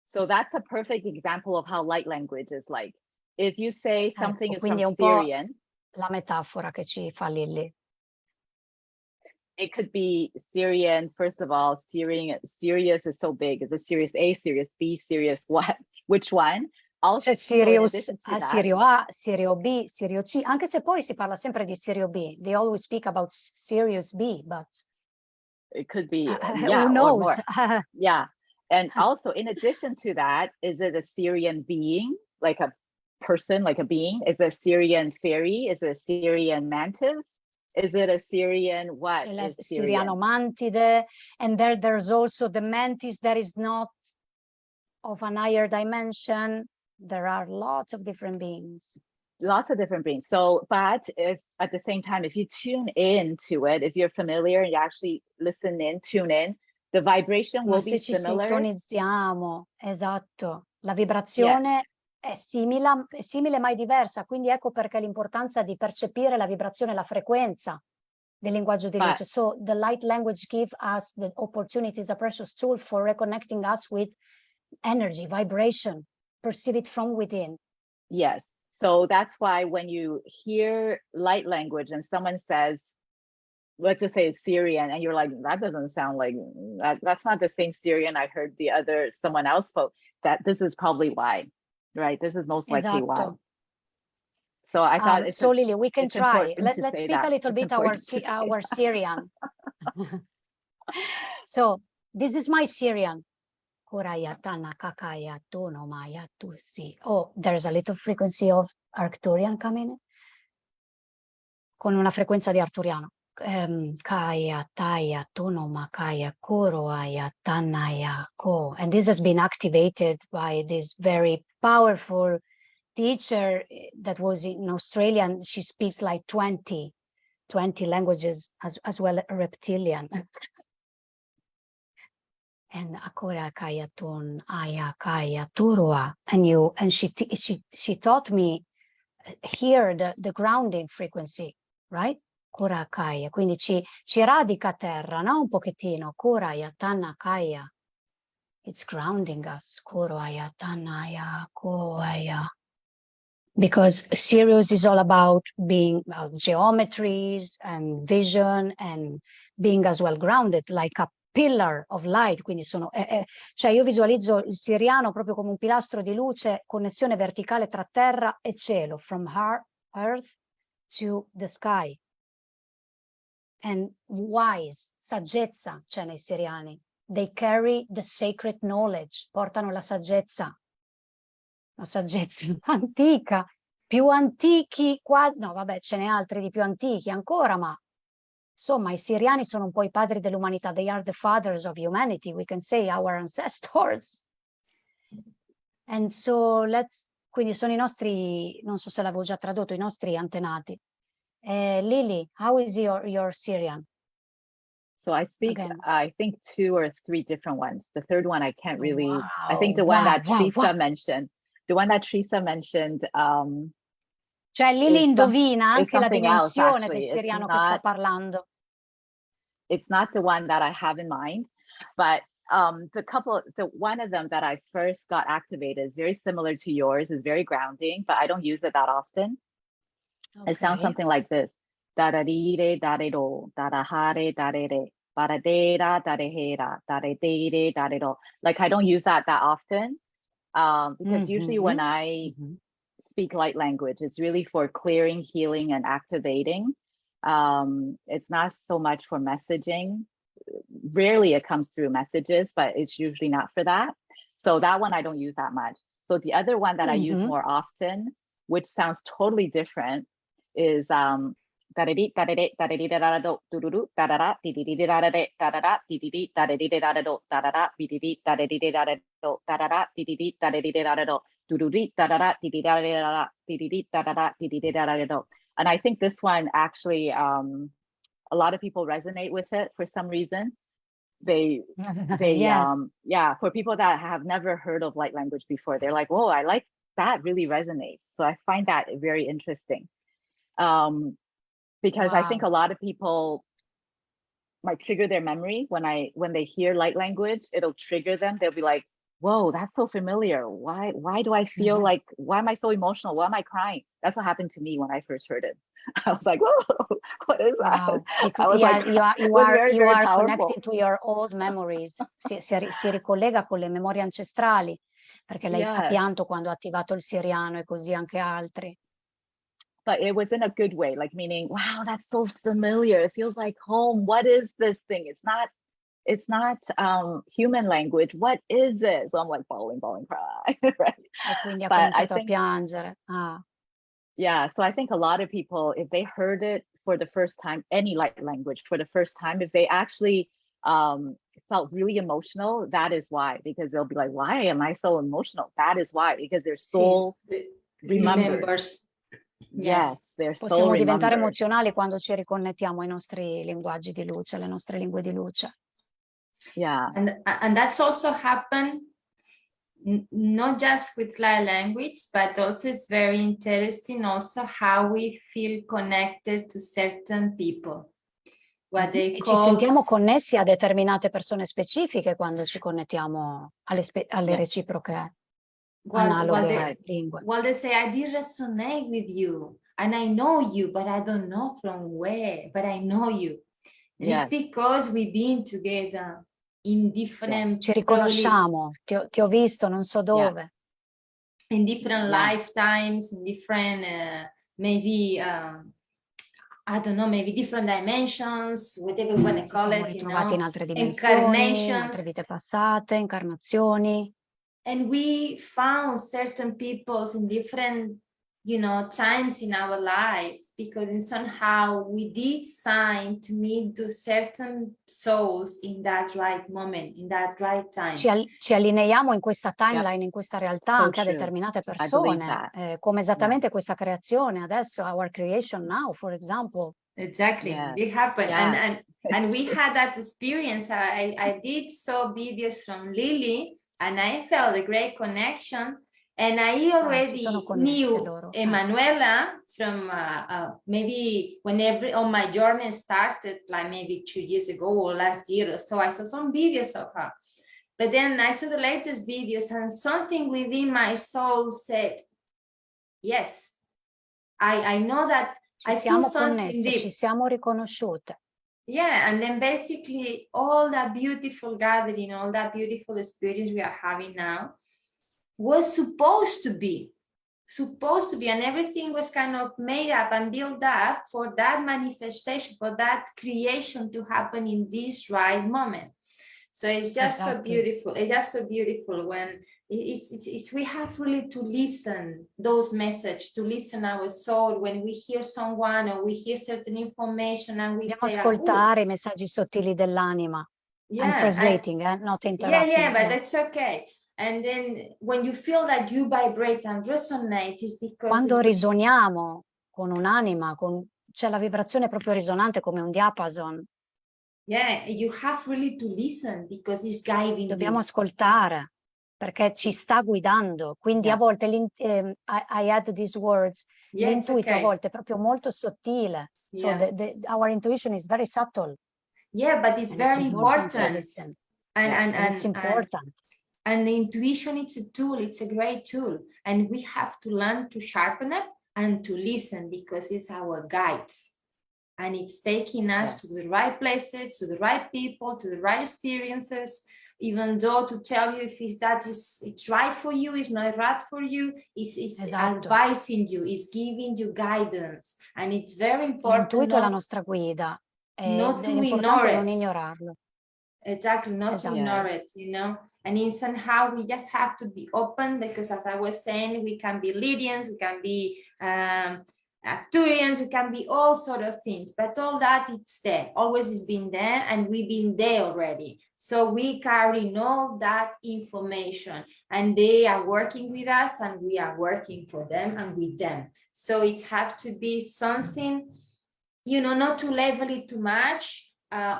So that's a perfect example of how light language is like. If you say something Ecco, is from quindi è un po' Syrian, la metafora che ci fa Lilly. it could be Syrian. First of all, Sirius is so big. Is it Sirius A, Sirius B, Sirius what? Which one? Also, C'è Sirius, that, Sirio A, Sirio B, Sirio C, anche se poi si parla sempre di Sirio B. They always speak about Sirius B, but it could be, who yeah, or knows? more. Yeah. And also, in addition to that, is it a Syrian being, like a person, like a being? Is it a Syrian fairy? Is it a Syrian mantis? Is it a Syrian what? Is Syrian? Siriano mantide, and there's also the mantis that is not of an higher dimension. There are lots of different beings. lots of different brains. So, but if at the same time, if you tune in to it, if you're familiar and you actually listen in, tune in, the vibration Ma will se be ci similar. sintonizziamo, esatto, la Yes. vibrazione è simile ma è diversa, quindi ecco perché l'importanza di percepire la vibrazione e la frequenza del linguaggio di But luce. So the light language gives us the opportunity, is a precious tool for reconnecting us with energy, vibration, perceive it from within. yes. So that's why when you hear light language and someone says, let's just say it's Syrian, and you're like, that doesn't sound like that. That's not the same Syrian I heard someone else spoke. That this is probably why, right? This is most likely why. Esatto. So I thought So Lily, we can it's try. important to Let's say speak that. a little It's bit our important to say our that. Syrian. So this is my Syrian. Korayatana kakaya tono maya tusi. Oh, there's a little frequency of Arcturian coming in. Con una frequenza di arturiano. Kaya taya tono makaya koroaya tanaya ko. And this has been activated by this very powerful teacher that was in Australia, and she speaks like 20 languages as well as reptilian. And akora kaya ton aya kaya turua. And she taught me here the grounding frequency, right? Kora kaya. Quindi ci radica a terra, no? Un pochettino. Koraya tanna kaya. It's grounding us. Koraya tanaya koaya. Because Sirius is all about being geometries and vision and being as well grounded, like a pillar of light. Quindi cioè io visualizzo il siriano proprio come un pilastro di luce, connessione verticale tra terra e cielo, from earth to the sky. And wise, saggezza c'è nei siriani. They carry the sacred knowledge, portano la saggezza antica, più antichi, no vabbè ce n'è altri di più antichi ancora, ma insomma i siriani sono un po' i padri dell'umanità. They are the fathers of humanity, we can say, our ancestors. And so quindi sono i nostri, non so se l'avevo già tradotto, i nostri antenati. Lily, how is your Syrian? So I speak, Again. I think 2 or 3 different ones. The third one I can't really, Wow, I think the one that wow, Teresa wow. mentioned, Cioè Lily is indovina anche la something else, dimensione del actually. siriano che sta parlando. It's not the one that I have in mind, but one of them that I first got activated is very similar to yours, is very grounding, but I don't use it that often. Okay. It sounds something like this. Da-da-dee-de, da-de-do, da-da-ha-de, da-de-de, ba-da-de-da, da-de-he-da, da-de-de-de, da-de-do. Like I don't use that often, because usually when I speak light language, it's really for clearing, healing, and activating. It's not so much for messaging. Rarely it comes through messages, but it's usually not for that. So that one I don't use that much. So the other one that I use more often, which sounds totally different, is and I think this one actually, a lot of people resonate with it for some reason. They Yes. Yeah, for people that have never heard of light language before, they're like, whoa, I like that, really resonates. So I find that very interesting. Because I think a lot of people might trigger their memory when they hear light language, it'll trigger them. They'll be like, whoa, that's so familiar. Why do I feel like, why am I so emotional? Why am I crying? That's what happened to me when I first heard it. I was like, whoa, what is that? Wow. I was like, you very, very are powerful. connecting to your old memories. Si ricollega con le memorie ancestrali, perché lei ha pianto quando ha attivato il siriano e così anche altri. But it was in a good way, like meaning, wow, that's so familiar. It feels like home. What is this thing? It's not human language. What is it? So I'm like bawling, cry, right? E quindi ha But I cominciato a think, piangere. yeah, so I think a lot of people, if they heard it for the first time, any light language for the first time, if they actually felt really emotional, that is why, because they'll be like, why am I so emotional? That is why, because their soul remembers. Yes, their soul Possiamo diventare remembers. emozionali quando ci riconnettiamo ai nostri linguaggi di luce, alle nostre lingue di luce. Yeah. And that's also happened not just with light language, but also it's very interesting also how we feel connected to certain people. What they E ci call sentiamo connessi a determinate persone specifiche quando ci connettiamo alle Yes. reciproche what analoghe lingue. they say, I did resonate with you and I know you, but I don't know from where, but I know you. And Yes. it's because we've been together in different Ci riconosciamo, ti ho visto, non so dove. in different Yeah. lifetimes, in different maybe I don't know, maybe different dimensions, whatever you want to Ci call siamo it, you ritrovati know, in altre dimensioni, in altre incarnations. vite passate, incarnazioni. And we found certain peoples in different, you know, times in our life, because somehow we did sign to meet to certain souls in that right moment, in that right time. Ci allineiamo in questa timeline, in questa realtà, So anche a true. determinate I believe persone, that. come esattamente questa creazione adesso, our creation now, for example. Exactly, Yes. it happened. Yeah. And we had that experience. I did saw videos from Lily, and I felt a great connection. And I Si already sono connesse knew loro. Emanuela from maybe whenever on my journey started, like maybe 2 years ago or last year or so. I saw some videos of her, but then I saw the latest videos, and something within my soul said, yes, I know that. Ci siamo connesse, ci siamo riconosciute. Yeah, and then basically all that beautiful gathering, all that beautiful experience we are having now was supposed to be, and everything was kind of made up and built up for that manifestation, for that creation to happen in this right moment. So it's just so beautiful. It's just so beautiful when it's we have really to listen those messages, to listen our soul when we hear someone or we hear certain information and we Dobbiamo say, ascoltare i messaggi sottili dell'anima. yeah, I'm translating, not interrupting. yeah, but that's okay. And then when you feel that you vibrate and resonate, is because quando risuoniamo con un'anima, c'è la vibrazione proprio risonante come un diapason. Yeah, you have really to listen because it's guiding Dobbiamo you. ascoltare perché ci sta guidando. Quindi a volte I add these words, l'intuito a volte è proprio molto sottile. So our intuition is very subtle. Yeah, but it's very important. And it's important. And the intuition, it's a tool, it's a great tool. And we have to learn to sharpen it and to listen because it's our guide. And it's taking us to the right places, to the right people, to the right experiences, even though to tell you if it's right for you, it's not right for you, it's advising you, it's giving you guidance. And it's very important. L'intuito è la nostra guida. Not to ignore it. Non ignorarlo. Exactly, not to ignore it, you know. And in somehow we just have to be open because, as I was saying, we can be Lydians, we can be Arcturians, we can be all sort of things, but all that it's there, always has been there, and we've been there already. So we carry all that information, and they are working with us, and we are working for them and with them. So it has to be something, you know, not to level it too much.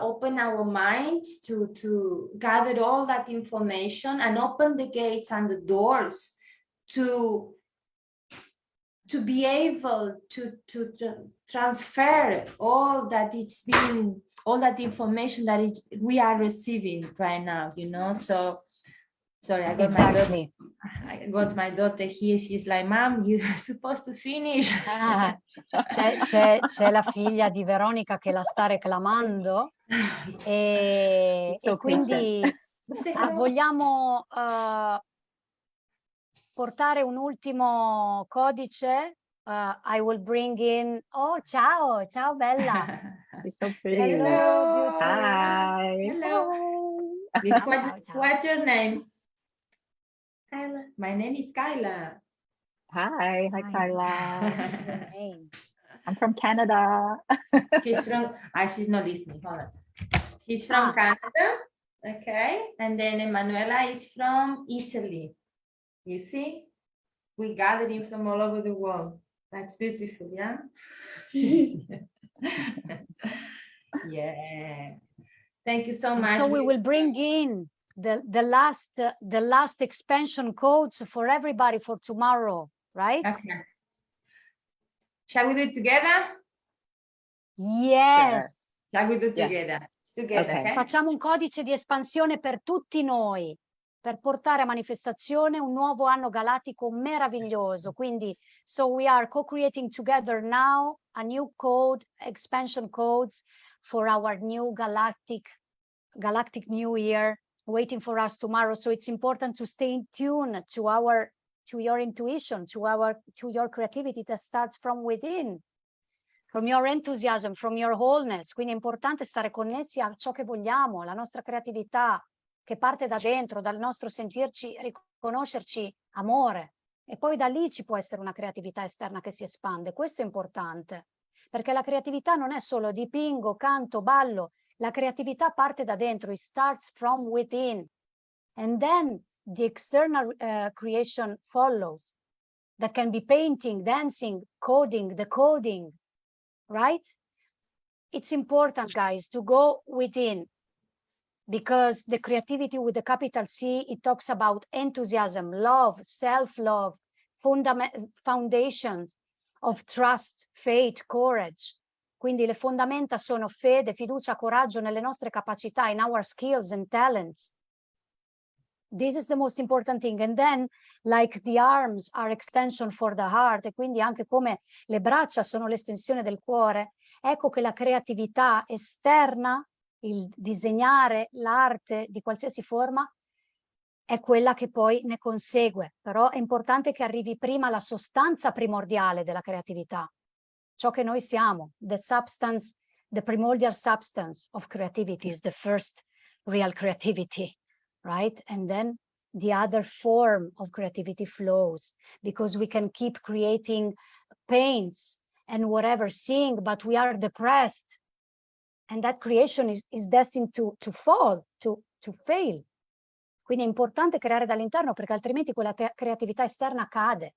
Open our minds to gather all that information and open the gates and the doors to be able to transfer all that all that information that we are receiving right now, you know. So sorry, I got my daughter here. She's like, Mom, you're supposed to finish. C'è la figlia di Veronica che la sta reclamando e quindi vogliamo portare un ultimo codice. I will bring in. Oh, ciao bella. It's so pretty. Hello, beautiful. Hi. Hello. What's your name? Kyla. My name is Kyla. Hi, Kyla. I'm from Canada. She's not listening. Hold on. She's from Canada. Okay. And then Emanuela is from Italy. You see? We gathered in from all over the world. That's beautiful, yeah? Yeah. Thank you so And much. so we will bring in the last expansion codes for everybody for tomorrow, right? Okay. Shall we do it together? Yes. Shall we do it Yeah. together? Together, Okay. okay? Facciamo un codice di espansione per tutti noi, per portare a manifestazione un nuovo anno galattico meraviglioso. Quindi, so we are co-creating together now a new code, expansion codes for our new galactic new year waiting for us tomorrow. So it's important to stay in tune to your intuition, to your creativity that starts from within, from your enthusiasm, from your wholeness. Quindi è importante stare connessi a ciò che vogliamo, la nostra creatività che parte da dentro, dal nostro sentirci, riconoscerci amore. E poi da lì ci può essere una creatività esterna che si espande. Questo è importante, perché la creatività non è solo dipingo, canto, ballo. La creatività parte da dentro. It starts from within. And then the external creation follows. That can be painting, dancing, coding, decoding, right? It's important, guys, to go within, because the creativity with the capital C, it talks about enthusiasm, love, self-love, foundations of trust, faith, courage. Quindi le fondamenta sono fede, fiducia, coraggio nelle nostre capacità, in our skills and talents. This is the most important thing. And then, like the arms are extension for the heart, e quindi anche come le braccia sono l'estensione del cuore, ecco che la creatività esterna, il disegnare, l'arte di qualsiasi forma, è quella che poi ne consegue. Però è importante che arrivi prima la sostanza primordiale della creatività, ciò che noi siamo, the substance, the primordial substance of creativity is the first real creativity, right? And then the other form of creativity flows, because we can keep creating paints and whatever, seeing, but we are depressed. And that creation is destined to fall, to fail. Quindi è importante creare dall'interno, perché altrimenti quella creatività esterna cade.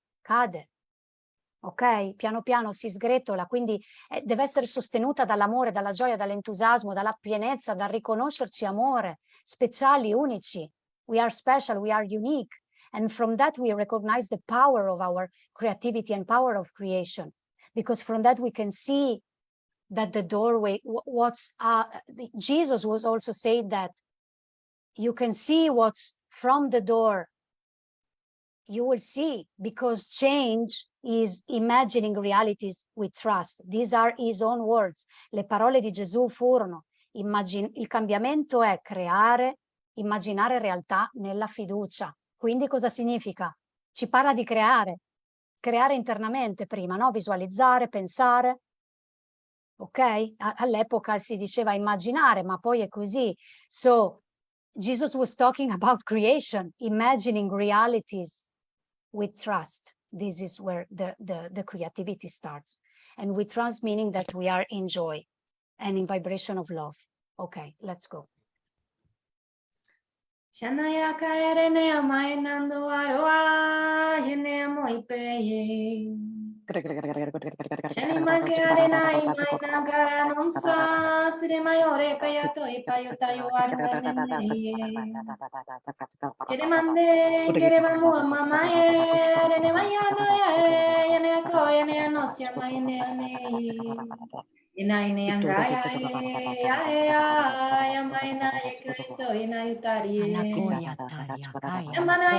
Ok? Piano piano si sgretola, quindi deve essere sostenuta dall'amore, dalla gioia, dall'entusiasmo, dalla pienezza, dal riconoscerci amore, speciali, unici. We are special, we are unique. And from that we recognize the power of our creativity and power of creation. Because from that we can see that the doorway, Jesus was also saying that you can see what's from the door. You will see, because change is imagining realities with trust. These are his own words. Le parole di Gesù furono: il cambiamento è creare, immaginare realtà nella fiducia. Quindi cosa significa? Ci parla di creare internamente prima, no? Visualizzare, pensare. Ok? All'epoca si diceva immaginare, ma poi è così. So Jesus was talking about creation, imagining realities with trust. This is where the creativity starts. And with trust, meaning that we are in joy and in vibration of love. Okay, let's go. Shanaya kaere ne amai nando aroa yene moipe. Shani magare na imai nagara non sa sire maiore peyato ipayota yuaru nene. Kere mande kere bamu mamae rene mayano yene ko yene no siama yene ane. Ina ine angaya ya maina yekrito ina yutari. Emana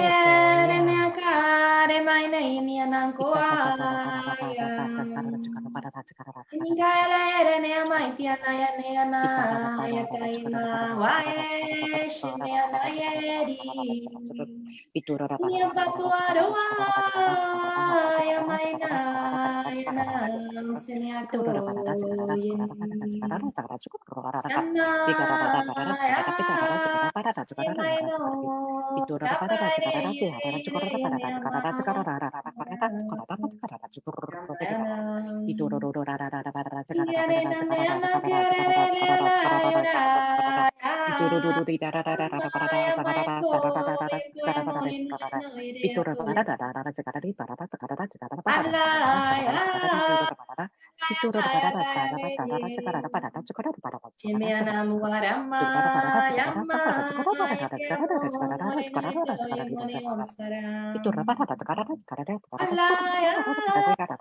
rene akare maina ini anankoa. Iningaya rene amaiti anaya ne ana yakaima wae shine anayeri. Nia papuaroa ya maina yana siniako.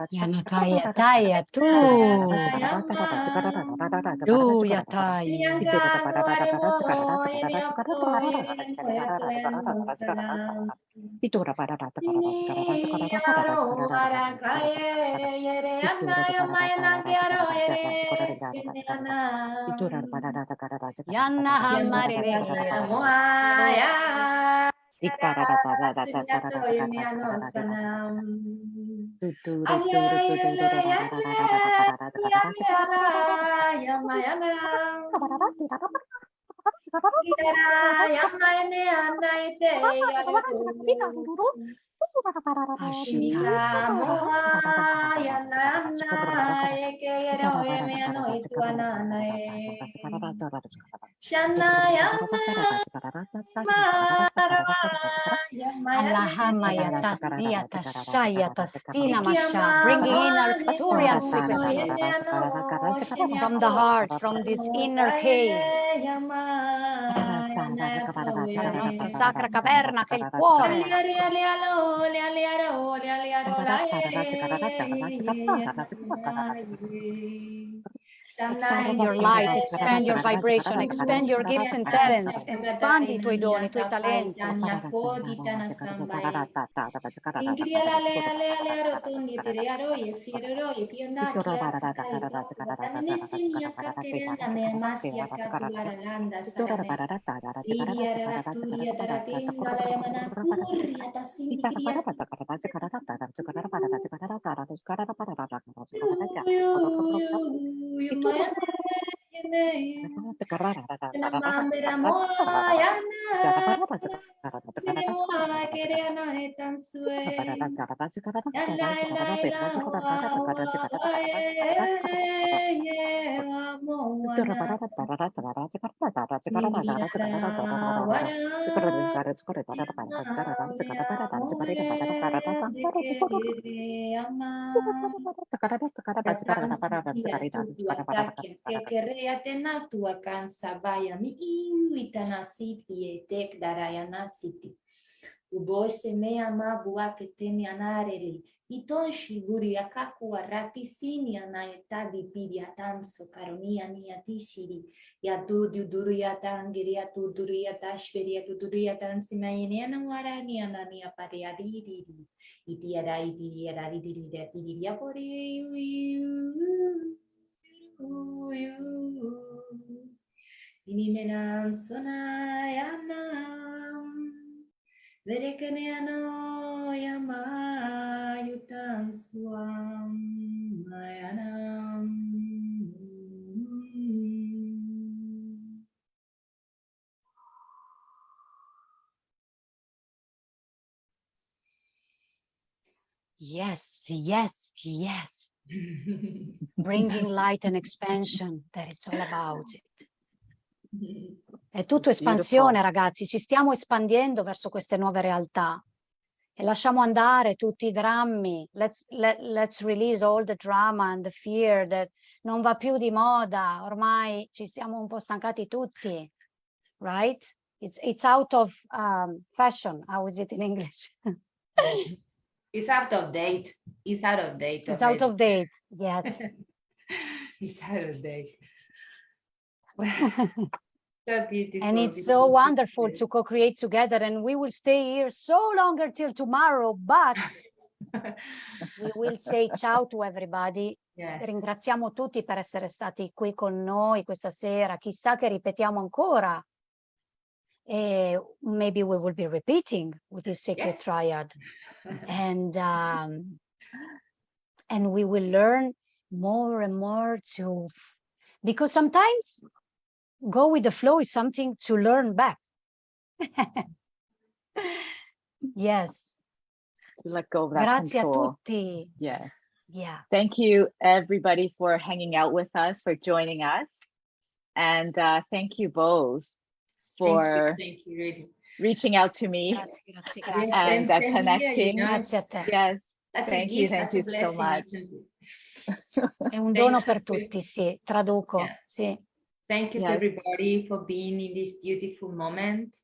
Yana kaya taya tu. Ya taya. Yana hamarere. Allahumma tasniya tashaya tastina masha, bringing in our Arcturian frequency from the heart, from this inner cave, dalla nostra sacra caverna che è il cuore. Expand your light, expand your vibration, expand your gifts and talents, expand i tuoi doni, i tuoi talenti. Uboise me ama buake teni anareli. Iton shiguri akaku aratisini anayetadi pidi atanso karonia niatisiri. Ya dudu duria tangiria tuduria tashveria tuduria tansimayeniana warani anania pareadiri. Itiara itiara itiria itiria pori. Ini menam sonayanam. Verekanayano yama yutam swam mayanam. Yes, yes, yes. Bringing light and expansion, that is all about it. È tutto espansione, ragazzi, ci stiamo espandendo verso queste nuove realtà e lasciamo andare tutti i drammi. Let's release all the drama and the fear that non va più di moda, ormai ci siamo un po' stancati tutti, right? It's out of fashion. How is it in English? It's out of date. It's out of date. It's out of date, yes. It's out of date. So beautiful. And it's so wonderful to co-create together, and we will stay here so longer till tomorrow, but we will say ciao to everybody. Yeah. Ringraziamo tutti per essere stati qui con noi questa sera. Chissà che ripetiamo ancora. E maybe we will be repeating with this sacred triad. And we will learn more and more because sometimes go with the flow is something to learn back. Yes. To let go of that Grazie control. a tutti. Yes. Yeah. Thank you, everybody, for hanging out with us, for joining us. And thank you both for Thank you, really. reaching out to me Grazie, grazie, Yes, grazie. and same here, connecting. Grazie a te. Yes, That's a thank you gift, so that's a blessing. much. Isn't it? È un Thank dono you. per tutti, sì, traduco, Yeah. sì. Thank you to Yes. everybody for being in this beautiful moment.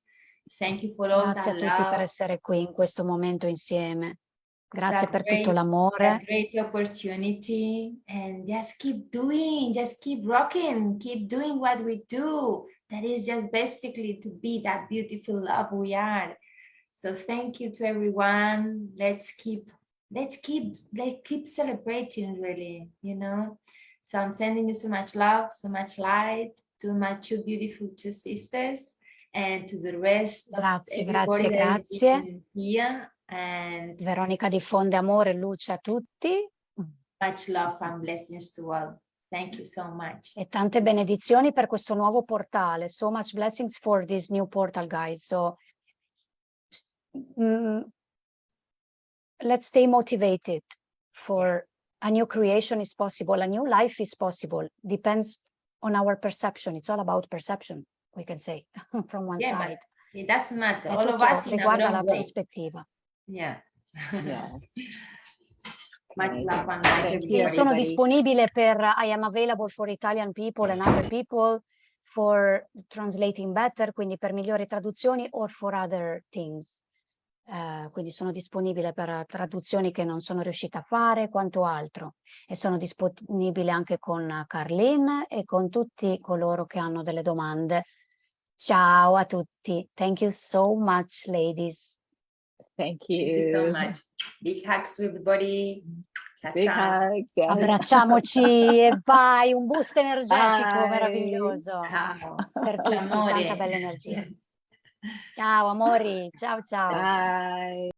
Thank you for all Grazie a that tutti per love, essere qui in questo momento insieme. Grazie that per tutto great, l'amore. that great opportunity, and just keep doing, just keep rocking, keep doing what we do. That is just basically to be that beautiful love we are. So thank you to everyone. Let's keep celebrating, really, you know. So I'm sending you so much love, so much light to my two beautiful two sisters, and to the rest of Grazie, everybody grazie, that is grazie. in here. And Veronica diffonde amore e luce a tutti much love and blessings to all. Thank you so much. e tante benedizioni per questo nuovo portale. So much blessings for this new portal, guys. So let's stay motivated for a new creation is possible. A new life is possible. Depends on our perception. It's all about perception, we can say, from one Yeah, side. but it doesn't matter. E All of tutto us in our riguarda own la way. prospettiva. Yeah. Yes. Much Okay. love and light, Thank you, Io sono everybody. disponibile per I am available for Italian people and other people for translating better, quindi per migliori traduzioni or for other things. Quindi sono disponibile per traduzioni che non sono riuscita a fare, quanto altro. E sono disponibile anche con Carlin e con tutti coloro che hanno delle domande. Ciao a tutti. Thank you so much, ladies. Thank Thank you so you. much. Big hugs to everybody. Ciao, Big ciao. hugs. Yeah. Abbracciamoci e vai, un boost energetico Bye. meraviglioso Ciao. per tutti, Amore. tanta bella energia. Ciao amori, ciao ciao. Bye.